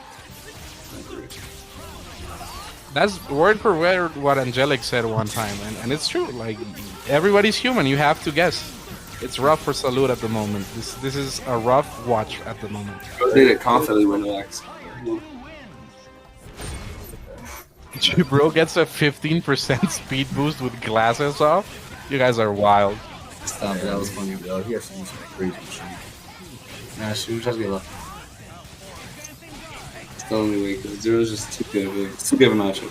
That's word for word what Angelic said one time, and it's true. Like, everybody's human. You have to guess. It's rough for Salud at the moment. This is a rough watch at the moment. Did it confidently when relaxed. Bro gets a 15% speed boost with glasses off. You guys are wild. Stop it. That was funny, bro. He has to do some crazy shit. Nah, shoot, just get lucky. It's the only way, because Zero's just too good of it's too good of a matchup.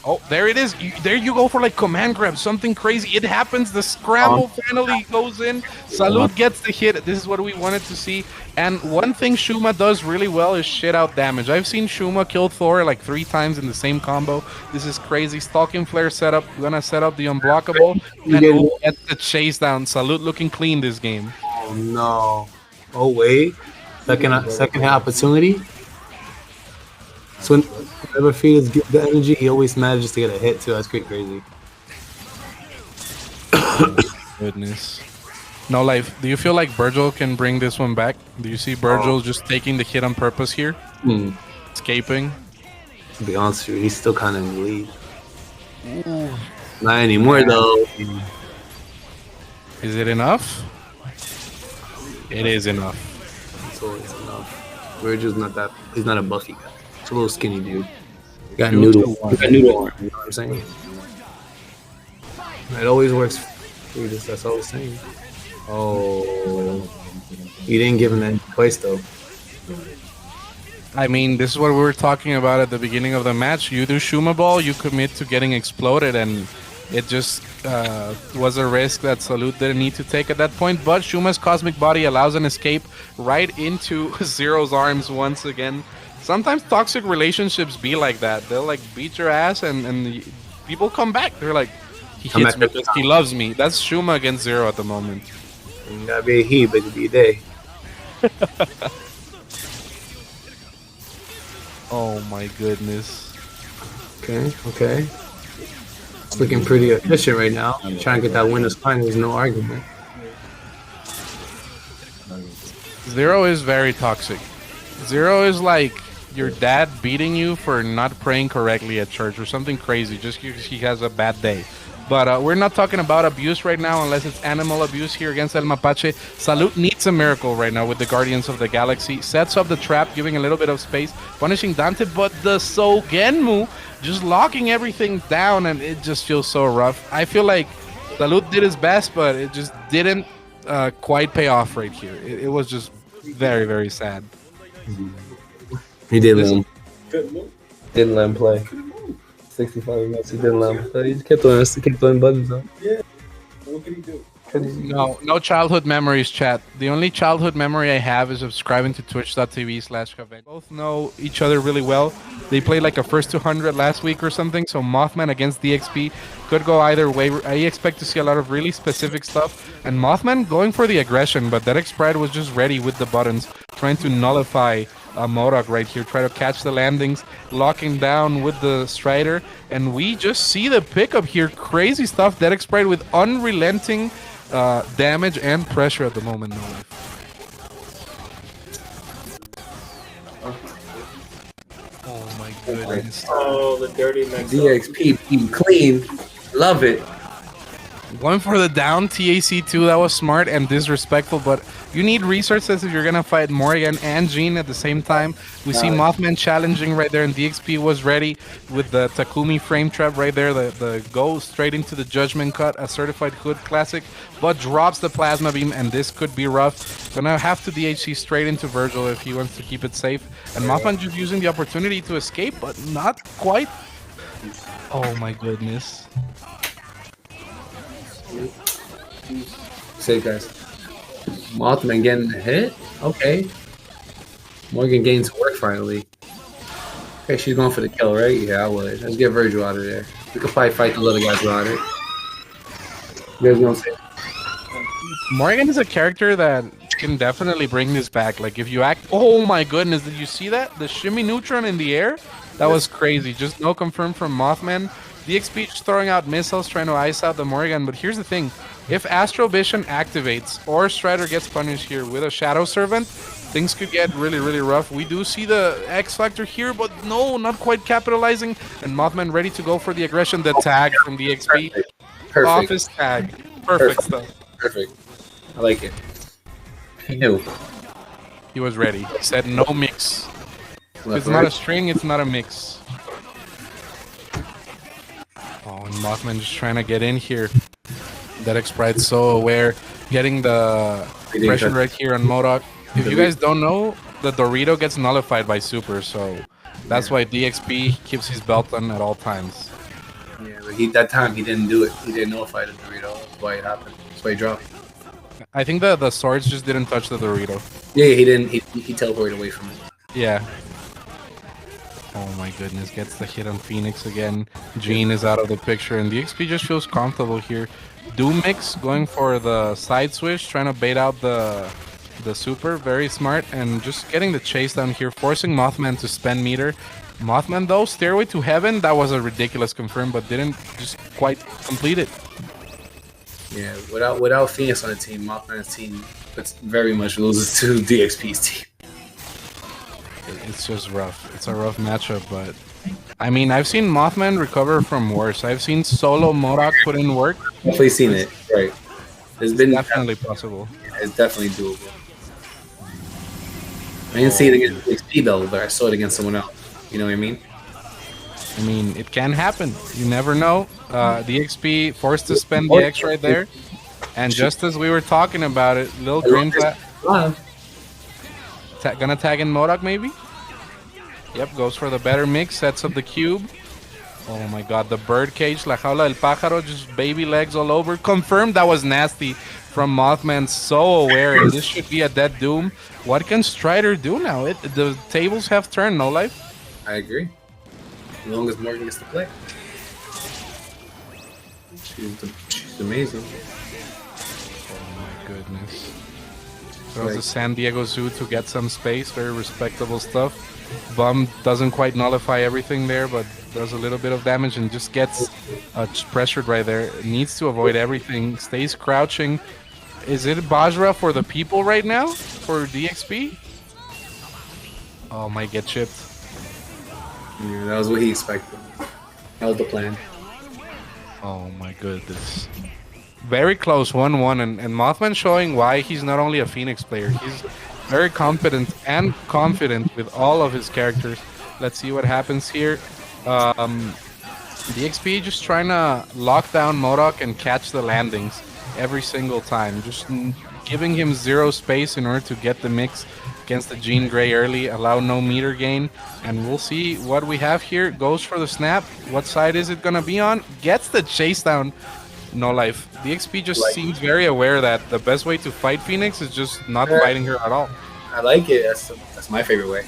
Oh, there it is. There you go for like command grab, something crazy. It happens. The scramble finally goes in. Salud gets the hit. This is what we wanted to see. And one thing Shuma does really well is shit out damage. I've seen Shuma kill Thor like 3 times in the same combo. This is crazy. Stalking Flare setup. We're gonna set up the unblockable. And we'll get the chase down. Salud looking clean this game. Oh no! Oh wait, second opportunity. So whenever Fetus gets the energy, he always manages to get a hit too. That's crazy. Goodness. No life. Do you feel like Virgil can bring this one back? Do you see Virgil just taking the hit on purpose here? Escaping? To be honest with you, he's still kind of in the lead. Not anymore though. Is it enough? It is enough. It's always enough. Virgil's not that. He's not a buffy guy. He's a little skinny dude. He got noodle arm. You know what I'm saying? It always works. That's all I'm saying. Oh, you didn't give him that twice though. I mean, this is what we were talking about at the beginning of the match. You do Shuma Ball, you commit to getting exploded, and it just was a risk that Salud didn't need to take at that point. But Shuma's Cosmic Body allows an escape right into Zero's arms once again. Sometimes toxic relationships be like that. They'll like beat your ass and people come back. They're like, he hits me because he loves me. That's Shuma against Zero at the moment. You gotta be a he, but it could be a day. Oh my goodness. Okay, okay. It's looking pretty efficient right now. Trying to get that win is fine. There's no argument. Zero is very toxic. Zero is like your dad beating you for not praying correctly at church or something crazy just because he has a bad day. But we're not talking about abuse right now unless it's animal abuse here against El Mapache. Salute needs a miracle right now with the Guardians of the Galaxy. Sets up the trap, giving a little bit of space, punishing Dante, but the Sogenmu just locking everything down, and it just feels so rough. I feel like Salute did his best, but it just didn't quite pay off right here. It was just very, very sad. He didn't let him. Didn't let him play. 65 minutes. He didn't let him play. He kept throwing buttons up. Yeah. What can he do? No childhood memories, chat. The only childhood memory I have is subscribing to twitch.tv/HAVENGERS. Both know each other really well. They played like a first 200 last week or something, so Mothman against DXP could go either way. I expect to see a lot of really specific stuff, and Mothman going for the aggression, but Derek Sprite was just ready with the buttons, trying to nullify Modok right here, try to catch the landings, locking down with the Strider, and we just see the pickup here. Crazy stuff. Derek Sprite with unrelenting damage and pressure at the moment. No life. Oh my goodness. Oh, the dirty mix. DXP being clean. Love it. Going for the down TAC2, that was smart and disrespectful, but you need resources if you're gonna fight Morrigan and Jean at the same time. We see Mothman challenging right there, and DXP was ready with the Takumi frame trap right there, the go straight into the Judgment Cut, a certified hood classic, but drops the Plasma Beam, and this could be rough. Gonna have to DHC straight into Virgil if he wants to keep it safe, and Mothman just using the opportunity to escape, but not quite. Oh my goodness. Say, guys. Mothman getting hit? Okay. Morgan getting to work finally. Okay, she's going for the kill, right? Yeah, I would. Let's get Virgil out of there. We can probably fight the little guys around it. You guys gonna say? Morrigan is a character that can definitely bring this back. Like, if you act... Oh my goodness, did you see that? The shimmy neutron in the air? That was crazy. Just no confirm from Mothman. DXP just throwing out missiles, trying to ice out the Morrigan. But here's the thing. If Astro Vision activates or Strider gets punished here with a Shadow Servant, things could get really, really rough. We do see the X Factor here, but no, not quite capitalizing. And Mothman ready to go for the aggression. The tag from DXP. Perfect. Office tag. Perfect stuff. Perfect. I like it. He knew. He was ready. He said no mix. If it's not a string, it's not a mix. Oh, and Mothman just trying to get in here. That Sprite's so aware. Getting the pressure right here on Modok. If you guys don't know, the Dorito gets nullified by Super, so that's why DXP keeps his belt on at all times. Yeah, but that time he didn't do it. He didn't nullify the Dorito. That's why it happened. That's why he dropped. I think the swords just didn't touch the Dorito. Yeah, he didn't. He teleported away from it. Yeah. Oh my goodness, gets the hit on Phoenix again. Jean is out of the picture, and DXP just feels comfortable here. Doom Mix going for the side switch, trying to bait out the Super. Very smart, and just getting the chase down here, forcing Mothman to spend meter. Mothman, though, Stairway to Heaven, that was a ridiculous confirm, but didn't just quite complete it. Yeah, without Phoenix on the team, Mothman's team very much loses to DXP's team. It's just rough. It's a rough matchup, but I mean, I've seen Mothman recover from worse. I've seen solo Modok put in work. Definitely seen it, right? It's been definitely possible. It's definitely doable. I didn't see it against DXP though, but I saw it against someone else. You know what I mean? I mean, it can happen. You never know. DXP forced to spend the X right there, and just as we were talking about it, Lil Grim gonna tag in Modok maybe? Yep, goes for the better mix, sets up the cube. Oh my god, the bird cage, La Jaula del Pájaro, just baby legs all over. Confirmed, that was nasty from Mothman, so aware, and this should be a dead Doom. What can Strider do now? The tables have turned, no life? I agree. As long as Morgan gets to play. She's amazing. Oh my goodness. Throws the San Diego Zoo to get some space. Very respectable stuff. Bum doesn't quite nullify everything there, but does a little bit of damage and just gets pressured right there. Needs to avoid everything. Stays crouching. Is it Bajra for the people right now? For DXP? Oh, might get chipped. Yeah, that was what he expected. That was the plan. Oh my goodness. Very close 1-1, and Mothman showing why he's not only a Phoenix player. He's very competent and confident with all of his characters. Let's see what happens here. DXP just trying to lock down MODOK and catch the landings every single time. Just giving him zero space in order to get the mix against the Jean Grey early, allow no meter gain, and we'll see what we have here. Goes for the snap. What side is it gonna be on? Gets the chase down. No life. DXP just seems very aware that the best way to fight Phoenix is just not fighting her at all. I like it. That's my favorite way.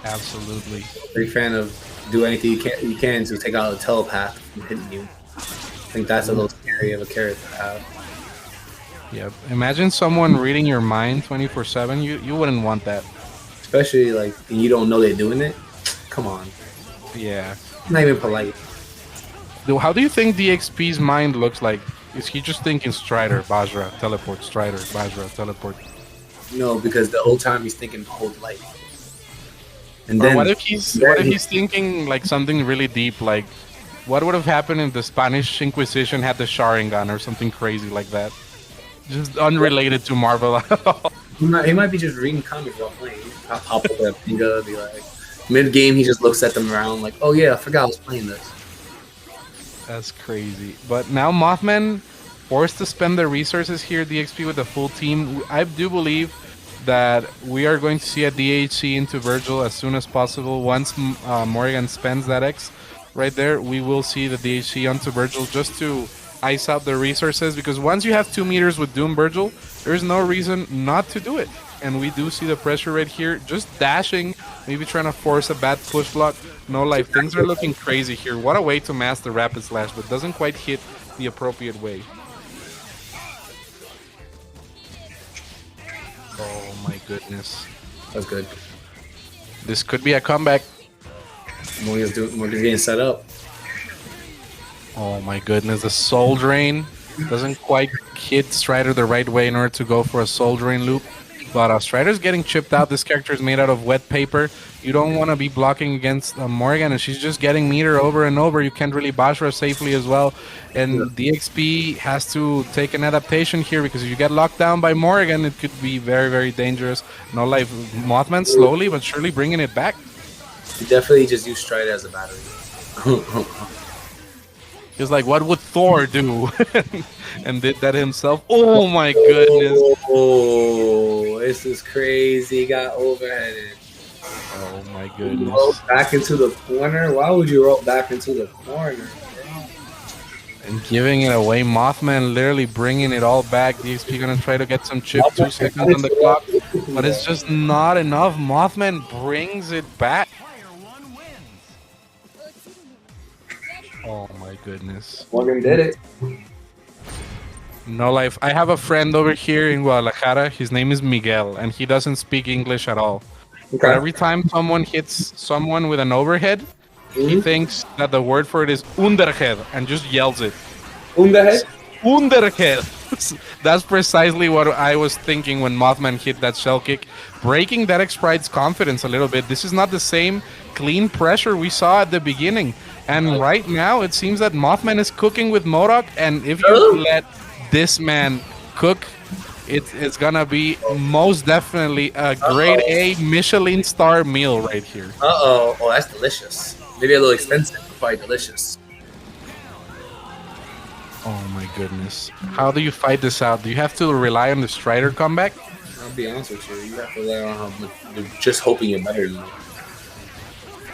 Absolutely. Big fan of do anything you can to take out a telepath from hitting you. I think that's a little scary of a character to have. Yep. Imagine someone reading your mind 24/7. You wouldn't want that. Especially like you don't know they're doing it. Come on. Yeah. Not even polite. How do you think DXP's mind looks like? Is he just thinking Strider, Bajra, teleport, Strider, Bajra, teleport? No, because the whole time he's thinking hold life. And Or then what if he's thinking like something really deep, like what would have happened if the Spanish Inquisition had the Sharingan or something crazy like that? Just unrelated to Marvel at all. he might be just reading comics while playing. Pop up with a finger, be like mid game he just looks at them around like, oh yeah, I forgot I was playing this. That's crazy. But now Mothman forced to spend their resources here, DXP with the full team. I do believe that we are going to see a DHC into Virgil as soon as possible. Once Morrigan spends that X right there, we will see the DHC onto Virgil just to ice out the resources, because once you have 2 meters with Doom Virgil, there's no reason not to do it. And we do see the pressure right here, just dashing, maybe trying to force a bad push block. No life. Things are looking crazy here. What a way to master Rapid Slash, but doesn't quite hit the appropriate way. Oh my goodness. That's good. This could be a comeback. Morgan's getting set up. Oh my goodness, the Soul Drain doesn't quite hit Strider the right way in order to go for a Soul Drain loop. But Strider's getting chipped out. This character is made out of wet paper. You don't want to be blocking against Morgan, and she's just getting meter over and over. You can't really bash her safely as well. And DXP has to take an adaptation here, because if you get locked down by Morgan, it could be very, very dangerous. No life. Mothman slowly but surely bringing it back. He definitely just used Strider as a battery. He's like, what would Thor do? And did that himself. Oh my goodness. Oh, this is crazy. He got overheaded. Oh my goodness. Roll back into the corner? Why would you roll back into the corner? And giving it away. Mothman literally bringing it all back. DXP gonna try to get some chip. 2 seconds on the clock. But it's just not enough. Mothman brings it back. Oh my goodness. Morgan did it. No life. I have a friend over here in Guadalajara. His name is Miguel, and he doesn't speak English at all. Okay. But every time someone hits someone with an overhead, he thinks that the word for it is underhead and just yells it. Underhead? Underhead. That's precisely what I was thinking when Mothman hit that shell kick, breaking that X-Pride's confidence a little bit. This is not the same clean pressure we saw at the beginning. And right now, it seems that Mothman is cooking with MODOK, and if you let this man cook, it's gonna be most definitely a grade A Michelin star meal right here. Uh-oh. Oh, that's delicious. Maybe a little expensive, but quite delicious. Oh my goodness. How do you fight this out? Do you have to rely on the Strider comeback? I'll be honest with you. You have to rely on how you're just hoping you're better than you.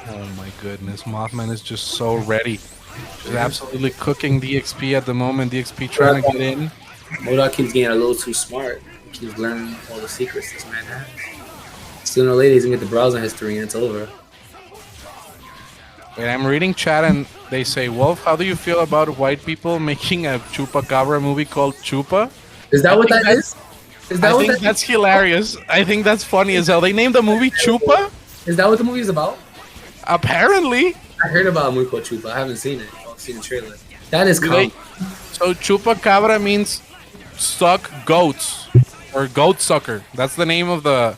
Oh my goodness. Mothman is just so ready. She's absolutely cooking DXP at the moment. DXP trying to get in. MODOK keeps getting a little too smart. He keeps learning all the secrets this man has. Sooner or later, he's going to get the browser history and it's over. And I'm reading chat and they say, Wolf, how do you feel about white people making a Chupacabra movie called Chupa? Is that what that is? Is that I what think that's hilarious. I think that's funny as hell. They named the movie Chupa? is that what the movie is about? Apparently. I heard about a movie called Chupa. I haven't seen it. I've seen the trailer. That is common. So Chupacabra means suck goats or goat sucker. That's the name of the.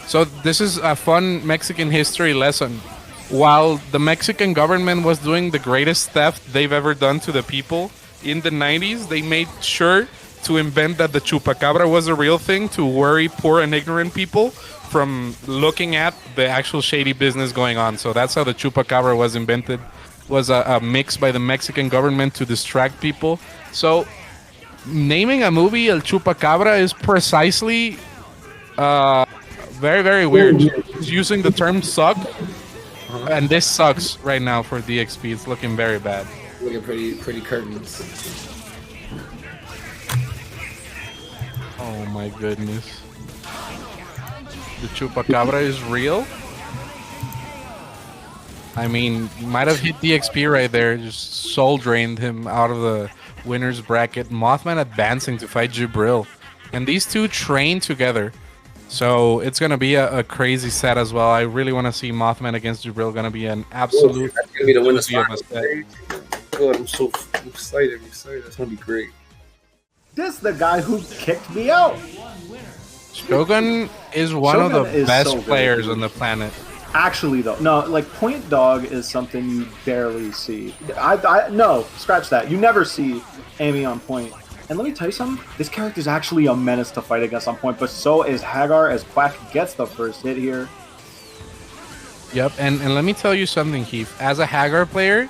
So this is a fun Mexican history lesson. While the Mexican government was doing the greatest theft they've ever done to the people in the 90s, they made sure to invent that the Chupacabra was a real thing to worry poor and ignorant people from looking at the actual shady business going on. So that's how the Chupacabra was invented. Was a mix by the Mexican government to distract people. So naming a movie El Chupacabra is precisely very, very weird. It's using the term suck. And this sucks right now for DXP. It's looking very bad. Looking pretty curtains. Oh my goodness. The Chupacabra is real? I mean, might have hit DXP right there. Just soul drained him out of the winner's bracket. Mothman advancing to fight Jibril. And these two train together. So it's going to be a crazy set as well. I really want to see Mothman against Jibril. Going to be an absolute... That's going to be the winner's of a set. God, I'm excited. That's going to be great. This is the guy who kicked me out. Shogun is one Shogun of the is best so good. players on the planet. Actually, though, no, like point dog is something you barely see. No, scratch that. You never see Amy on point. And let me tell you something. This character is actually a menace to fight against on point, but so is Hagar as Quack gets the first hit here. Yep, and let me tell you something, Heath. As a Hagar player,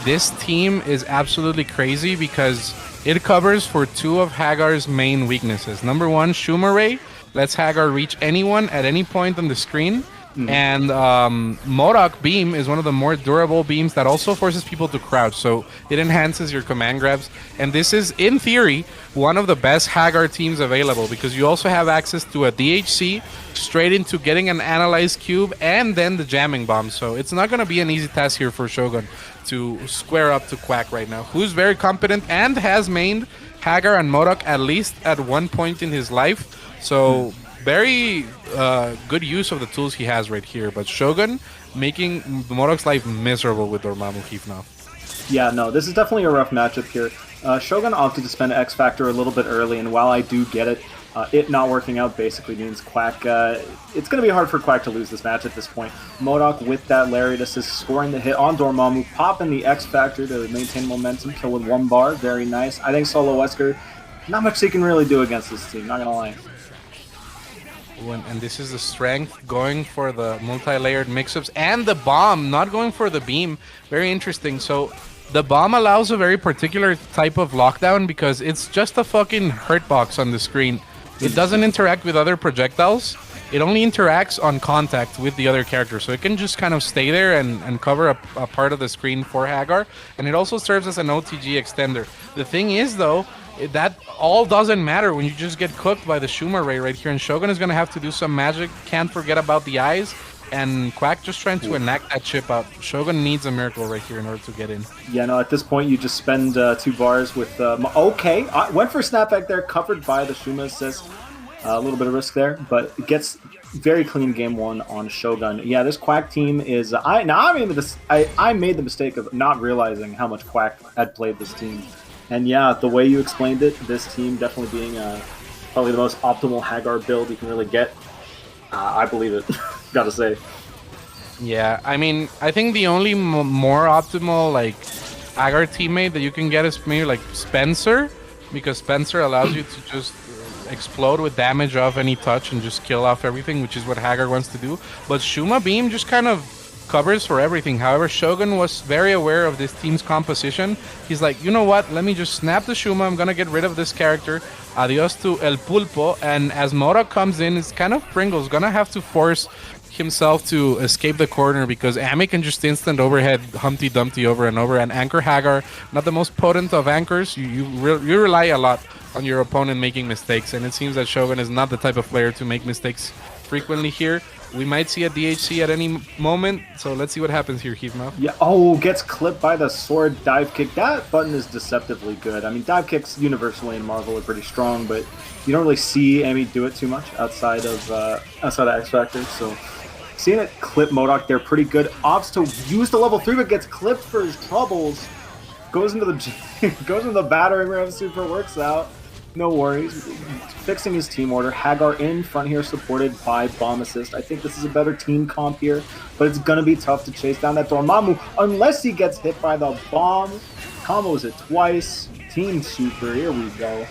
this team is absolutely crazy because it covers for two of Hagar's main weaknesses. Number one, Schumer Ray lets Hagar reach anyone at any point on the screen. And Modok Beam is one of the more durable beams that also forces people to crouch, so it enhances your command grabs. And this is, in theory, one of the best Hagar teams available because you also have access to a DHC straight into getting an Analyze Cube and then the jamming bomb. So it's not going to be an easy task here for Shogun to square up to Quack right now, who's very competent and has mained Hagar and Modok at least at one point in his life. So... very good use of the tools he has right here, but Shogun making Modok's life miserable with Dormammu Heath now. Yeah, no, this is definitely a rough matchup here. Shogun opted to spend X Factor a little bit early, and while I do get it, it not working out basically means Quack... it's going to be hard for Quack to lose this match at this point. Modok with that Lariat assist, scoring the hit on Dormammu, popping the X Factor to maintain momentum, kill with one bar, very nice. I think Solo Wesker, not much he can really do against this team, not going to lie. And this is the strength, going for the multi-layered mix-ups and the bomb, not going for the beam. Very interesting. So the bomb allows a very particular type of lockdown because it's just a fucking hurt box on the screen. It doesn't interact with other projectiles. It only interacts on contact with the other character. So it can just kind of stay there and cover a part of the screen for Hagar. And it also serves as an OTG extender. The thing is, though, that all doesn't matter when you just get cooked by the Schumer Ray right here. And Shogun is going to have to do some magic. Can't forget about the eyes. And Quack just trying to enact that chip out. Shogun needs a miracle right here in order to get in. Yeah, no, at this point you just spend 2 bars with... okay, went for snapback there, covered by the Shuma assist. A little bit of risk there, but it gets very clean game 1 on Shogun. Yeah, this Quack team is... I made the mistake of not realizing how much Quack had played this team. And yeah, the way you explained it, this team definitely being probably the most optimal Hagar build you can really get. I believe it, gotta say. Yeah, I mean, I think the only more optimal like Hagar teammate that you can get is maybe like Spencer, because Spencer allows you to just explode with damage off any touch and just kill off everything, which is what Hagar wants to do. But Shuma Beam just kind of covers for everything. However, Shogun was very aware of this team's composition. He's like, you know what, let me just snap the Shuma, I'm gonna get rid of this character. Adios to El Pulpo. And as Modok comes in, it's kind of Pringle's gonna have to force himself to escape the corner because Amy can just instant overhead Humpty Dumpty over and over. And Anchor Hagar, not the most potent of anchors. You rely a lot on your opponent making mistakes, and it seems that Shogun is not the type of player to make mistakes frequently here. We might see a DHC at any moment, so let's see what happens here, Heavemouth. Yeah. Oh, gets clipped by the sword dive kick. That button is deceptively good. I mean, dive kicks universally in Marvel are pretty strong, but you don't really see Amy do it too much outside of X Factor. So seeing it clip MODOK there, pretty good. Opts to use the level 3, but gets clipped for his troubles. Goes into the battering ram, super works out. No worries. Fixing his team order. Hagar in front here, supported by Bomb Assist. I think this is a better team comp here, but it's going to be tough to chase down that Dormammu unless he gets hit by the bomb. Combos it twice. Team super. Here we go.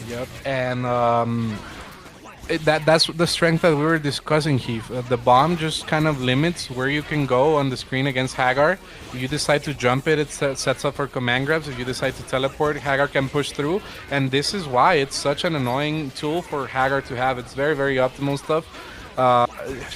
Yep, and that's the strength that we were discussing, Heath. The bomb just kind of limits where you can go on the screen against Hagar. If you decide to jump it, it sets up for command grabs. If you decide to teleport, Hagar can push through. And this is why it's such an annoying tool for Hagar to have. It's very, very optimal stuff.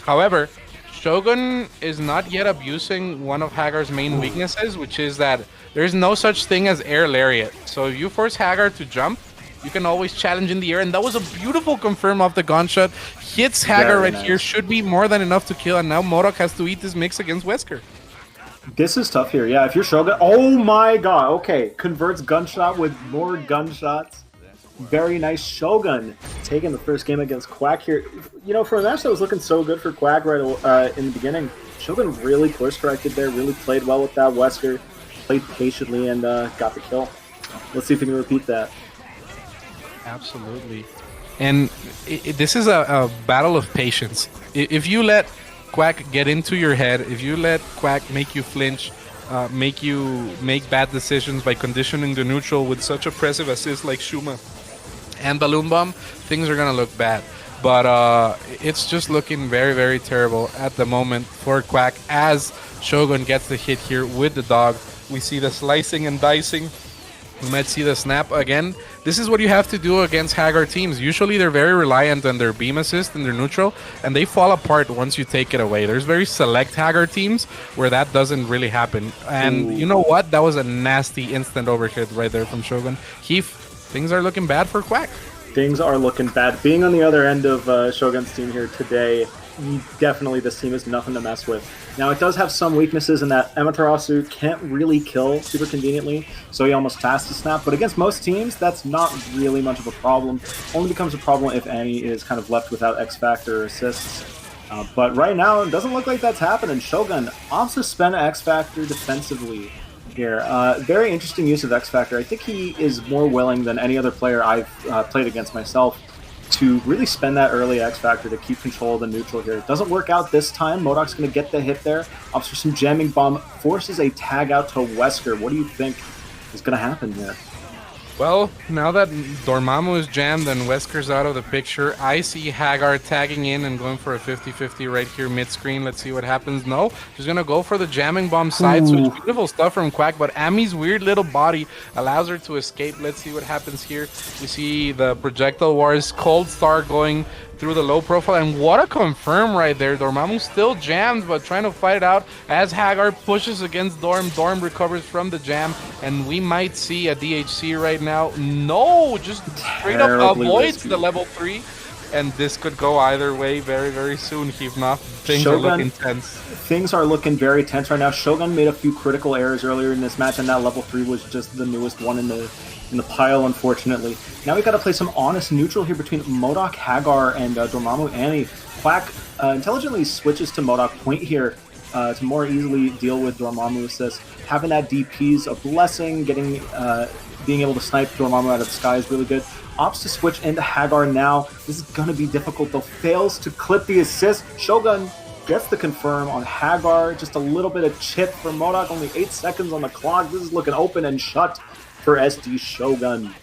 However, Shogun is not yet abusing one of Hagar's main weaknesses, which is that there's no such thing as air lariat. So if you force Hagar to jump, you can always challenge in the air, and that was a beautiful confirm off the gunshot. Hits Hagar right here, should be more than enough to kill, and now MODOK has to eat this mix against Wesker. This is tough here. Yeah, if you're Shogun... Oh my god, okay. Converts gunshot with more gunshots. Very nice. Shogun taking the first game against Quack here. You know, for a match that was looking so good for Quack right in the beginning, Shogun really course corrected there, really played well with that. Wesker played patiently and got the kill. Let's see if we can repeat that. Absolutely. And this is a battle of patience. If you let Quack get into your head, if you let Quack make you flinch, make you make bad decisions by conditioning the neutral with such oppressive assists like Shuma and Balloon Bomb, things are going to look bad. But it's just looking very, very terrible at the moment for Quack as Shogun gets the hit here with the dog. We see the slicing and dicing. We might see the snap again. This is what you have to do against Hagar teams. Usually they're very reliant on their beam assist and their neutral, and they fall apart once you take it away. There's very select Hagar teams where that doesn't really happen. And you know what? That was a nasty instant overhit right there from Shogun. Heath, things are looking bad for Quack. Things are looking bad. Being on the other end of Shogun's team here today, definitely this team is nothing to mess with. Now, it does have some weaknesses in that Amaterasu can't really kill super conveniently, so he almost has to snap. But against most teams, that's not really much of a problem. Only becomes a problem if Annie is kind of left without X-Factor assists. But right now, it doesn't look like that's happening. Shogun opts to spend X-Factor defensively here. Very interesting use of X-Factor. I think he is more willing than any other player I've played against myself to really spend that early X-Factor to keep control of the neutral here. It doesn't work out this time. MODOK's going to get the hit there. Opts for some jamming bomb. Forces a tag out to Wesker. What do you think is going to happen here? Well, now that Dormammu is jammed and Wesker's out of the picture, I see Hagar tagging in and going for a 50-50 right here mid-screen. Let's see what happens. No, she's going to go for the jamming bomb side switch. Beautiful stuff from Quack, but Ami's weird little body allows her to escape. Let's see what happens here. We see the projectile wars, Cold Star going through the low profile, and what a confirm right there. Dormammu still jammed, but trying to fight it out as Hagar pushes against Dorm. Dorm recovers from the jam, and we might see a DHC right now. No, just straight up avoids the level 3, and this could go either way very, very soon. Things are looking tense. Things are looking very tense right now. Shogun made a few critical errors earlier in this match, and that level 3 was just the newest one in the pile, unfortunately. Now we got to play some honest neutral here between MODOK, Hagar, and Dormammu Annie. Quack intelligently switches to MODOK point here to more easily deal with Dormammu assist. Having that DP is a blessing. Being able to snipe Dormammu out of the sky is really good. Opts to switch into Hagar now. This is going to be difficult, though. Fails to clip the assist. Shogun gets the confirm on Hagar. Just a little bit of chip for MODOK. Only 8 seconds on the clock. This is looking open and shut for SD Shogun.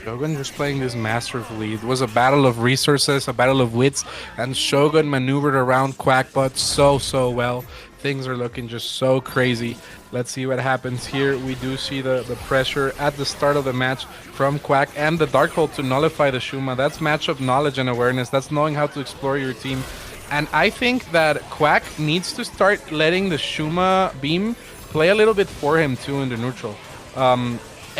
Shogun just playing this masterfully. It was a battle of resources, a battle of wits, and Shogun maneuvered around Quackbot so well. Things are looking just so crazy. Let's see what happens here. We do see the pressure at the start of the match from Quack and the Darkhold to nullify the Shuma. That's matchup knowledge and awareness. That's knowing how to explore your team. And I think that Quack needs to start letting the Shuma beam play a little bit for him too in the neutral.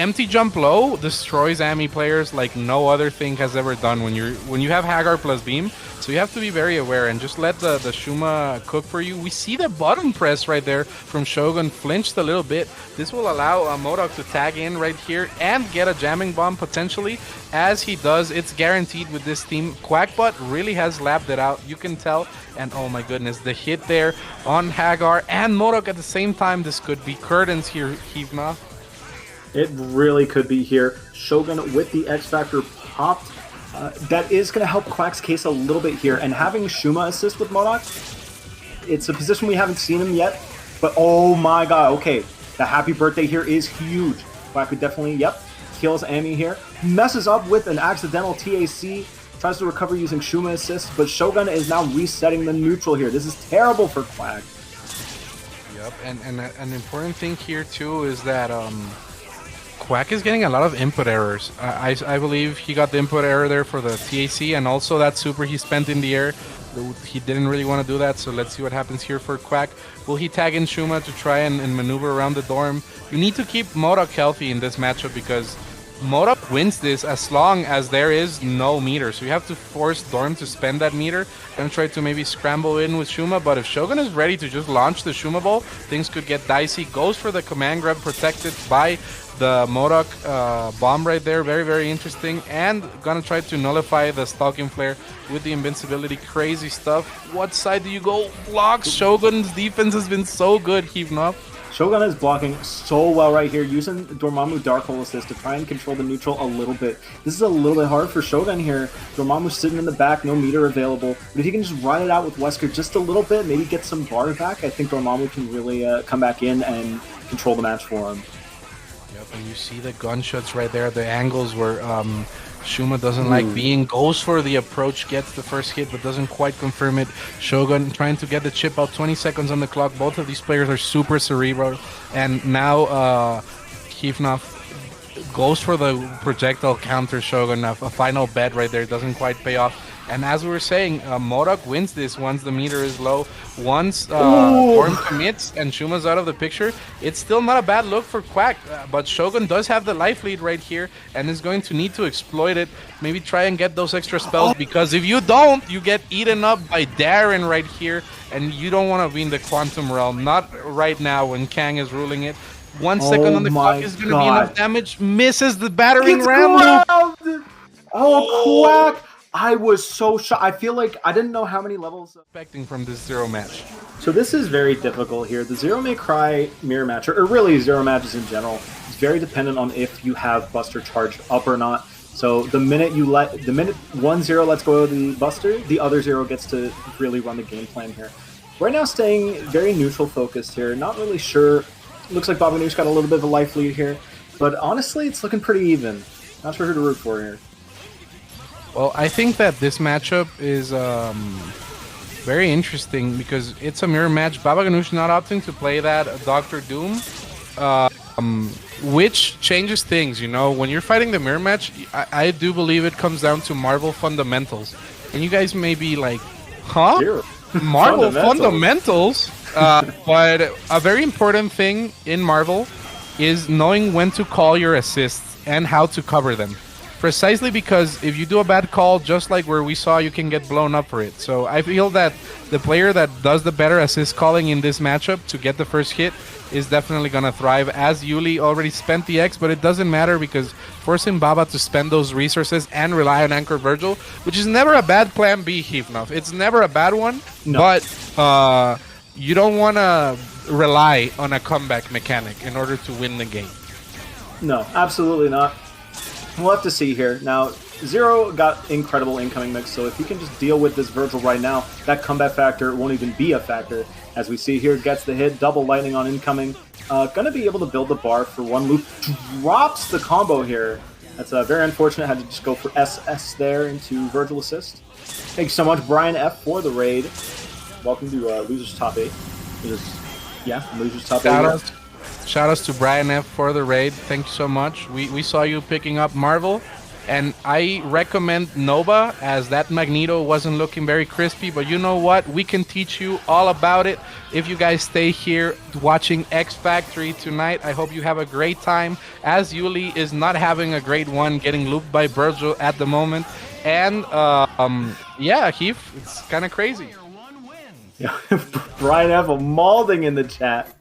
empty jump low destroys Ami players like no other thing has ever done when you have Hagar plus beam. So you have to be very aware and just let the Shuma cook for you. We see the button press right there from Shogun flinched a little bit. This will allow MODOK to tag in right here and get a jamming bomb potentially. As he does, it's guaranteed with this team. Quackbot really has lapped it out, you can tell. And oh my goodness, the hit there on Hagar and MODOK at the same time. This could be curtains here, Hivna. It really could be here. Shogun with the X Factor popped. That is going to help Quack's case a little bit here. And having Shuma assist with MODOK, it's a position we haven't seen him yet. But oh my god, okay. The happy birthday here is huge. Quack could definitely, yep, kills Ami here. Messes up with an accidental TAC. Tries to recover using Shuma assist. But Shogun is now resetting the neutral here. This is terrible for Quack. Yep, and an important thing here too is that Quack is getting a lot of input errors. I believe he got the input error there for the TAC and also that super he spent in the air. He didn't really want to do that, so let's see what happens here for Quack. Will he tag in Shuma to try and maneuver around the Dorm? You need to keep MODOK healthy in this matchup because MODOK wins this as long as there is no meter. So you have to force Dorm to spend that meter. Gonna try to maybe scramble in with Shuma, but if Shogun is ready to just launch the Shuma ball, things could get dicey. Goes for the command grab protected by the MODOK bomb right there. Very, very interesting. And gonna try to nullify the Stalking Flare with the invincibility. Crazy stuff. What side do you go? Blocks. Shogun's defense has been so good, Hivnov. Shogun is blocking so well right here, using Dormammu Dark Hole Assist to try and control the neutral a little bit. This is a little bit hard for Shogun here. Dormammu's sitting in the back, no meter available. But if he can just ride it out with Wesker just a little bit, maybe get some bars back, I think Dormammu can really come back in and control the match for him. Yep, and you see the gunshots right there, the angles where Shuma doesn't like being, goes for the approach, gets the first hit, but doesn't quite confirm it. Shogun trying to get the chip out, 20 seconds on the clock. Both of these players are super cerebral. And now Hivnov goes for the projectile counter Shogun. A final bet right there, doesn't quite pay off. And as we were saying, MODOK wins this once the meter is low. Once Dorm commits and Shuma's out of the picture, it's still not a bad look for Quack. But Shogun does have the life lead right here and is going to need to exploit it. Maybe try and get those extra spells, because if you don't, you get eaten up by Darren right here. And you don't want to be in the Quantum Realm. Not right now when Kang is ruling it. 1 second on the clock is going to be enough damage. Misses the battering ram. Oh, Quack! I was so shocked. I feel like I didn't know how many levels Expecting from this Zero match. So this is very difficult here. The Zero May Cry mirror match, or really Zero matches in general, is very dependent on if you have Buster charged up or not. So the minute 1-0 lets go of the Buster, the other Zero gets to really run the game plan here. Right now staying very neutral focused here. Not really sure. Looks like Baba Ganoush got a little bit of a life lead here. But honestly, it's looking pretty even. Not sure who to root for here. Well, I think that this matchup is very interesting because it's a mirror match. Baba Ganoush not opting to play that Dr. Doom, which changes things, you know. When you're fighting the mirror match, I do believe it comes down to Marvel fundamentals. And you guys may be like, huh? Zero. Marvel fundamentals? But a very important thing in Marvel is knowing when to call your assists and how to cover them. Precisely because if you do a bad call, just like where we saw, you can get blown up for it. So I feel that the player that does the better assist calling in this matchup to get the first hit is definitely going to thrive, as Yuli already spent the X, but it doesn't matter because forcing Baba to spend those resources and rely on Anchor Virgil, which is never a bad plan B, Hivnov. It's never a bad one, but you don't want to rely on a comeback mechanic in order to win the game. No, absolutely not. We'll have to see here. Now, Zero got incredible incoming mix, so if he can just deal with this Virgil right now, that comeback factor won't even be a factor. As we see here, gets the hit, double lightning on incoming. Gonna be able to build the bar for one loop. Drops the combo here. That's very unfortunate. Had to just go for SS there into Virgil assist. Thank you so much, Brian F, for the raid. Welcome to Losers Top 8. Losers Top 8. Shout outs to Brian F for the raid. Thank you so much. We saw you picking up Marvel, And I recommend Nova, as that Magneto wasn't looking very crispy. But you know what? We can teach you all about it if you guys stay here watching X Factory tonight. I hope you have a great time, as Yuli is not having a great one, getting looped by Virgil at the moment. And yeah, Heath, it's kind of crazy. Yeah, Brian F. Malding in the chat.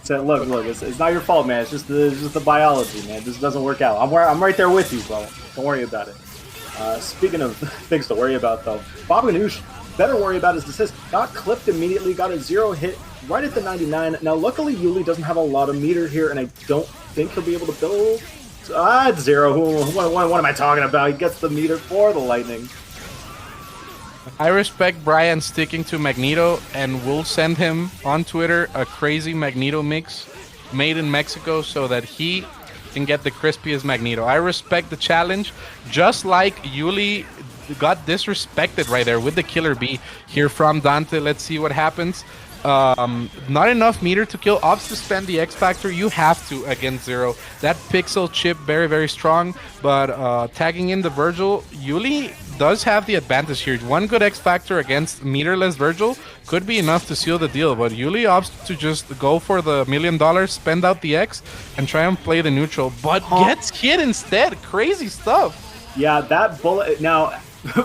Said, look, it's not your fault, man. It's just the biology, man. This doesn't work out. I'm right there with you, bro. Don't worry about it. Speaking of things to worry about, though, Baba Ganoush, better worry about his assist. Got clipped immediately, got a 0 hit right at the 99. Now, luckily, Yuli doesn't have a lot of meter here, and I don't think he'll be able to build. It's 0. What am I talking about? He gets the meter for the Lightning. I respect Brian sticking to Magneto, and we'll send him on Twitter a crazy Magneto mix made in Mexico so that he can get the crispiest Magneto. I respect the challenge, just like Yuli got disrespected right there with the Killer Bee here from Dante. Let's see what happens. Not enough meter to kill. Ops to spend the X Factor. You have to against Zero. That pixel chip very, very strong. But tagging in the Virgil, Yuli does have the advantage here. One good X Factor against meterless Virgil could be enough to seal the deal. But Yuli opts to just go for the $1 million, spend out the X, and try and play the neutral. But gets hit instead. Crazy stuff. Yeah, that bullet. Now,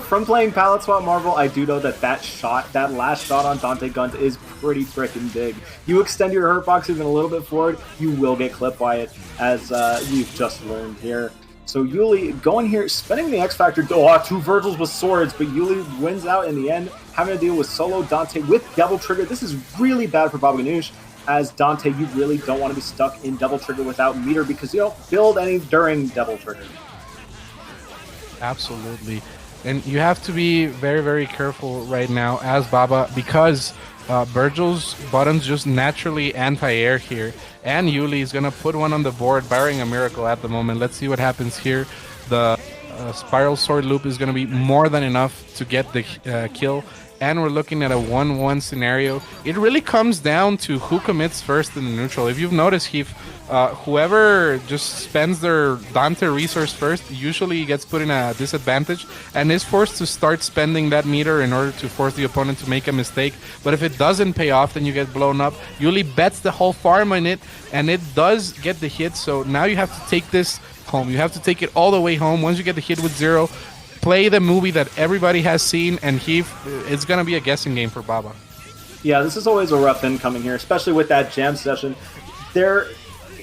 from playing Palette Swap Marvel, I do know that that last shot on Dante Gunt is pretty freaking big. You extend your hurt box even a little bit forward, you will get clipped by it, as we've just learned here. So Yuli going here, spending the X Factor. Oh, 2 Virgils with swords, but Yuli wins out in the end, having to deal with solo Dante with double trigger. This is really bad for Baba Ganoush, as Dante, you really don't want to be stuck in double trigger without meter, because you don't build any during double trigger. Absolutely. And you have to be very, very careful right now as Baba, because Virgil's bottom's just naturally anti-air here. And Yuli is going to put one on the board, barring a miracle at the moment. Let's see what happens here. The Spiral Sword loop is going to be more than enough to get the kill. And we're looking at a 1-1 scenario. It really comes down to who commits first in the neutral. If you've noticed, Heath, whoever just spends their Dante resource first usually gets put in a disadvantage and is forced to start spending that meter in order to force the opponent to make a mistake. But if it doesn't pay off, then you get blown up. Yuli bets the whole farm on it, and it does get the hit. So now you have to take this home. You have to take it all the way home. Once you get the hit with 0, play the movie that everybody has seen, and it's going to be a guessing game for Baba. Yeah, this is always a rough incoming here, especially with that jam session.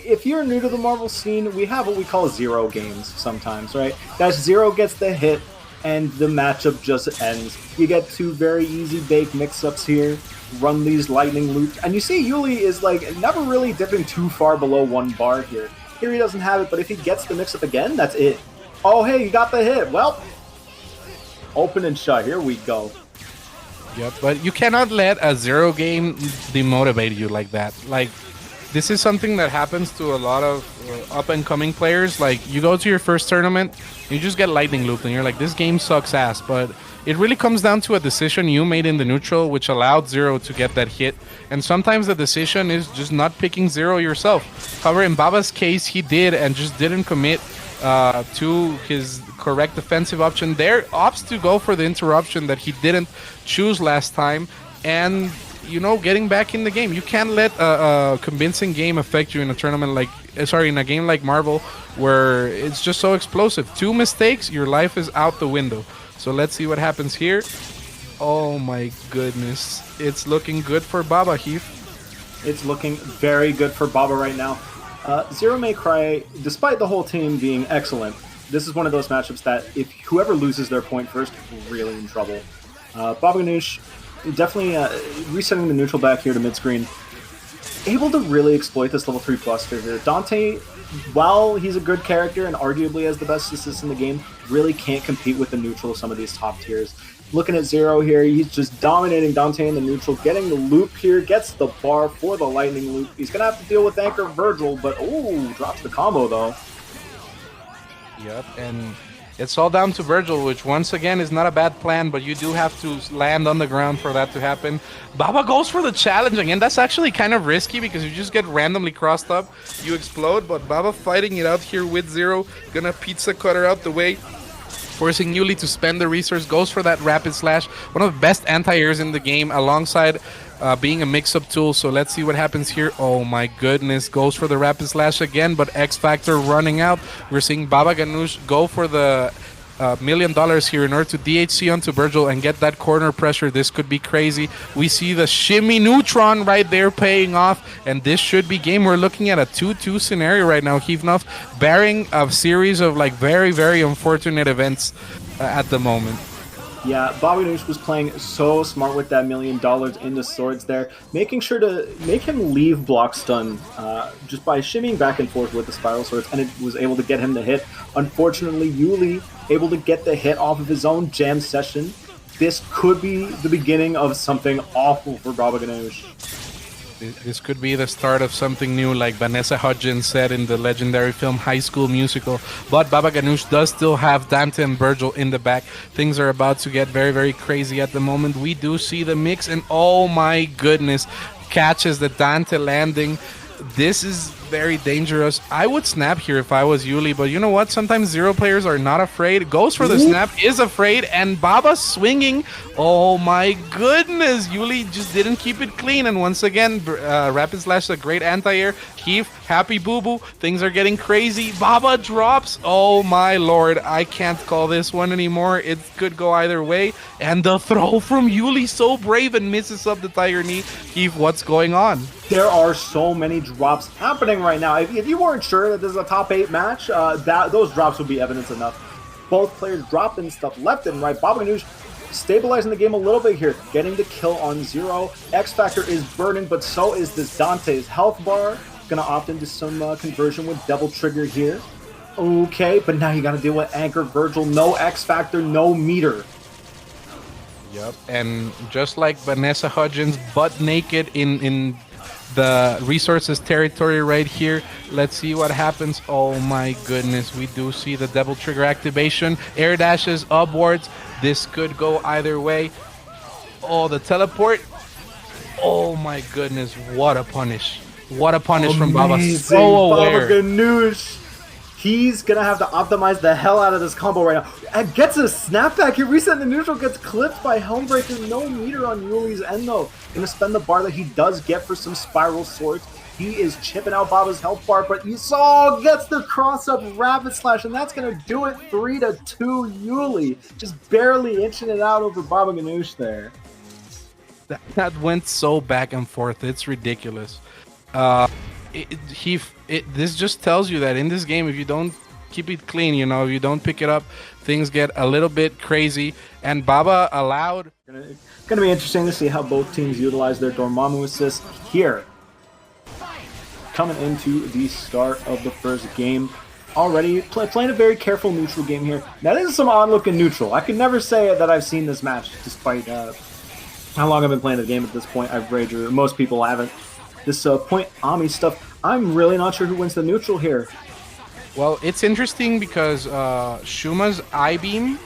If you're new to the Marvel scene, we have what we call 0 games sometimes, right? That 0 gets the hit, and the matchup just ends. You get 2 very easy bake mix-ups here, run these lightning loops, and you see Yuli is like never really dipping too far below 1 bar here. Here he doesn't have it, but if he gets the mix-up again, that's it. Oh, hey, you got the hit. Well, open and shut. Here we go. Yep, but you cannot let a 0 game demotivate you like that. Like, this is something that happens to a lot of up-and-coming players. Like, you go to your first tournament, you just get lightning looped, and you're like, this game sucks ass. But it really comes down to a decision you made in the neutral, which allowed 0 to get that hit. And sometimes the decision is just not picking 0 yourself. However, in Baba's case, he did and just didn't commit to his correct defensive option. There opts to go for the interruption that he didn't choose last time, and getting back in the game. You can't let a convincing game affect you in a tournament in a game like Marvel, where it's just so explosive. 2 mistakes, your life is out the window. So let's see what happens here. Oh my goodness, it's looking good for Baba, Heath. It's looking very good for Baba right now. Zero May Cry, despite the whole team being excellent, this is one of those matchups that if whoever loses their point first, really in trouble. Baba Ganoush definitely resetting the neutral back here to mid-screen. Able to really exploit this level 3 cluster here. Dante, while he's a good character and arguably has the best assist in the game, really can't compete with the neutral of some of these top tiers. Looking at 0 here, he's just dominating Dante in the neutral, getting the loop here, gets the bar for the lightning loop. He's going to have to deal with Anchor Virgil, but drops the combo though. Yep, and It's all down to Virgil, which once again is not a bad plan, but you do have to land on the ground for that to happen. Baba goes for the challenge again. That's actually kind of risky because you just get randomly crossed up, you explode, but Baba fighting it out here with Zero, gonna pizza cutter out the way, forcing Yuli to spend the resource, goes for that Rapid Slash, one of the best anti-airs in the game, alongside being a mix-up tool. So let's see what happens here. Oh my goodness, goes for the Rapid Slash again, but X Factor running out. We're seeing Baba Ganoush go for the $1 million here in order to DHC onto Virgil and get that corner pressure. This could be crazy. We see the shimmy neutron right there paying off, and this should be game. We're looking at a 2-2 scenario right now, Hivnov, bearing a series of like very, very unfortunate events at the moment. Yeah, Baba Ganoush was playing so smart with that $1 million into swords there, making sure to make him leave block stun just by shimmying back and forth with the spiral swords, and it was able to get him to hit. Unfortunately, Yuli able to get the hit off of his own jam session. This could be the beginning of something awful for Baba Ganoush. This could be the start of something new, like Vanessa Hudgens said in the legendary film High School Musical. But Baba Ganoush does still have Dante and Virgil in the back. Things are about to get very, very crazy at the moment. We do see the mix, and oh my goodness, catches the Dante landing. This is very dangerous. I would snap here if I was Yuli, but you know what? Sometimes Zero players are not afraid. Goes for the snap, is afraid, and Baba swinging. Oh my goodness. Yuli just didn't keep it clean, and once again, Rapid Slash, a great anti-air. Keith, happy boo-boo. Things are getting crazy. Baba drops. Oh my lord. I can't call this one anymore. It could go either way. And the throw from Yuli, so brave, and misses up the Tiger Knee. Keith, what's going on? There are so many drops happening right now. If you weren't sure that this is a top 8 match, those drops would be evidence enough. Both players dropping stuff left and right. Baba Ganoush stabilizing the game a little bit here, getting the kill on Zero. X Factor is burning, but so is this Dante's health bar. Gonna opt into some conversion with double trigger here. Okay, but now you gotta deal with Anchor Virgil. No X Factor, no meter. Yep, and just like Vanessa Hudgens, butt naked in the resources territory right here. Let's see what happens. Oh my goodness, we do see the double trigger activation. Air dashes upwards. This could go either way. Oh, the teleport. Oh my goodness, what a punish. What a punish from Baba. So aware. Baba Ganoush. He's gonna have to optimize the hell out of this combo right now. And gets a snapback here. Reset the neutral, gets clipped by Helmbreaker. No meter on Yuli's end though. Gonna spend the bar that he does get for some spiral swords. He is chipping out Baba's health bar, but you saw gets the cross up Rapid Slash, and that's gonna do it. 3-2 Yuli. Just barely inching it out over Baba Ganoush there. That went so back and forth. It's ridiculous. This just tells you that in this game, if you don't keep it clean, you know, if you don't pick it up, things get a little bit crazy. And Baba allowed. Gonna be interesting to see how both teams utilize their Dormammu assist here. Coming into the start of the first game. Already playing a very careful neutral game here. Now this is some odd looking neutral. I could never say that I've seen this match despite how long I've been playing the game at this point. I've raged, most people haven't. This point Ami stuff, I'm really not sure who wins the neutral here. Well, it's interesting because Shuma's I-beam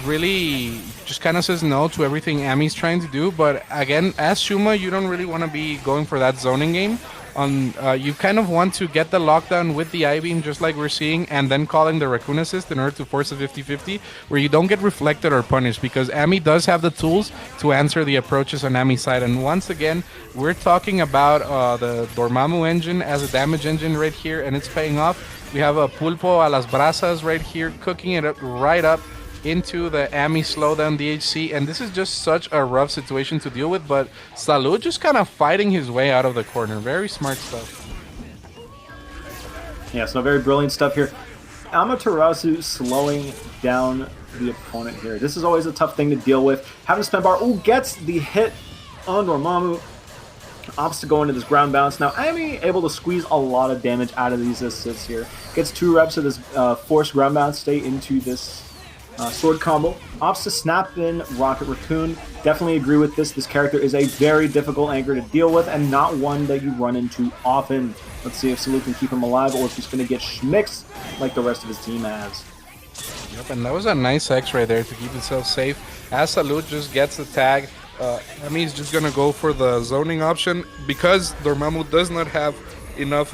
really just kind of says no to everything Ami's trying to do. But again, as Shuma, you don't really want to be going for that zoning game. You kind of want to get the lockdown with the I-beam, just like we're seeing, and then calling the Raccoon assist in order to force a 50-50, where you don't get reflected or punished, because Ami does have the tools to answer the approaches on Ami's side. And once again, we're talking about the Dormammu engine as a damage engine right here, and it's paying off. We have a Pulpo a las brasas right here, cooking it up right up into the Ami slowdown DHC, and this is just such a rough situation to deal with, but Salud just kind of fighting his way out of the corner. Very smart stuff. Yeah, so very brilliant stuff here. Amaterasu slowing down the opponent here. This is always a tough thing to deal with. Having to spend bar, gets the hit on Dormammu. Opts to go into this ground bounce. Now, Ami able to squeeze a lot of damage out of these assists here. Gets 2 reps of this forced ground bounce stay into this sword combo. Opts to snap in Rocket Raccoon. Definitely agree with this. This character is a very difficult anchor to deal with and not one that you run into often. Let's see if Salud can keep him alive or if he's going to get schmixed like the rest of his team has. Yep, and that was a nice X right there to keep himself safe. As Salute just gets the tag, Emi's just gonna go for the zoning option because Dormammu does not have enough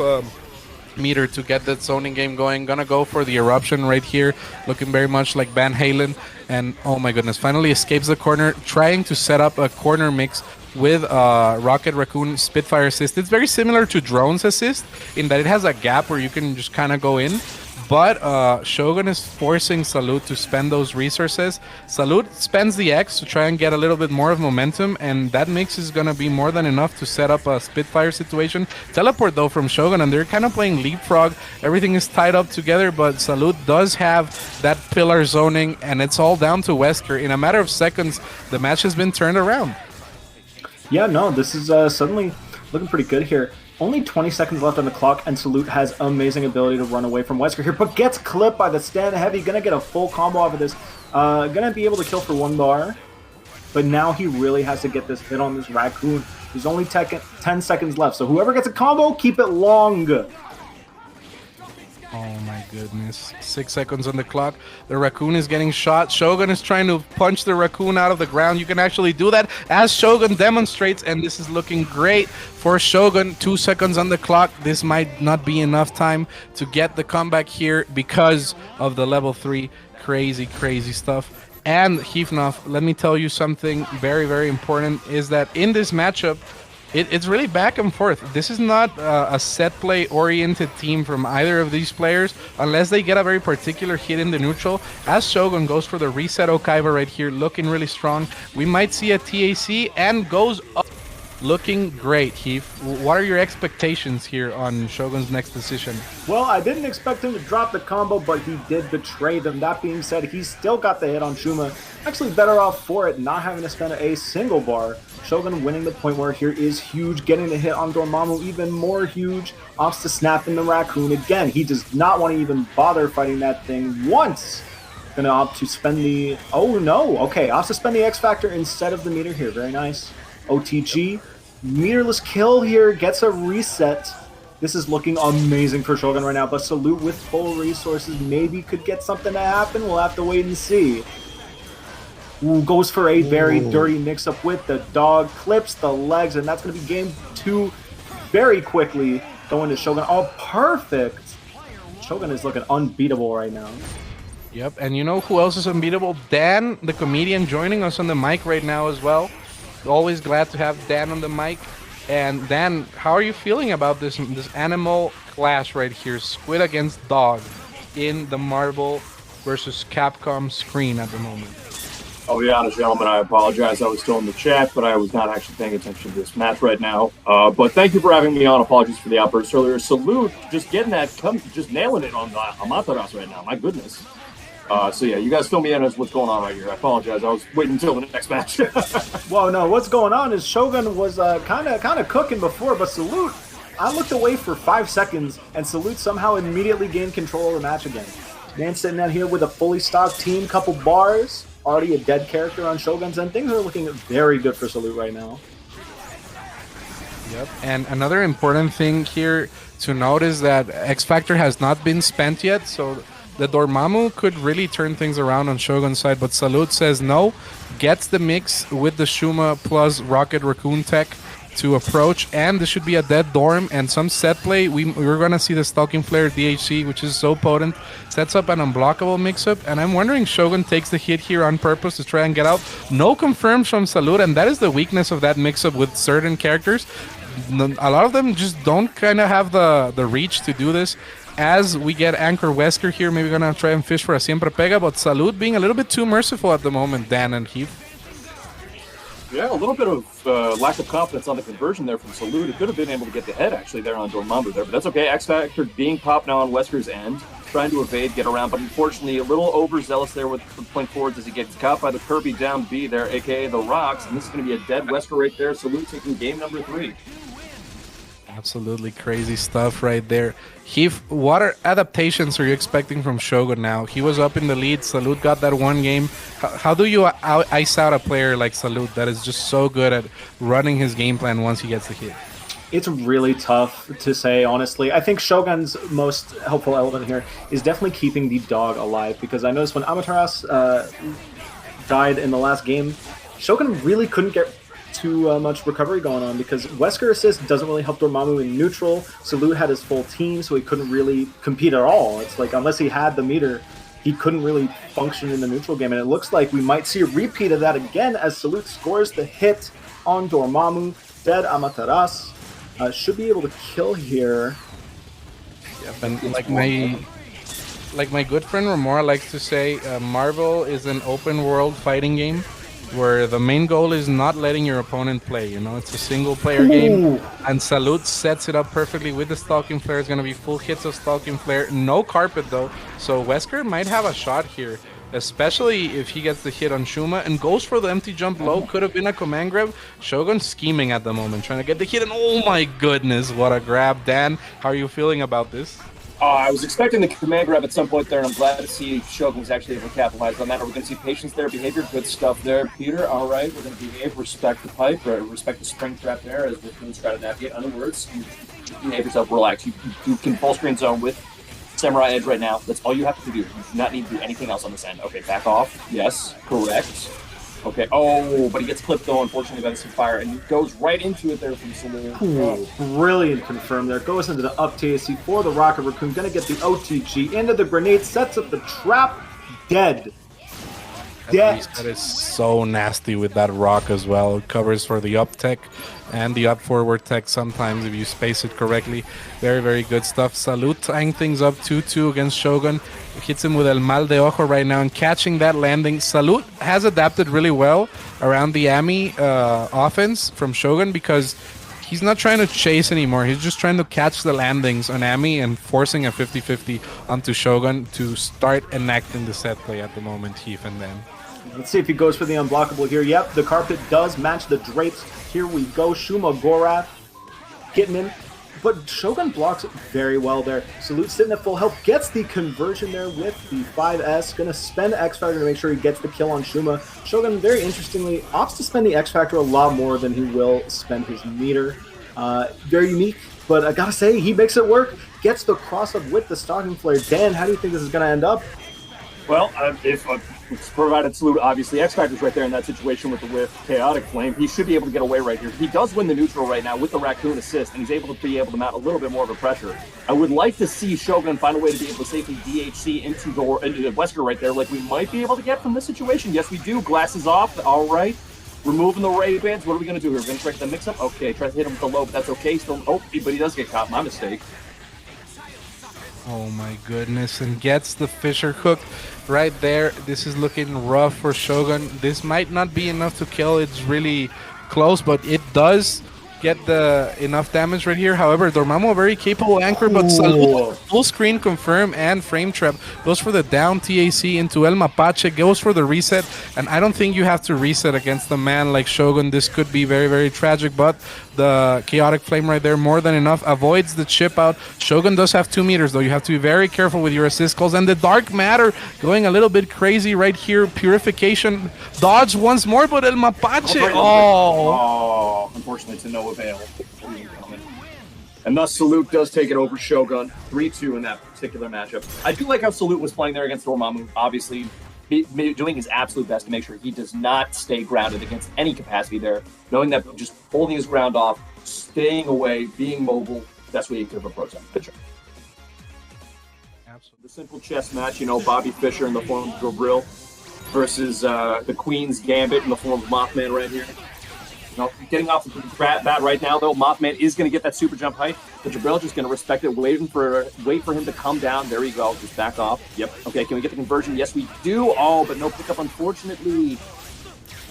meter to get that zoning game going. Gonna go for the eruption right here, looking very much like Van Halen. And oh my goodness, finally escapes the corner, trying to set up a corner mix with Rocket Raccoon Spitfire assist. It's very similar to Drone's assist in that it has a gap where you can just kind of go in. But Shogun is forcing Salute to spend those resources. Salute spends the X to try and get a little bit more of momentum, and that mix is going to be more than enough to set up a Spitfire situation. Teleport, though, from Shogun, and they're kind of playing leapfrog. Everything is tied up together, but Salute does have that pillar zoning, and it's all down to Wesker. In a matter of seconds, the match has been turned around. Yeah, no, this is suddenly looking pretty good here. Only 20 seconds left on the clock, and Salute has amazing ability to run away from Wesker here, but gets clipped by the stand heavy. Gonna get a full combo off of this. Gonna be able to kill for 1 bar, but now he really has to get this hit on this Raccoon. There's only 10 seconds left, so whoever gets a combo, keep it long. Oh my goodness. 6 seconds on the clock. The Raccoon is getting shot. Shogun is trying to punch the Raccoon out of the ground. You can actually do that as Shogun demonstrates, and this is looking great for Shogun. 2 seconds on the clock. This might not be enough time to get the comeback here because of the level 3 crazy stuff. And Hifnov, let me tell you something very, very important, is that in this matchup, it's really back and forth. This is not a set play oriented team from either of these players unless they get a very particular hit in the neutral. As Shogun goes for the reset Okaiba right here, looking really strong. We might see a TAC and goes up. Looking great, Heath. What are your expectations here on Shogun's next decision? Well, I didn't expect him to drop the combo, but he did betray them. That being said, he's still got the hit on Shuma. Actually better off for it, not having to spend a single bar. Shogun winning the point where here is huge. Getting the hit on Dormammu, even more huge. Opts to snap in the Raccoon. Again, he does not want to even bother fighting that thing once. Gonna opt to spend the... Oh, no. Okay, opts to spend the X Factor instead of the meter here. Very nice. OTG. Meterless kill here. Gets a reset. This is looking amazing for Shogun right now, but Salute with full resources maybe could get something to happen. We'll have to wait and see. Ooh, goes for a very dirty mix-up with the dog. Clips the legs, and that's going to be game 2 very quickly. Going to Shogun. Oh, perfect. Shogun is looking unbeatable right now. Yep, and you know who else is unbeatable? Dan, the comedian, joining us on the mic right now as well. Always glad to have Dan on the mic. And Dan, how are you feeling about this animal clash right here? Squid against dog in the Marvel versus Capcom screen at the moment. I'll be honest, gentlemen, I apologize. I was still in the chat, but I was not actually paying attention to this match right now. But thank you for having me on. Apologies for the outburst earlier. Salute, just getting that, just nailing it on Amaterasu right now. My goodness. So yeah, you guys fill me in as what's going on right here. I apologize. I was waiting until the next match. Well, no, what's going on is Shogun was kind of cooking before, but Salute, I looked away for 5 seconds, and Salute somehow immediately gained control of the match again. Man sitting out here with a fully stocked team, couple bars, already a dead character on Shogun's end. Things are looking very good for Salute right now. Yep, and another important thing here to note is that X Factor has not been spent yet, so the Dormammu could really turn things around on Shogun's side, but Salute says no, gets the mix with the Shuma plus Rocket Raccoon tech to approach, and this should be a dead Dorm and some set play. We're going to see the Stalking Flare DHC, which is so potent, sets up an unblockable mix-up, and I'm wondering Shogun takes the hit here on purpose to try and get out. No confirms from Salute, and that is the weakness of that mix-up with certain characters. A lot of them just don't kind of have the reach to do this. As we get Anchor Wesker here, maybe we're going to try and fish for a Siempre Pega, but Salute being a little bit too merciful at the moment, Dan and Heath. Yeah, a little bit of lack of confidence on the conversion there from Salute. He could have been able to get the head actually there on Dormammu there, but that's okay. X Factor being popped now on Wesker's end, trying to evade, get around, but unfortunately a little overzealous there with point forwards as he gets caught by the Kirby down B there, aka the Rocks, and this is going to be a dead Wesker right there. Salute taking game number 3. Absolutely crazy stuff right there. Heath, what adaptations are you expecting from Shogun now? He was up in the lead. Salute got that one game. How do you ice out a player like Salute that is just so good at running his game plan once he gets the hit? It's really tough to say, honestly. I think Shogun's most helpful element here is definitely keeping the dog alive, because I noticed when Amaterasu died in the last game, Shogun really couldn't get too much recovery going on, because Wesker assist doesn't really help Dormammu in neutral. Salute had his full team, so he couldn't really compete at all. It's like, unless he had the meter, he couldn't really function in the neutral game, and it looks like we might see a repeat of that again as Salute scores the hit on Dormammu. Dead Amaterasu. Should be able to kill here. Yep, and like my good friend Remora likes to say, Marvel is an open world fighting game where the main goal is not letting your opponent play. You know, it's a single player game, and Salute sets it up perfectly with the Stalking Flare. It's gonna be full hits of Stalking Flare, no carpet though, so Wesker might have a shot here, especially if he gets the hit on Shuma and goes for the empty jump low. Could have been a command grab. Shogun scheming at the moment, trying to get the hit, and oh my goodness, what a grab. Dan, how are you feeling about this? I was expecting the command grab at some point there, and I'm glad to see Shogun was actually able to capitalize on that. Are we going to see patience there, behavior, good stuff there, Peter? All right, we're going to behave, respect the pipe, respect the spring trap there, as we're going to try to navigate. In other words, you behave yourself, relax. You can full screen zone with Samurai Edge right now. That's all you have to do. You do not need to do anything else on this end. Okay, back off. Yes, correct. Okay, oh, but he gets clipped though, unfortunately, by the fire, and he goes right into it there from Salute. Ooh, brilliant confirm there. Goes into the up TAC for the Rocket Raccoon. Gonna get the OTG into the grenade, sets up the trap. Dead. Dead. That is so nasty with that rock as well. It covers for the up tech and the up forward tech sometimes if you space it correctly. Very, very good stuff. Salute tying things up 2-2 against Shogun. Hits him with El Mal de Ojo right now and catching that landing. Salute has adapted really well around the Ami offense from Shogun, because he's not trying to chase anymore. He's just trying to catch the landings on Ami and forcing a 50-50 onto Shogun to start enacting the set play at the moment, Heath and Dan. Let's see if he goes for the unblockable here. Yep, the carpet does match the drapes. Here we go. Shuma Gorath getting in. But Shogun blocks very well there. Salute sitting at full health. Gets the conversion there with the 5S. Going to spend X Factor to make sure he gets the kill on Shuma. Shogun, very interestingly, opts to spend the X Factor a lot more than he will spend his meter. Very unique, but I gotta say, he makes it work. Gets the cross-up with the Stalking Flare. Dan, how do you think this is going to end up? Well, if it's provided Salute, obviously, X Factor's right there in that situation with the whiff, Chaotic Flame. He should be able to get away right here. He does win the neutral right now with the Raccoon assist, and he's able to mount a little bit more of a pressure. I would like to see Shogun find a way to be able to safely DHC into the Wesker right there, like we might be able to get from this situation. Yes, we do. Glasses off. All right. Removing the Ray Bands. What are we going to do here? We're going to try to get the mix-up? Okay, try to hit him with the low, but that's okay. Still, but he does get caught. My mistake. Oh my goodness, and gets the Fisher hook right there. This is looking rough for Shogun. This might not be enough to kill. It's really close, but it does get the enough damage right here. However, Dormammu, a very capable anchor, but Salute, full screen confirm and frame trap. Goes for the down TAC into El Mapache, goes for the reset, and I don't think you have to reset against a man like Shogun. This could be very, very tragic, but the Chaotic Flame right there, more than enough, avoids the chip out. Shogun does have 2 meters, though. You have to be very careful with your assist calls, and the Dark Matter going a little bit crazy right here. Purification, dodge once more, but El Mapache, Oh, unfortunately, to no avail. And thus, Salute does take it over Shogun, 3-2 in that particular matchup. I do like how Salute was playing there against Dormammu, obviously doing his absolute best to make sure he does not stay grounded against any capacity there, knowing that just holding his ground off, staying away, being mobile, that's what he could have approached that pitcher. Absolutely. The simple chess match, Bobby Fischer in the form of Gabriel versus the Queen's Gambit in the form of Mothman right here. Getting off the bat right now, though, Mothman is going to get that super jump height, but Jabril just going to respect it, wait for him to come down. There you go. Just back off. Yep. Okay, can we get the conversion? Yes, we do. Oh, but no pickup, unfortunately.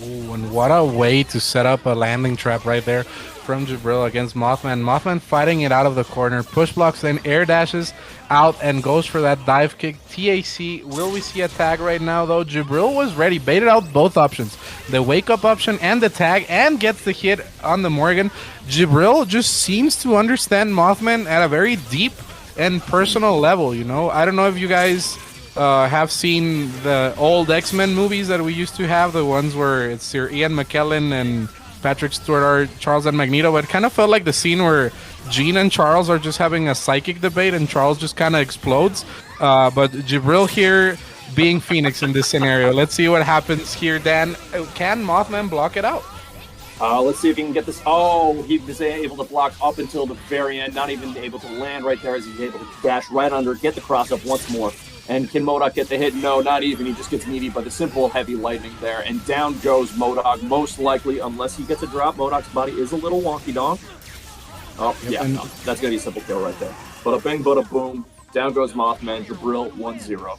Ooh, and what a way to set up a landing trap right there from Jabril against Mothman. Mothman fighting it out of the corner, push blocks, then air dashes out and goes for that dive kick. TAC, will we see a tag right now, though? Jabril was ready, baited out both options, the wake up option and the tag, and gets the hit on the Morgan. Jabril just seems to understand Mothman at a very deep and personal level, I don't know if you guys have seen the old X-Men movies that we used to have, the ones where it's your Ian McKellen and Patrick Stewart are Charles and Magneto. It kind of felt like the scene where Gene and Charles are just having a psychic debate, and Charles just kind of explodes. But Jibril here being Phoenix in this scenario. Let's see what happens here, Dan. Can Mothman block it out? Let's see if he can get this. Oh, he was able to block up until the very end, not even able to land right there as he's able to dash right under, get the cross up once more. And can MODOK get the hit? No, not even. He just gets meaty by the simple heavy lightning there. And down goes MODOK, most likely, unless he gets a drop. MODOK's body is a little wonky donk. Oh, yeah, no, that's going to be a simple kill right there. Bada bing, bada boom. Down goes Mothman. Jibril 1-0.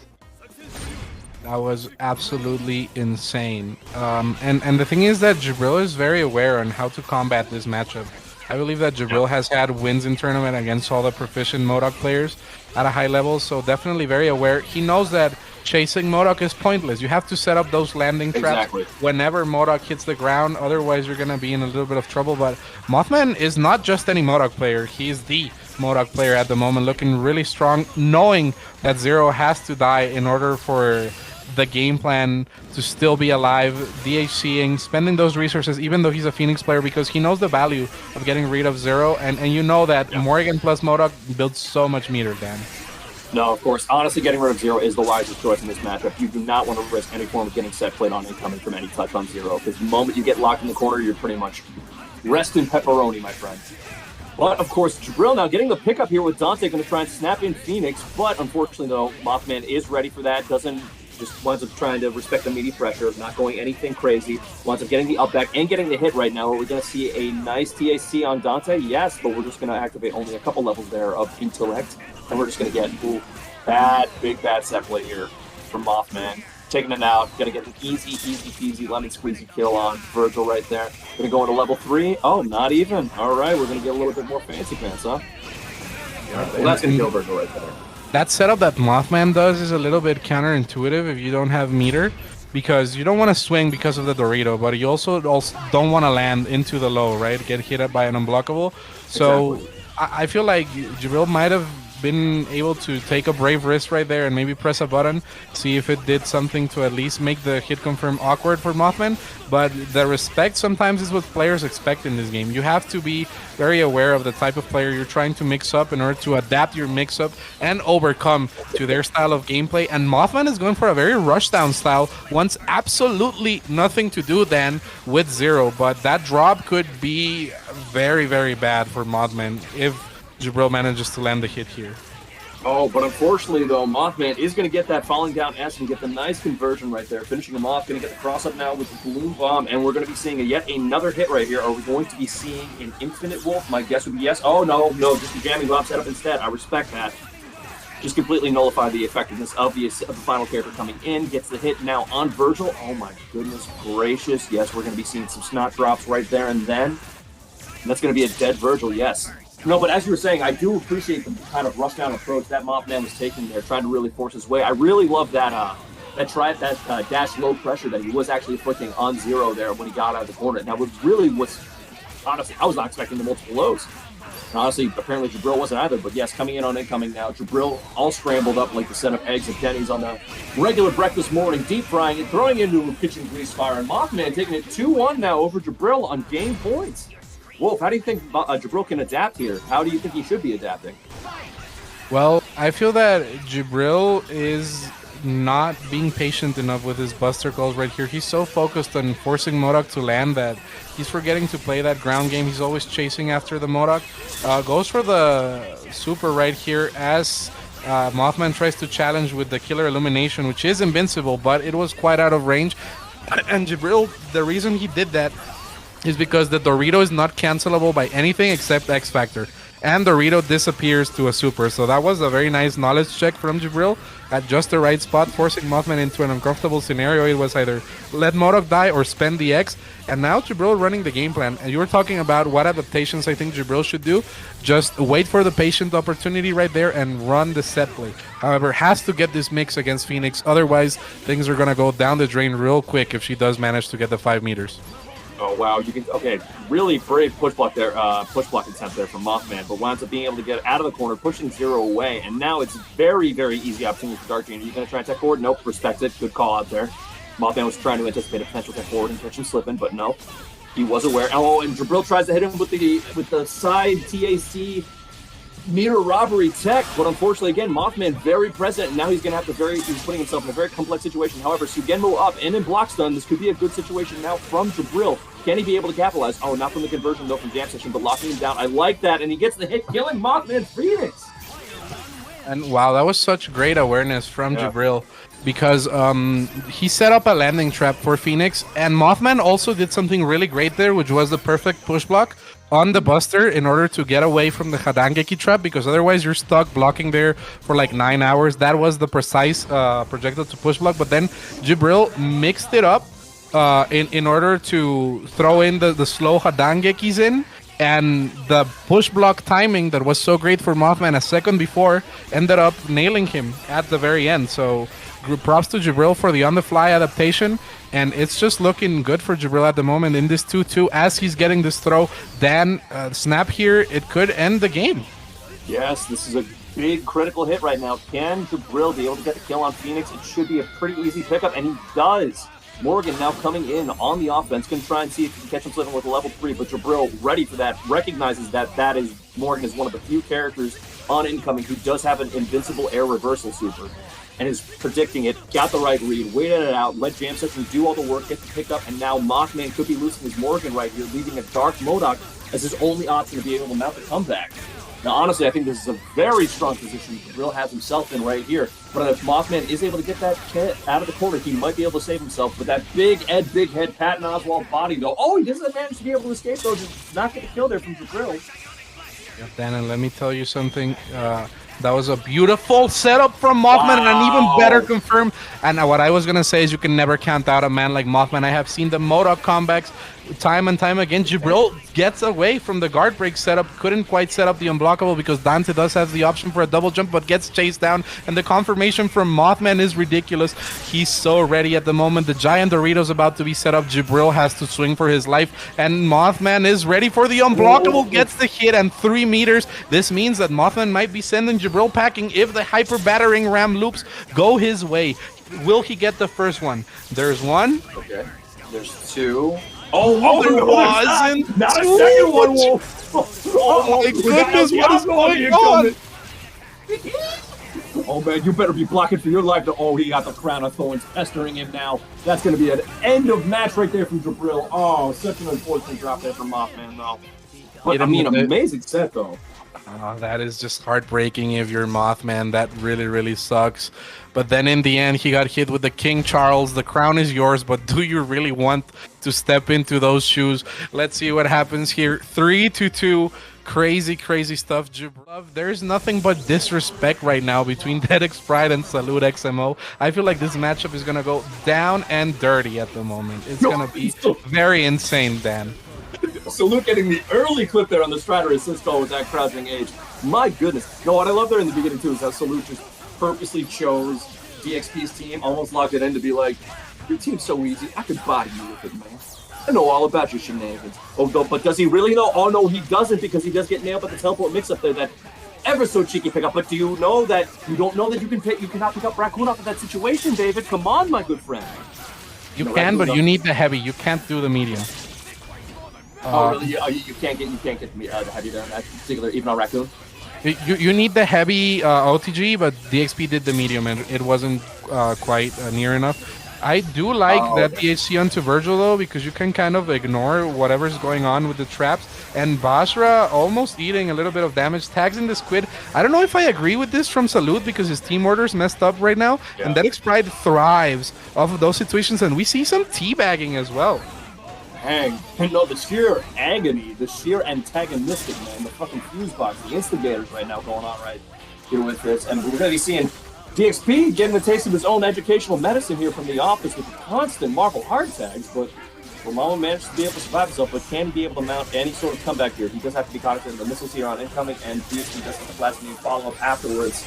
That was absolutely insane. And the thing is that Jibril is very aware on how to combat this matchup. I believe that Jibril has had wins in tournament against all the proficient MODOK players at a high level, so definitely very aware. He knows that chasing MODOK is pointless. You have to set up those landing traps whenever MODOK hits the ground, otherwise you're going to be in a little bit of trouble. But Mothman is not just any MODOK player, he is the MODOK player at the moment, looking really strong, knowing that Zero has to die in order for the game plan to still be alive, DHCing, spending those resources, even though he's a Phoenix player, because he knows the value of getting rid of Zero, and you know that Morgan plus MODOK builds so much meter, Dan. No, of course. Honestly, getting rid of Zero is the wisest choice in this matchup. You do not want to risk any form of getting set played on incoming from any touch on Zero, because the moment you get locked in the corner, you're pretty much resting pepperoni, my friend. But, of course, Jibril now getting the pickup here with Dante, going to try and snap in Phoenix, but unfortunately, though, Mothman is ready for that, just winds up trying to respect the meaty pressure, not going anything crazy, winds up getting the up back and getting the hit right now. Are we going to see a nice TAC on Dante? Yes, but we're just going to activate only a couple levels there of intellect, and we're just going to get big bad set play here from Mothman. Taking it out, going to get an easy peasy lemon squeezy kill on Virgil right there. Going to go into level 3. Oh, not even. All right, we're going to get a little bit more fancy pants, huh? Well, that's going to kill Virgil right there. That setup that Mothman does is a little bit counterintuitive if you don't have meter, because you don't want to swing because of the Dorito, but you also don't want to land into the low, right? Get hit up by an unblockable. So exactly. I feel like Jibril might have been able to take a brave risk right there and maybe press a button, see if it did something to at least make the hit confirm awkward for Mothman. But the respect sometimes is what players expect in this game. You have to be very aware of the type of player you're trying to mix up in order to adapt your mix-up and overcome to their style of gameplay. And Mothman is going for a very rushdown style, wants absolutely nothing to do then with Zero. But that drop could be very, very bad for Mothman if Jibril manages to land the hit here. Oh, but unfortunately, though, Mothman is going to get that falling down S and get the nice conversion right there, finishing him off. Going to get the cross up now with the balloon bomb, and we're going to be seeing yet another hit right here. Are we going to be seeing an Infinite Wolf? My guess would be yes. Oh, no, just a jamming bomb setup instead. I respect that. Just completely nullify the effectiveness of the final character coming in. Gets the hit now on Virgil. Oh, my goodness gracious. Yes, we're going to be seeing some snot drops right there and then. And that's going to be a dead Virgil, yes. No, but as you were saying, I do appreciate the kind of rushdown approach that Mothman was taking there, trying to really force his way. I really love that dash low pressure that he was actually inflicting on Zero there when he got out of the corner. Now, what really was, honestly, I was not expecting the multiple lows. And honestly, apparently Jibril wasn't either, but yes, coming in on incoming now. Jibril all scrambled up like the set of eggs at Denny's on the regular breakfast morning, deep frying it, throwing it into a kitchen grease fire, and Mothman taking it 2-1 now over Jibril on game points. Wolf, how do you think Jibril can adapt here? How do you think he should be adapting? Well, I feel that Jibril is not being patient enough with his buster calls right here. He's so focused on forcing MODOK to land that he's forgetting to play that ground game. He's always chasing after the MODOK. Goes for the super right here as Mothman tries to challenge with the Killer Illumination, which is invincible, but it was quite out of range. And Jibril, the reason he did that is because the Dorito is not cancelable by anything except X Factor. And Dorito disappears to a super. So that was a very nice knowledge check from Jibril at just the right spot, forcing Mothman into an uncomfortable scenario. It was either let MODOK die or spend the X. And now Jibril running the game plan. And you were talking about what adaptations I think Jibril should do. Just wait for the patient opportunity right there and run the set play. However, has to get this mix against Phoenix. Otherwise, things are going to go down the drain real quick if she does manage to get the 5 meters. Oh, wow. Really brave push block attempt there from Mothman, but winds up being able to get out of the corner, pushing Zero away, and now it's very, very easy opportunity for Dark Jane. Are you going to try and tech forward? Nope, respect it. Good call out there. Mothman was trying to anticipate a potential tech forward and catch him slipping, but no. He was aware. Oh, and Jabril tries to hit him with the side TAC meter robbery tech, but unfortunately, again, Mothman very present, and now he's going to have to he's putting himself in a very complex situation. However, Sugenmo up and in block stun. This could be a good situation now from Jabril. Can he be able to capitalize? Oh, not from the conversion, though, from Jam Session, but locking him down. I like that, and he gets the hit, killing Mothman Phoenix. And wow, that was such great awareness from Jabril, because he set up a landing trap for Phoenix, and Mothman also did something really great there, which was the perfect push block on the Buster in order to get away from the Hadangeki trap, because otherwise you're stuck blocking there for like 9 hours. That was the precise projectile to push block, but then Jabril mixed it up in order to throw in the slow Hadangekis in, and the push block timing that was so great for Mothman a second before ended up nailing him at the very end. So props to Jabril for the on-the-fly adaptation, and it's just looking good for Jabril at the moment in this 2-2 as he's getting this throw. Dan, snap here, it could end the game. Yes, this is a big critical hit right now. Can Jabril be able to get the kill on Phoenix? It should be a pretty easy pickup, and he does. Morgan now coming in on the offense, can try and see if he can catch him slipping with a level 3, but Jabril ready for that, recognizes that Morgan is one of the few characters on incoming who does have an invincible air reversal super, and is predicting it, got the right read, waited it out, let Jam Session do all the work, get the pickup, and now Mothman could be losing his Morgan right here, leaving a Dark Modok as his only option to be able to mount the comeback. Now, honestly, I think this is a very strong position Jabril has himself in right here. But if Mothman is able to get that hit out of the corner, he might be able to save himself. With that big head, Patton Oswalt body, though. Oh, he doesn't manage to be able to escape, though. Just not get the kill there from Jabril. Yep, Dan, and let me tell you something. That was a beautiful setup from Mothman, and an even better confirm. And what I was going to say is you can never count out a man like Mothman. I have seen the Modok comebacks time and time again. Jabril gets away from the guard break setup, couldn't quite set up the unblockable because Dante does have the option for a double jump, but gets chased down, and the confirmation from Mothman is ridiculous. He's so ready at the moment. The giant Dorito's about to be set up. Jabril has to swing for his life, and Mothman is ready for the unblockable, gets the hit, and 3 meters. This means that Mothman might be sending Jabril packing if the hyper battering ram loops go his way. Will he get the first one? There's one. Okay. There's 2. There wasn't not a two. second one, Wolf. Oh my goodness, what is going on? Oh man, you better be blocking for your life. Oh, he got the crown of thorns pestering him now. That's going to be an end of match right there from Jabril. Oh, such an unfortunate drop there from Mothman, though. But I mean, amazing set, though. Oh, that is just heartbreaking if you're Mothman. That really, really sucks. But then in the end, he got hit with the King Charles. The crown is yours, but do you really want to step into those shoes? Let's see what happens here. 3-2. Crazy, crazy stuff. There's nothing but disrespect right now between DeadX Pride and Salute XMO. I feel like this matchup is going to go down and dirty at the moment. It's going to be very insane, Dan. Salute getting the early clip there on the Strider assist call with that crouching age. My goodness. No, what I love there in the beginning, too, is how Salute just purposely chose DXP's team, almost locked it in to be like, your team's so easy, I could body you with it, man. I know all about your shenanigans. Oh, no, but does he really know? Oh, no, he doesn't, because he does get nailed by the teleport mix-up there, that ever so cheeky pickup. But do you know that you don't know that you cannot pick up Raccoon off of that situation, David? Come on, my good friend. You can, but you need the heavy. You can't do the medium. Oh, really? You can't get the heavy there in that particular, even on Raccoon? You need the heavy OTG, but DXP did the medium, and it wasn't quite near enough. I do like that DHC onto Virgil, though, because you can kind of ignore whatever's going on with the traps. And Basra almost eating a little bit of damage, tags in the Squid. I don't know if I agree with this from Salute, because his team order's messed up right now. Yeah. And DeadX Pride thrives off of those situations, and we see some teabagging as well. Dang. No, the sheer agony, the sheer antagonistic, man, the fucking fuse box, the instigators right now going on right here with this. And we're going to be seeing DXP getting a taste of his own educational medicine here from the office with the constant Marvel hard tags, but Mama managed to be able to survive himself, but can he be able to mount any sort of comeback here? He does have to be cognizant of the missiles here on incoming, and DXP does have the plasma follow-up afterwards.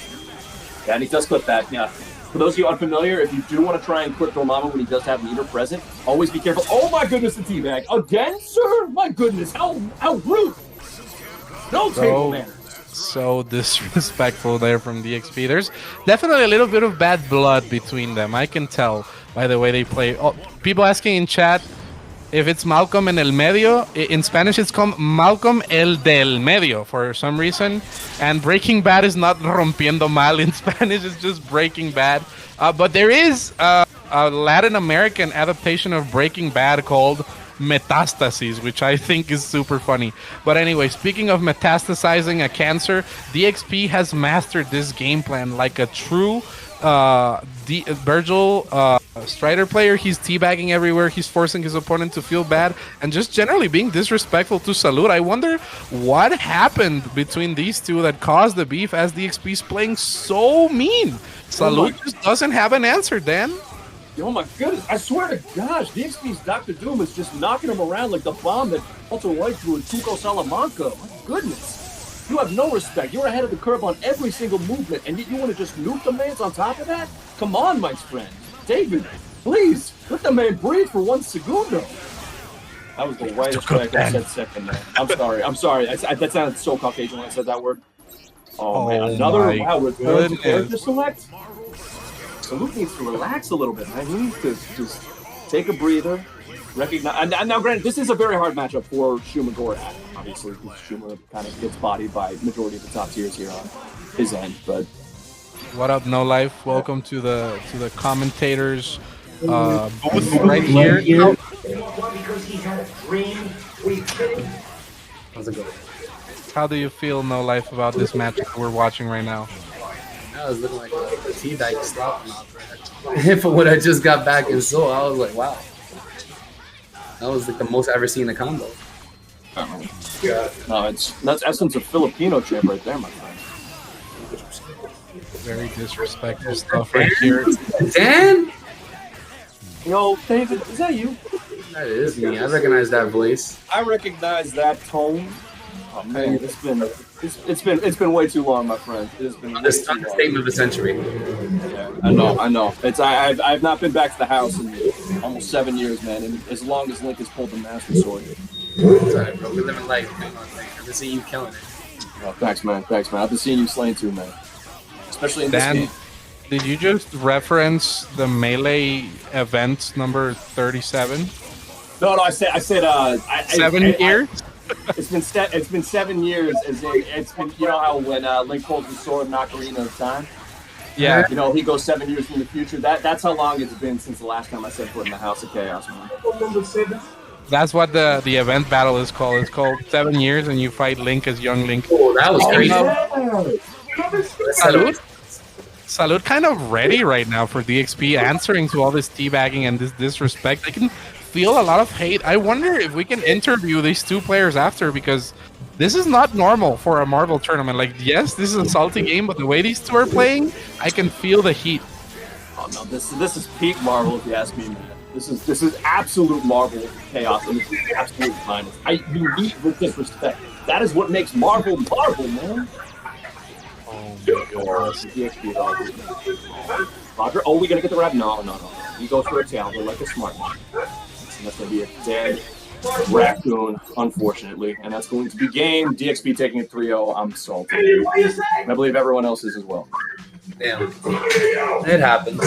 Yeah, and he does clip that, yeah. For those of you unfamiliar, if you do want to try and clip Dormammu when he does have meter present, always be careful. Oh my goodness, the teabag. Again, sir? My goodness, how rude. No table manners. So disrespectful there from DXP. There's definitely a little bit of bad blood between them. I can tell by the way they play. Oh, people asking in chat, if it's Malcolm en el medio, in Spanish it's called Malcolm el del medio for some reason. And Breaking Bad is not rompiendo mal in Spanish, it's just Breaking Bad. But there is a Latin American adaptation of Breaking Bad called Metastases, which I think is super funny. But anyway, speaking of metastasizing a cancer, DXP has mastered this game plan like a true Virgil Strider player. He's teabagging everywhere. He's forcing his opponent to feel bad and just generally being disrespectful to Salud. I wonder what happened between these two that caused the beef, as DXP is playing so mean. Salud just doesn't have an answer, Dan. Oh my goodness, I swear to gosh, DXP's Dr. Doom is just knocking him around like the bomb that Walter White threw in Tuco Salamanca. My goodness. You have no respect. You're ahead of the curve on every single movement, and yet you want to just nuke the man on top of that? Come on, my friend. David, please, let the man breathe for 1 segundo. That was the whitest track I said second, man. I'm sorry. That sounded so Caucasian when I said that word. Oh man, another return to character select? Salute needs to relax a little bit, man. He needs to just take a breather, recognize. And now, granted, this is a very hard matchup for Shuma Gorak. Obviously, Shuma kind of gets bodied by majority of the top tiers here on his end. But what up, No Life? Welcome to the commentators booth right here. How do you feel, No Life, about this match that we're watching right now? That was looking like a teabag slap. For what I just got back and saw, I was like, wow. That was like the most I've ever seen in a combo. Yeah. No, that's essence of Filipino champ right there, my friend. Very disrespectful stuff right here. Dan? Yo, David, is that you? That is me. I recognize that voice. I recognize that tone. Oh man, it's been way too long, my friend. It's been way too long. Statement of the century. Yeah, I know. I've not been back to the house in almost 7 years, man, and as long as Link has pulled the Master Sword. Sorry, bro. We're living life. I've been seeing you killing it. Oh, thanks, man. I've been seeing you slaying too, man. Especially in this Dan, game. did you just reference the Melee event number 37? No, I said 7 years? It's been 7 years. It's been, you know how when Link holds the sword in Ocarina of Time. Yeah. You know, he goes 7 years in the future. That's how long it's been since the last time I set foot in the House of Chaos, man. That's what the event battle is called. It's called 7 years, and you fight Link as young Link. Oh, that was crazy. Salud kind of ready right now for DXP, answering to all this teabagging and this disrespect. I can feel a lot of hate. I wonder if we can interview these two players after, because this is not normal for a Marvel tournament. Like, yes, this is a salty game, but the way these two are playing, I can feel the heat. Oh no, this is peak Marvel, if you ask me, man. This is absolute Marvel chaos, and this is absolute finest. You lead with disrespect. That is what makes Marvel Marvel, man. Oh my God. Roger, we gotta get the rap? No. He goes for a tail, but like a smart man. And that's gonna be a dead raccoon, unfortunately. And that's going to be game. DXP taking it 3-0. I'm salty. I believe everyone else is as well. Damn. It happens.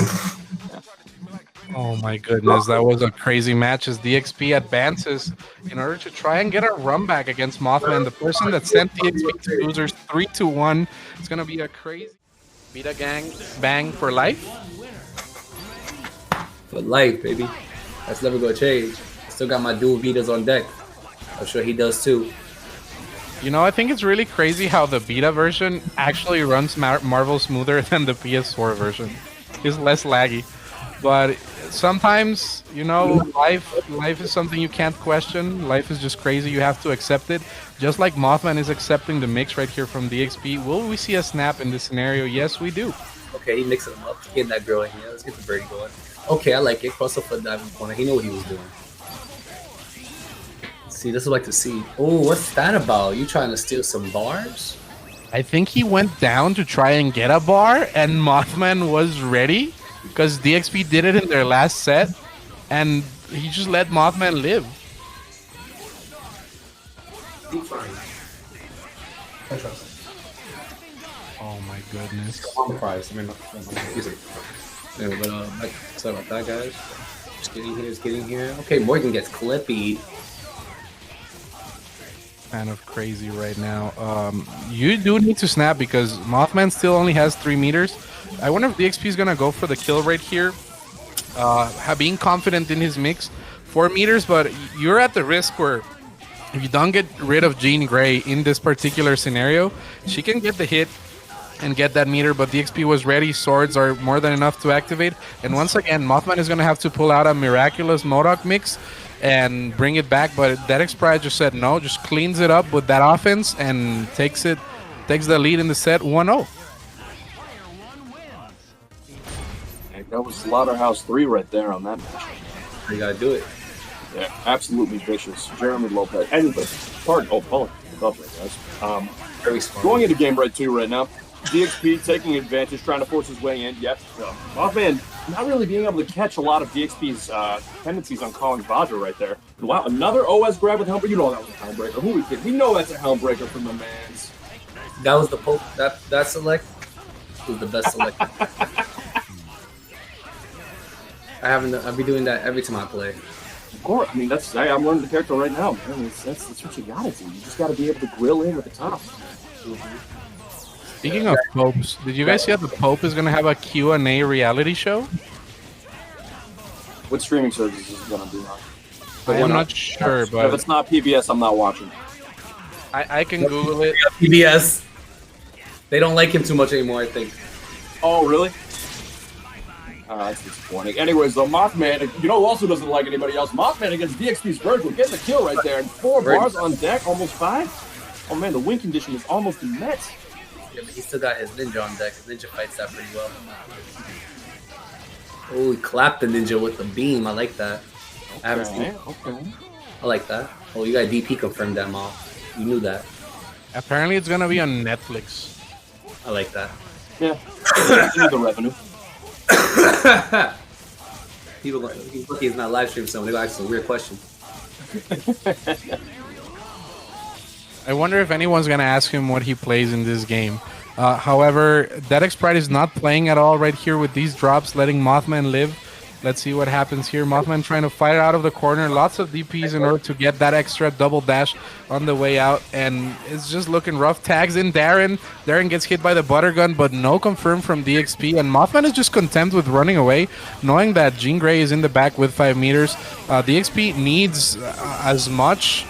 Oh my goodness, that was a crazy match as DXP advances in order to try and get a run back against Mothman. The person that sent DXP to losers 3-1. It's going to be a crazy Beta Gang bang for life. For life, baby. That's never going to change. Still got my dual Betas on deck. I'm sure he does too. You know, I think it's really crazy how the beta version actually runs Marvel smoother than the PS4 version. It's less laggy. But sometimes, you know, life is something you can't question. Life is just crazy. You have to accept it. Just like Mothman is accepting the mix right here from DXP. Will we see a snap in this scenario? Yes, we do. Okay, he mixing them up. Getting that girl in here. Let's get the birdie going. Okay, I like it. Cross up for the diving corner. He knew what he was doing. See, this is like to see. Oh, what's that about? You trying to steal some bars? I think he went down to try and get a bar, and Mothman was ready. Because DXP did it in their last set, and he just let Mothman live. Oh my goodness. I'm surprised. I mean, sorry about that, guys. Just getting here. Okay, Morgan gets clippy. Kind of crazy right now. You do need to snap because Mothman still only has 3 meters. I wonder if DXP is gonna go for the kill right here. Being confident in his mix, 4 meters, but you're at the risk where if you don't get rid of Jean Grey in this particular scenario, she can get the hit and get that meter, but DXP was ready. Swords are more than enough to activate. And once again, Mothman is going to have to pull out a miraculous Modok mix and bring it back, but DX Pride just said no, just cleans it up with that offense and takes the lead in the set 1-0. That was Slaughterhouse 3 right there on that match. You gotta do it. Yeah, absolutely vicious. Jeremy Lopez. Anyway, pardon. Oh, apologize. Very smart. Going into game right 2 right now. DXP taking advantage, trying to force his way in. Yep. Mothman not really being able to catch a lot of DXP's tendencies on calling Vajra right there. Wow, another OS grab with Helmbreaker. You know that was a Helmbreaker. Who we kidding? We know that's a Helmbreaker from the mans. That was the Pope. That select was the best select. I'll be doing that every time I play. Of course. I mean, I'm learning the character right now, man. That's what you gotta do. You just gotta be able to grill in with the top. Speaking of popes, did you guys see that the Pope is going to have a Q&A reality show? What streaming service is it gonna be on? I'm not sure, If but it's not PBS, I'm not watching. I can Google it. PBS. They don't like him too much anymore, I think. Oh, really? That's disappointing. Anyways, though, Mothman, you know who also doesn't like anybody else? Mothman against DXP's Virgil, getting the kill right there. And 4 bars on deck, almost 5. Oh man, the win condition is almost met. Yeah, but he still got his ninja on deck. Ninja fights that pretty well. Oh, he clapped the ninja with the beam. I like that. I haven't seen it. Okay. I like that. Oh, you got DP confirmed that, Moth. You knew that. Apparently it's going to be on Netflix. I like that. Yeah. You need the revenue. He's lucky he's not live streaming, so they're gonna ask some weird questions. I wonder if anyone's going to ask him what he plays in this game. However, DX Pride is not playing at all right here with these drops, letting Mothman live. Let's see what happens here. Mothman trying to fight out of the corner. Lots of DPs in order to get that extra double dash on the way out. And it's just looking rough. Tags in Darren. Darren gets hit by the butter gun, but no confirm from DXP. And Mothman is just content with running away, knowing that Jean Grey is in the back with 5 meters. DXP needs as much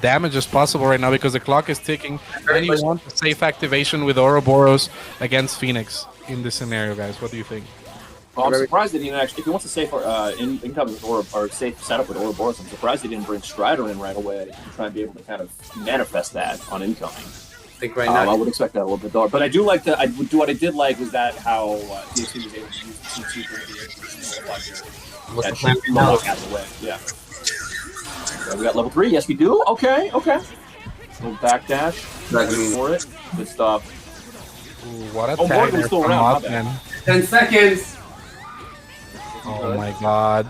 damage as possible right now because the clock is ticking. And you want a safe activation with Ouroboros against Phoenix in this scenario, guys. What do you think? Well, I'm surprised they didn't actually. If he wants a safe income or safe setup with Ouroboros, I'm surprised they didn't bring Strider in right away to try and be able to kind of manifest that on incoming. I think right now I would expect that a little bit more. But I do like the. What I did like was that how DXP was able to use the C2 for the what's the plan for now? out of the way. Yeah. So we got level 3. Yes, we do. Okay. Little backdash. Wait for it. Good stuff. Ooh, what a Oh, tag Morgan's there still from around, my bad. Mothman. 10 seconds. Oh my god.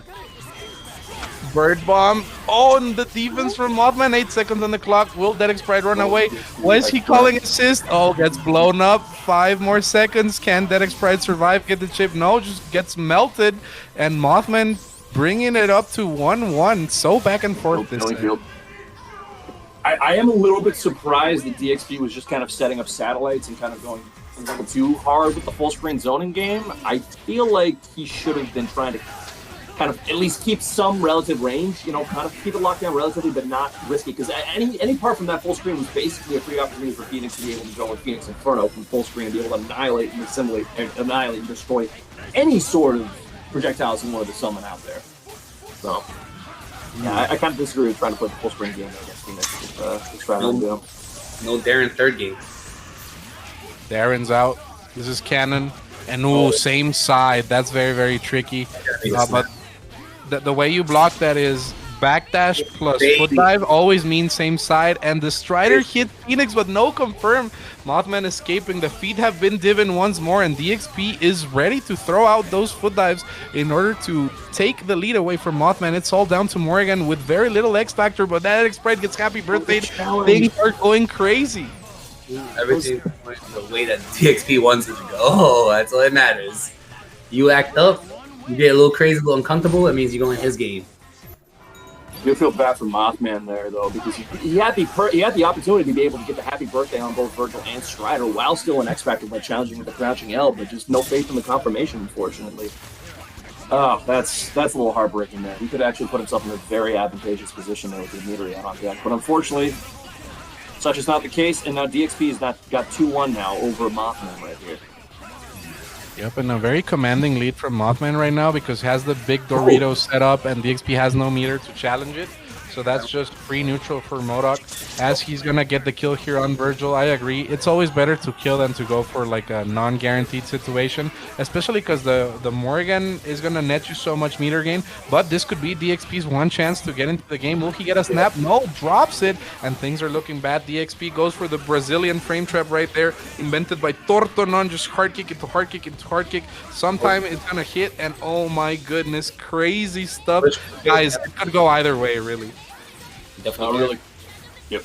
Bird bomb. Oh, and the defense from Mothman. 8 seconds on the clock. Will DX Pride run away? Why is he calling assist? Oh, gets blown up. 5 more seconds. Can DX Pride survive? Get the chip? No, just gets melted. And Mothman bringing it up to 1-1. So back and forth this time. I am a little bit surprised that DXP was just kind of setting up satellites and kind of going a little too hard with the full screen zoning game. I feel like he should have been trying to kind of at least keep some relative range, kind of keep it locked down relatively, but not risky. Because any part from that full screen was basically a free opportunity for Phoenix to be able to go with Phoenix Inferno from full screen and be able to annihilate and destroy any sort of projectiles he wanted to summon out there. So, yeah, I kind of disagree with trying to play the full screen game against Phoenix. No Darren third game. Darren's out. This is Cannon. And same side. That's very, very tricky. But the way you block that is backdash plus foot dive always means same side. And the Strider hit Phoenix, but no confirm. Mothman escaping. The feet have been divin once more, and DXP is ready to throw out those foot dives in order to take the lead away from Mothman. It's all down to Morgan with very little X Factor, but that X Pride gets happy birthday. Things are going crazy. Everything the way that DXP wants it to go. Oh, that's all that matters. You act up, You get a little crazy, a little uncomfortable, that means you go in his game. You feel bad for Mothman there, though, because he had the opportunity to be able to get the happy birthday on both Virgil and Strider while still in X Factor by challenging with the crouching L, but just no faith in the confirmation, unfortunately. Oh, that's a little heartbreaking there. He could actually put himself in a very advantageous position there with the meter out on deck, but unfortunately, such is not the case, and now DXP has got 2-1 now over Mothman right here. Yep, and a very commanding lead from Mothman right now because he has the big Dorito set up and DXP has no meter to challenge it. So that's just free neutral for MODOK as he's going to get the kill here on Virgil. I agree. It's always better to kill than to go for like a non-guaranteed situation, especially because the Morrigan is going to net you so much meter gain. But this could be DXP's one chance to get into the game. Will he get a snap? No, drops it, and things are looking bad. DXP goes for the Brazilian frame trap right there, invented by Tortonon. Just hard kick into hard kick into hard kick. Sometime it's going to hit, and oh my goodness, crazy stuff. Guys, it could go either way, really. Definitely. Really. Yep.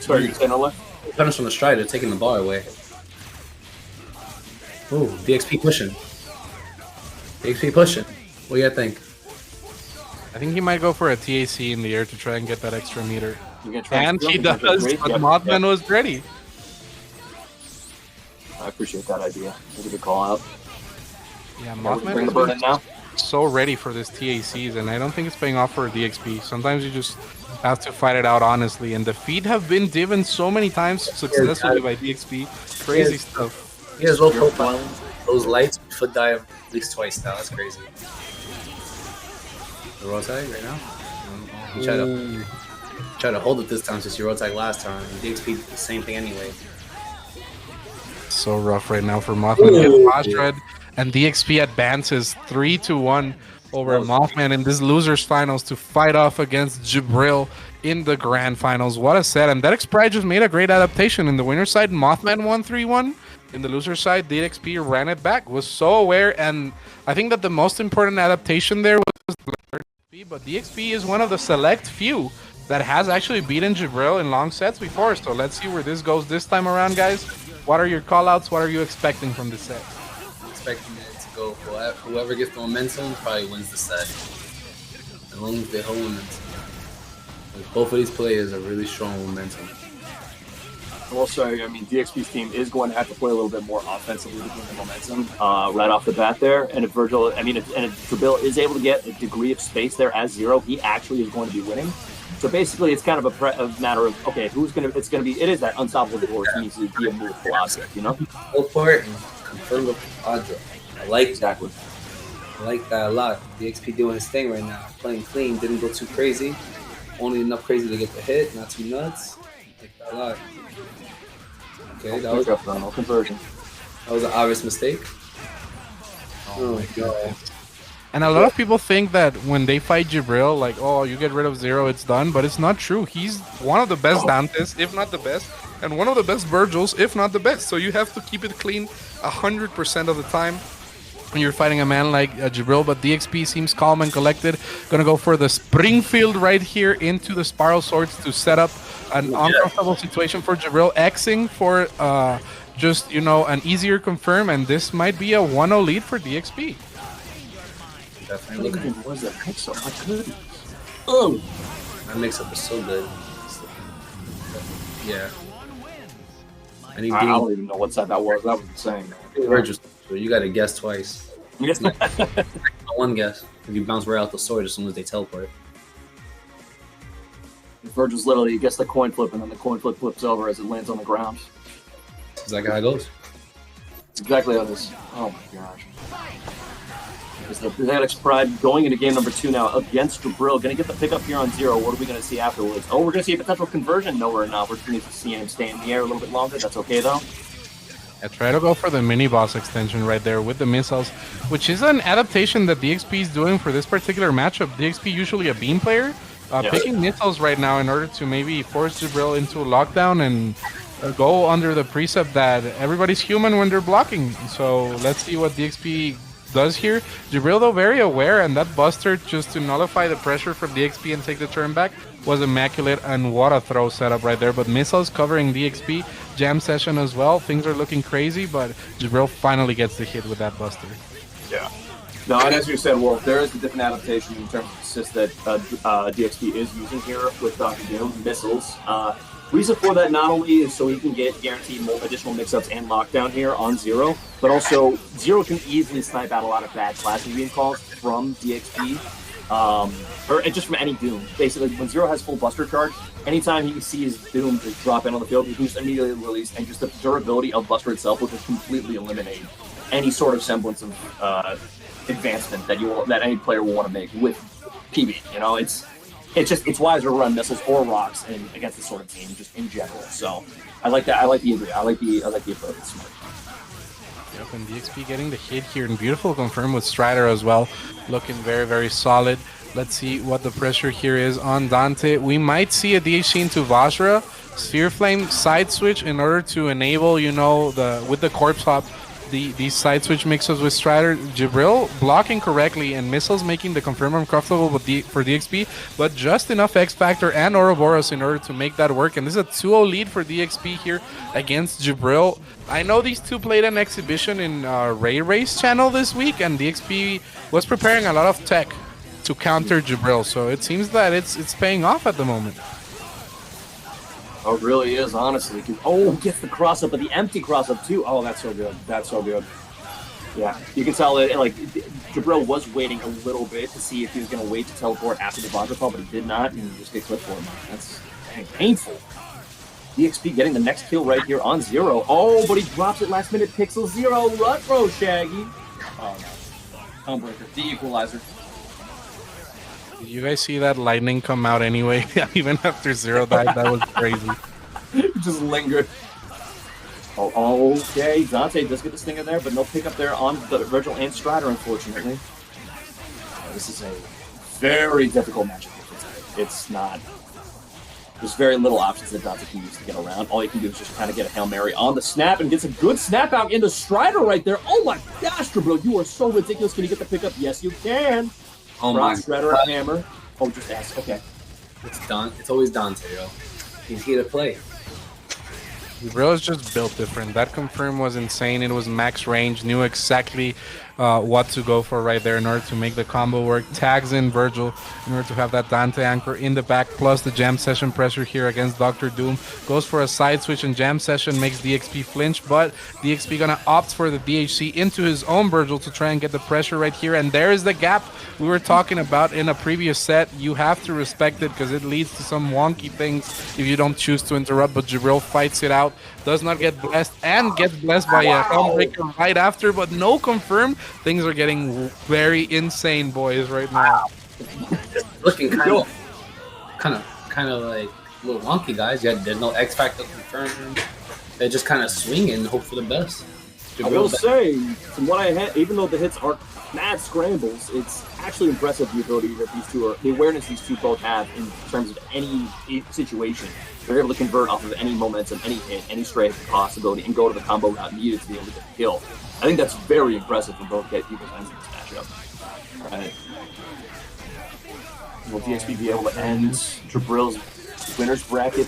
Sorry, you saying no left? Punish from the Strider, taking the bar away. Ooh, DXP pushing. DXP pushing. What do you think? I think he might go for a TAC in the air to try and get that extra meter. And he does, but Mothman was ready. I appreciate that idea. That's a good call out. Yeah, Mothman bring the is burden now. So ready for this TACs, and I don't think it's paying off for DXP. Sometimes you just have to fight it out honestly, and the feet have been given so many times successfully by DXP. Crazy stuff. He has low profile. Those lights foot dive at least twice now. That's crazy. The roll tag right now. He tried to hold it this time since you roll tag last time. DXP the same thing anyway. So rough right now for Mothman. And DXP advances 3-1 over Mothman in this losers finals to fight off against Jibril in the grand finals. What a set. And Dedex Pride just made a great adaptation. In the winner's side, Mothman won 3-1. In the loser side, DXP ran it back, was so aware. And I think that the most important adaptation there was DXP, but DXP is one of the select few that has actually beaten Jibril in long sets before. So let's see where this goes this time around, guys. What are your callouts? What are you expecting from this set? Expecting it to go for whoever gets the momentum probably wins the set. As long as they hold momentum. Like both of these players are really strong momentum. Also, I mean, DXP's team is going to have to play a little bit more offensively to gain the momentum right off the bat there. And if Virgil, I mean, if Jibril is able to get a degree of space there as zero, he actually is going to be winning. So basically, it's kind of a matter of, okay, it is that unstoppable divorce needs to be a move philosophy, you know? Go for it and confirm with Audra. I like exactly. I like that a lot. DXP doing his thing right now. Playing clean, didn't go too crazy. Only enough crazy to get the hit, not too nuts. I like that a lot. Okay, that was no conversion. That was an obvious mistake. Oh my god. And a lot of people think that when they fight Jibril, like, oh, you get rid of zero, it's done. But it's not true. He's one of the best Dantes, if not the best. And one of the best Virgils, if not the best. So you have to keep it clean 100% of the time when you're fighting a man like Jibril. But DXP seems calm and collected. Gonna go for the Springfield right here into the Spiral Swords to set up an uncomfortable situation for Jibril. Xing for just, you know, an easier confirm. And this might be a 1-0 lead for DXP. Definitely looking. What was that mix-up? My goodness. That mix-up is so good. Yeah. I don't even know what side that was. That was insane. So you got to guess twice. Yes. One guess. If you bounce right out the sword as soon as they teleport. Virgil's literally gets the coin flip, and then the coin flip flips over as it lands on the ground. That's exactly how it goes. It's exactly how it is. Oh my gosh. Is the Dedex Pride going into game number 2 now against Jibril. Going to get the pickup here on zero. What are we going to see afterwards? Oh, we're going to see a potential conversion. No, we're not. We're going to see him stay in the air a little bit longer. That's okay, though. I try to go for the mini boss extension right there with the missiles, which is an adaptation that DXP is doing for this particular matchup. DXP usually a beam player, picking missiles right now in order to maybe force Jibril into a lockdown and go under the precept that everybody's human when they're blocking. So let's see what DXP does here. Jibril, though, very aware, and that Buster, just to nullify the pressure from DXP and take the turn back, was immaculate, and what a throw setup right there. But missiles covering DXP, jam session as well. Things are looking crazy, but Jibril finally gets the hit with that Buster. Yeah. No, and as you said, Wolf, there is a different adaptation in terms of assist that DXP is using here with Dr. Doom, missiles. Reason for that not only is so he can get guaranteed more additional mix-ups and lockdown here on Zero, but also Zero can easily snipe out a lot of bad flashing beam calls from DXP, or just from any Doom. Basically, when Zero has full Buster charge, anytime he sees Doom just drop in on the field, he can just immediately release, and just the durability of Buster itself will just completely eliminate any sort of semblance of advancement that any player will want to make with PB. You know, it's wiser to run missiles or rocks against this sort of team, just in general. So I like that. I like the approach. It's smart. Yep, and DXP getting the hit here, and beautiful confirm with Strider as well, looking very, very solid. Let's see what the pressure here is on Dante. We might see a DHC into Vajra, Sphere Flame side switch in order to enable, you know, with the Corpse Hop, these side switch mixes with Strider. Jibril blocking correctly and missiles making the confirm uncomfortable for DXP, but just enough X Factor and Ouroboros in order to make that work. And this is a 2-0 lead for DXP here against Jibril. I know these two played an exhibition in Ray Race channel this week, and DXP was preparing a lot of tech to counter Jibril, so it seems that it's paying off at the moment. Oh, it really is, honestly. Gets the cross-up, but the empty cross-up, too. Oh, that's so good. That's so good. Yeah, you can tell it, like, Jibril was waiting a little bit to see if he was going to wait to teleport after the Vajra call, but he did not, and he just get clipped for him. That's painful. DXP getting the next kill right here on Zero. Oh, but he drops it last minute. Pixel Zero, Rutro Shaggy. Oh, no. Homebreaker, the equalizer. Did you guys see that lightning come out anyway? Even after Zero died, that was crazy. Just lingered. Oh, okay. Dante does get this thing in there, but no pickup there on the Virgil and Strider, unfortunately. This is a very difficult matchup. It's not. There's very little options that Dante can use to get around. All you can do is just kind of get a Hail Mary on the snap and gets a good snap out into Strider right there. Oh my gosh, Jibril, you are so ridiculous. Can you get the pickup? Yes, you can. Oh my Strider God. hammer. Oh, just ask. Okay. It's always Dante, yo. He's here to play. Jibril is just built different. That confirm was insane. It was max range. Knew exactly what to go for right there in order to make the combo work. Tags in Virgil in order to have that Dante anchor in the back, plus the jam session pressure here against Dr. Doom. Goes for a side switch, and jam session makes DXP flinch, but DXP gonna opt for the DHC into his own Virgil to try and get the pressure right here. And there is the gap we were talking about in a previous set. You have to respect it because it leads to some wonky things if you don't choose to interrupt, but Jibril fights it out, does not get blessed, and gets blessed by a Helmbreaker right after, but no confirm. Things are getting very insane, boys, right now. Looking kind of like a little wonky, guys. Yeah, there's no X Factor confirmed. They're just kind of swinging and hope for the best. I will say, from what I had, even though the hits are mad scrambles, it's actually impressive the ability that these two are, the awareness these two both have in terms of any situation. They're able to convert off of any momentum, any hit, any stray possibility, and go to the combo route needed to be able to get the kill. I think that's very impressive from both people's ends in this matchup. Right. Will DXP be able to end Jibril's winner's bracket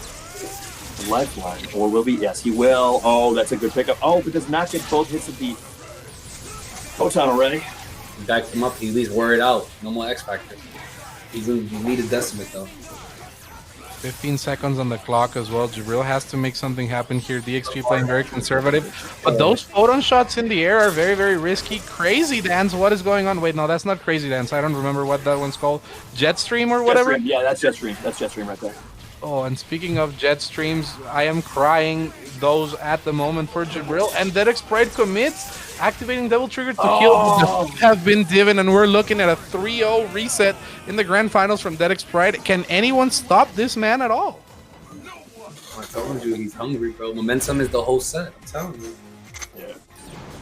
lifeline? Or will be? Yes, he will. Oh, that's a good pickup. Oh, but does not get both hits of the Photon already. Backed him up. He at least wore it out. No more X Factor. He needed Decimate, though. 15 seconds on the clock as well. Jibril has to make something happen here. DXP playing very conservative. But those photon shots in the air are very, very risky. Crazy Dance, what is going on? Wait, no, that's not Crazy Dance. I don't remember what that one's called. Jetstream or whatever? Jetstream. Yeah, that's Jetstream. That's Jetstream right there. Oh, and speaking of jet streams, I am crying those at the moment for Jibril. And Dedex Pride commits, activating double trigger to kill. Have been given, and we're looking at a 3-0 reset in the grand finals from Dedex Pride. Can anyone stop this man at all? I told you, he's hungry, bro. Momentum is the whole set. I'm telling you. Yeah.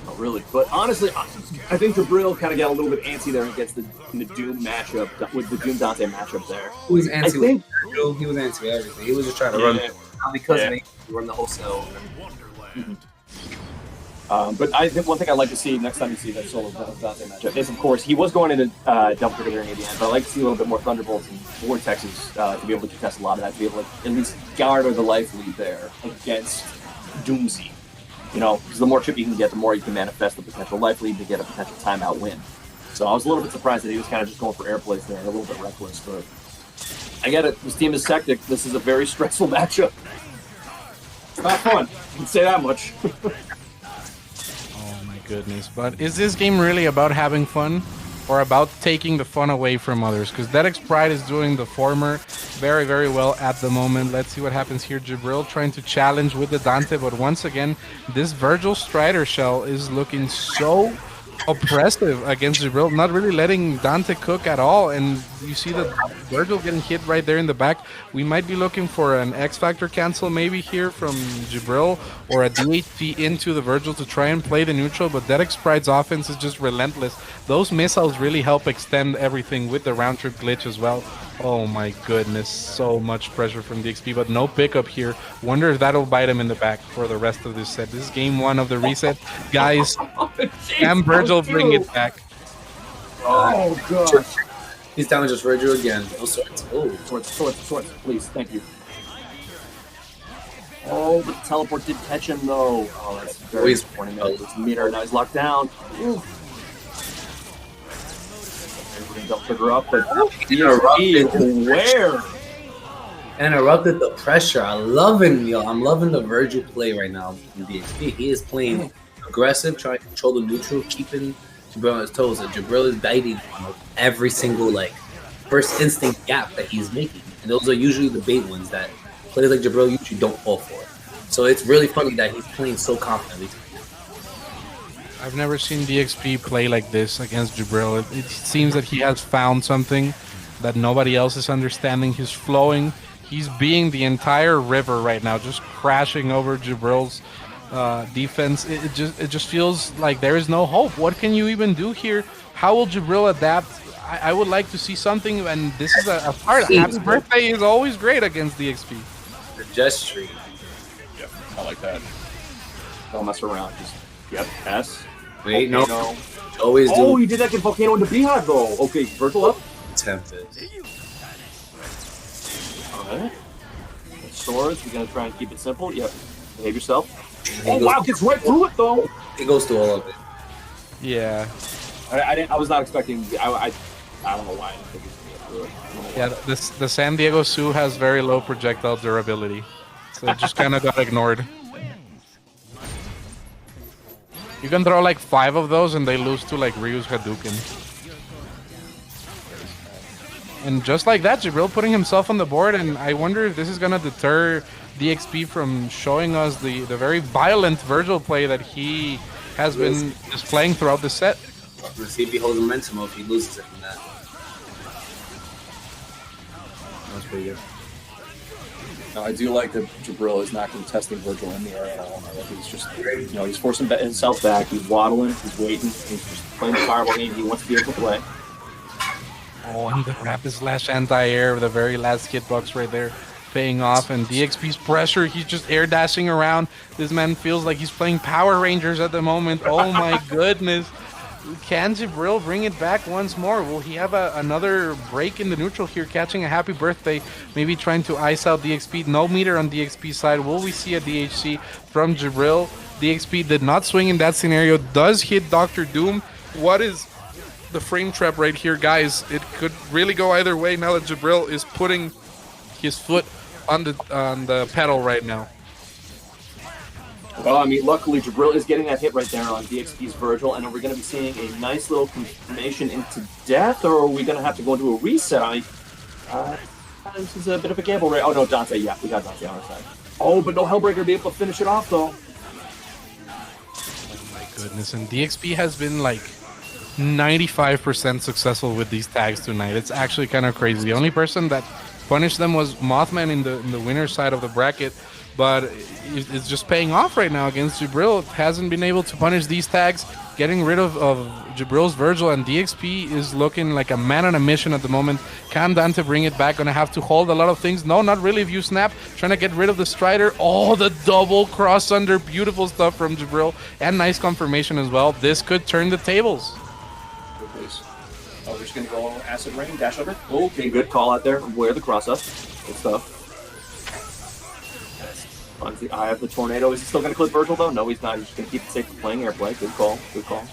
Oh, really? But honestly, I think Jibril kind of got a little bit antsy there against the Doom matchup, with the Doom Dante matchup there. He was antsy. I think he was antsy with everything. He was just trying to run. Not because of me, he run the whole cell. But I think one thing I'd like to see next time you see that solo Dante matchup is, of course, he was going into double trigger there near the end, but I'd like to see a little bit more Thunderbolts and Vortexes to be able to contest a lot of that, to be able to at least garner the life lead there against Doomsy. You know, because the more chip you can get, the more you can manifest the potential life lead to get a potential timeout win. So I was a little bit surprised that he was kind of just going for airplays there, a little bit reckless, but I get it. This team is Sectic. This is a very stressful matchup. It's not fun. I can say that much. Oh my goodness. But is this game really about having fun or about taking the fun away from others? Because Dedex Pride is doing the former very, very well at the moment. Let's see what happens here. Jibril trying to challenge with the Dante, but once again, this Virgil Strider shell is looking so oppressive against Jibril, not really letting Dante cook at all, and you see that Virgil getting hit right there in the back. We might be looking for an X Factor cancel maybe here from Jibril, or a DHT into the Virgil to try and play the neutral, but Dedex Pride's offense is just relentless. Those missiles really help extend everything with the round trip glitch as well. Oh my goodness, so much pressure from DXP, but no pickup here. Wonder if that'll bite him in the back for the rest of this set. This is game one of the reset. Guys, can Virgil bring it back? Oh, God. He's down just Virgil again. No swords. Oh, Swords, please. Thank you. Oh, but the teleport did catch him, though. Oh, that's very disappointing. This meter, now he's locked down. Ooh. Don't trigger up, but where? Interrupted the pressure. I'm loving the Virgil play right now in DXP. He is playing aggressive, trying to control the neutral, keeping Jibril on his toes. And Jibril is biting every single first instinct gap that he's making. And those are usually the bait ones that players like Jibril usually don't fall for. So it's really funny that he's playing so confidently. I've never seen DXP play like this against Jibril. It seems that he has found something that nobody else is understanding. He's flowing. He's being the entire river right now, just crashing over Jibril's defense. It just feels like there is no hope. What can you even do here? How will Jibril adapt? I would like to see something, and this is a part. Happy birthday is always great against DXP. The gesture. Yep, I like that. Don't mess around. Just, yep, S. Wait, Volcano. no. Always do. Oh, you did that get Volcano into Beehive, though. Okay, Virgil up. Tempted. Alright. Swords, we're gonna try and keep it simple. Yep. Behave yourself. Oh, wow, gets right through it, though. He goes through all of it. Yeah. I was not expecting. I don't know why I didn't think he was gonna get through it. Yeah, the San Diego Sioux has very low projectile durability, so it just kind of got ignored. You can throw 5 of those and they lose to Ryu's Hadouken. And just like that, Jibril putting himself on the board, and I wonder if this is gonna deter DXP from showing us the very violent Virgil play that he has been displaying throughout the set. Let's see if he holds momentum or if he loses it from that. That was pretty good. No, I do like that Jibril is not contesting Virgil in the air at all. I like he's just, he's forcing himself back. He's waddling. He's waiting. He's just playing the fireball game he wants to be able to play. Oh, and the Rapid Slash anti-air with the very last hitbox right there paying off, and DXP's pressure, he's just air dashing around. This man feels like he's playing Power Rangers at the moment. Oh my goodness. Can Jibril bring it back once more? Will he have another break in the neutral here, catching a happy birthday, maybe trying to ice out DXP? No meter on DXP's side. Will we see a DHC from Jibril? DXP did not swing in that scenario, does hit Dr. Doom. What is the frame trap right here, guys? It could really go either way now that Jibril is putting his foot on the pedal right now. Well, I mean, luckily Jibril is getting that hit right there on DXP's Virgil, and are we going to be seeing a nice little confirmation into death, or are we going to have to go into a reset? I mean, this is a bit of a gamble, right? Oh no, Dante, yeah, we got Dante on our side. Oh, but no Hellbreaker to be able to finish it off, though. Oh my goodness, and DXP has been 95% successful with these tags tonight. It's actually kind of crazy. The only person that punished them was Mothman in the winner's side of the bracket. but it's just paying off right now against Jibril. Hasn't been able to punish these tags. Getting rid of Jibril's Virgil, and DXP is looking like a man on a mission at the moment. Can Dante bring it back? Gonna have to hold a lot of things. No, not really. View snap. Trying to get rid of the Strider. Oh, the double cross under. Beautiful stuff from Jibril. And nice confirmation as well. This could turn the tables. Good place. Oh, we're just going to go Acid Rain, dash over. Okay, good call out there. Wear the cross up. Good stuff. Finds the eye of the tornado. Is he still going to clip Virgil, though? No, he's not. He's just going to keep it safe for playing airplay. Good call. Good call. Oh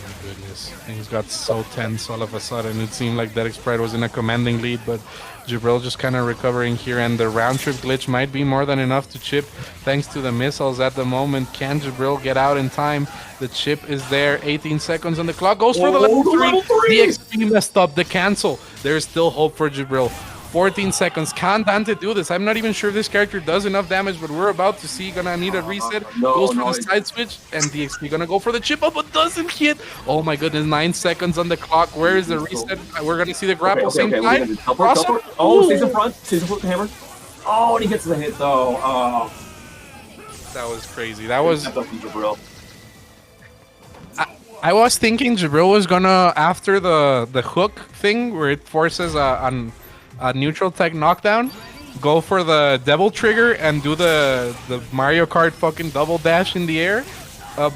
my goodness. Things got so tense all of a sudden. It seemed like Derek's Pride was in a commanding lead, but Jibril just kind of recovering here, and the round trip glitch might be more than enough to chip thanks to the missiles at the moment. Can Jibril get out in time? The chip is there. 18 seconds on the clock. Goes for the level 3. The XP messed up. The cancel. There's still hope for Jibril. 14 seconds. Can Dante do this? I'm not even sure if this character does enough damage, but we're about to see. Gonna need a reset. Goes for the side switch, and DXP gonna go for the chip up, but doesn't hit. Oh my goodness, 9 seconds on the clock. Where is the reset? We're gonna see the grapple. Same time. Oh, stays in front. Stays in front with the hammer. Oh, and he gets the hit, though. Oh. That was crazy. That was... Jibril. I was thinking Jibril was gonna, after the hook thing, where it forces a neutral tech knockdown, go for the double trigger and do the Mario Kart fucking double dash in the air,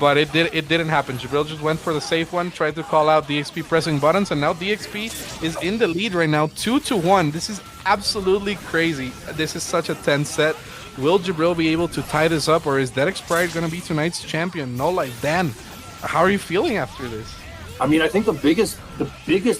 but it didn't happen. Jibril just went for the safe one, tried to call out DXP pressing buttons, and now DXP is in the lead right now, 2-1. This is absolutely crazy. This is such a tense set. Will Jibril be able to tie this up, or is Derek's Pride gonna be tonight's champion? No life. Dan, how are you feeling after this? I mean, I think the biggest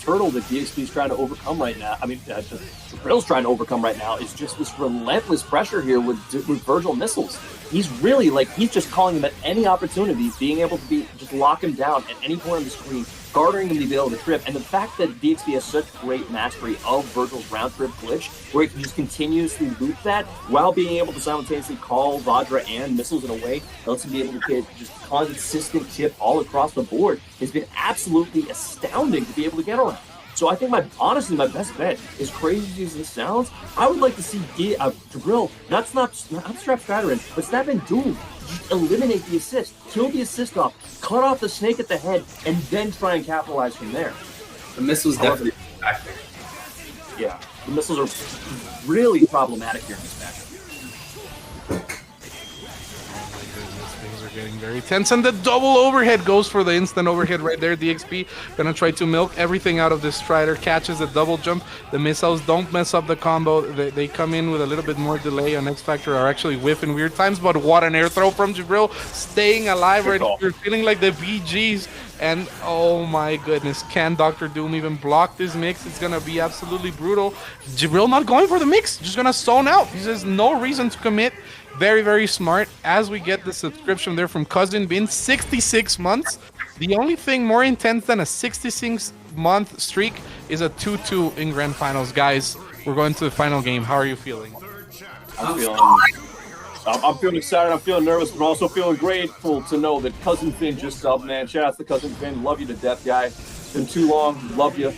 hurdle that DXP is trying to overcome right now, Jibril's trying to overcome right now, is just this relentless pressure here with Virgil missiles. He's really, he's just calling him at any opportunity, being able to just lock him down at any point on the screen, garnering him to be able to trip. And the fact that DXP has such great mastery of Virgil's round trip glitch, where he can just continuously loop that while being able to simultaneously call Vajra and missiles in a way that lets him be able to get just consistent chip all across the board, has been absolutely astounding to be able to get around. So I think honestly my best bet, as crazy as this sounds, I would like to see Jibril not strap Strider in, but snap in Doom. Just eliminate the assist, kill the assist off, cut off the snake at the head, and then try and capitalize from there. The missiles definitely back there. Yeah, the missiles are really problematic here in this matchup. Things are getting very tense, and the double overhead goes for the instant overhead right there. DXP gonna try to milk everything out of this Strider, catches the double jump. The missiles don't mess up the combo. They come in with a little bit more delay on X Factor, are actually whiffing weird times, but what an air throw from Jibril, staying alive right here, feeling like the BGs. And oh my goodness, can Dr. Doom even block this mix? It's gonna be absolutely brutal. Jibril not going for the mix, just gonna zone out. He says no reason to commit. Very, very smart. As we get the subscription there from Cousin Bin, 66 months. The only thing more intense than a 66-month streak is a 2-2 in Grand Finals. Guys, we're going to the final game. How are you feeling? I'm feeling excited, I'm feeling nervous, but I'm also feeling grateful to know that Cousin Finn just subbed, man. Shout out to Cousin Finn. Love you to death, guy. It's been too long. Love you.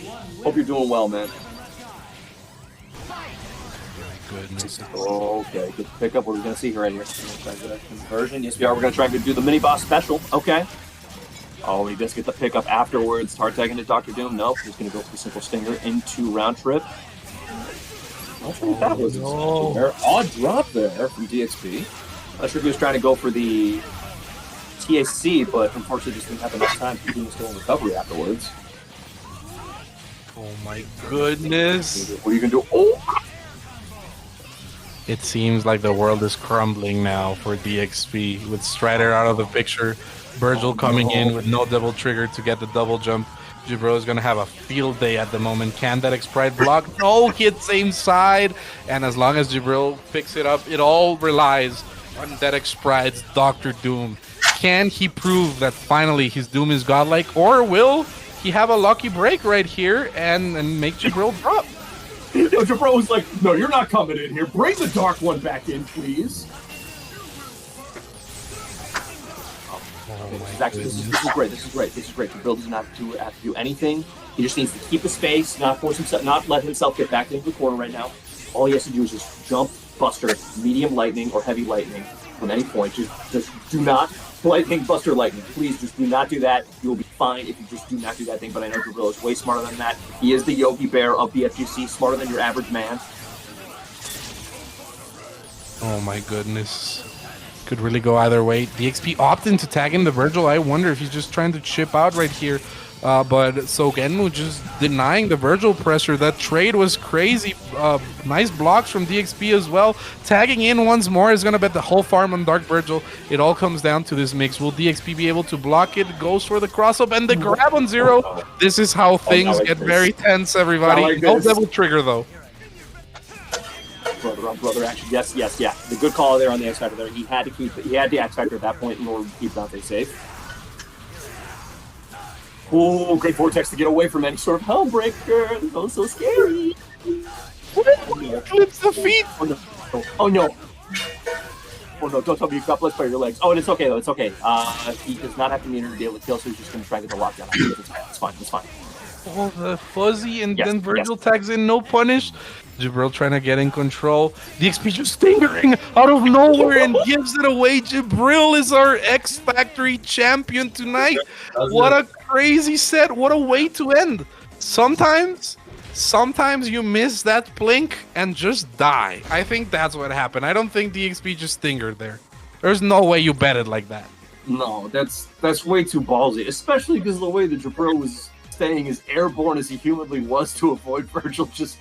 Hope you're doing well, man. Goodness. Okay, good pickup. What are we going to see here right here? We're going to try to get a conversion. Yes, we are. We're going to try to do the mini boss special. Okay. Oh, he does get the pickup afterwards. Hard tagging to Dr. Doom. Nope. He's going to go for the simple stinger into round trip. I think that was an odd drop there from DXP. Not sure if he was trying to go for the TAC, but unfortunately just didn't have enough time to do still in recovery afterwards. Oh my goodness. What are you going to do? Oh! It seems like the world is crumbling now for DXP, with Strider out of the picture, Virgil coming in with no double trigger to get the double jump. Jibril is going to have a field day at the moment. Can that X-Pride block? No, hit same side. And as long as Jibril picks it up, it all relies on that X-Pride's Dr. Doom. Can he prove that finally his Doom is godlike, or will he have a lucky break right here and make Jibril drop? Jibril was like, no, you're not coming in here. Bring the Dark One back in, please. This is great. This is great. Jibril does not have to do anything. He just needs to keep the space, not force himself, not let himself get back into the corner right now. All he has to do is just jump Buster medium lightning or heavy lightning from any point. Just do not lightning Buster lightning. Please just do not do that. You will be fine if you just do not do that thing. But I know Jabril is way smarter than that. He is the Yogi Bear of the FGC, smarter than your average man. Oh my goodness. Could really go either way. DXP opting to tag in the Virgil. I wonder if he's just trying to chip out right here. But Sogenmu just denying the Virgil pressure. That trade was crazy. Nice blocks from DXP as well. Tagging in once more is going to bet the whole farm on Dark Virgil. It all comes down to this mix. Will DXP be able to block it? Goes for the cross-up and the grab on Zero. This is how things get very tense, everybody. No double trigger, though. Brother on brother action. Yes. The good call there on the X Factor there. He had the X Factor at that point in order to keep Dante safe. Oh, great vortex to get away from any sort of Hellbreaker. Oh, so scary. Clips the feet. Oh no. Oh no, don't tell me you got blessed by your legs. Oh, and it's okay though, it's okay. He does not have to meter to deal with kill, so he's just gonna try to get the lockdown. It's fine. Oh, the fuzzy, and then Virgil tags in, no punish. Jabril trying to get in control. DXP just stingering out of nowhere and gives it away. Jabril is our X Factory champion tonight. What a crazy set. What a way to end. Sometimes you miss that blink and just die. I think that's what happened. I don't think DXP just stingered there. There's no way you bet it like that. No, that's way too ballsy, especially because of the way that Jabril was staying as airborne as he humanly was to avoid Virgil just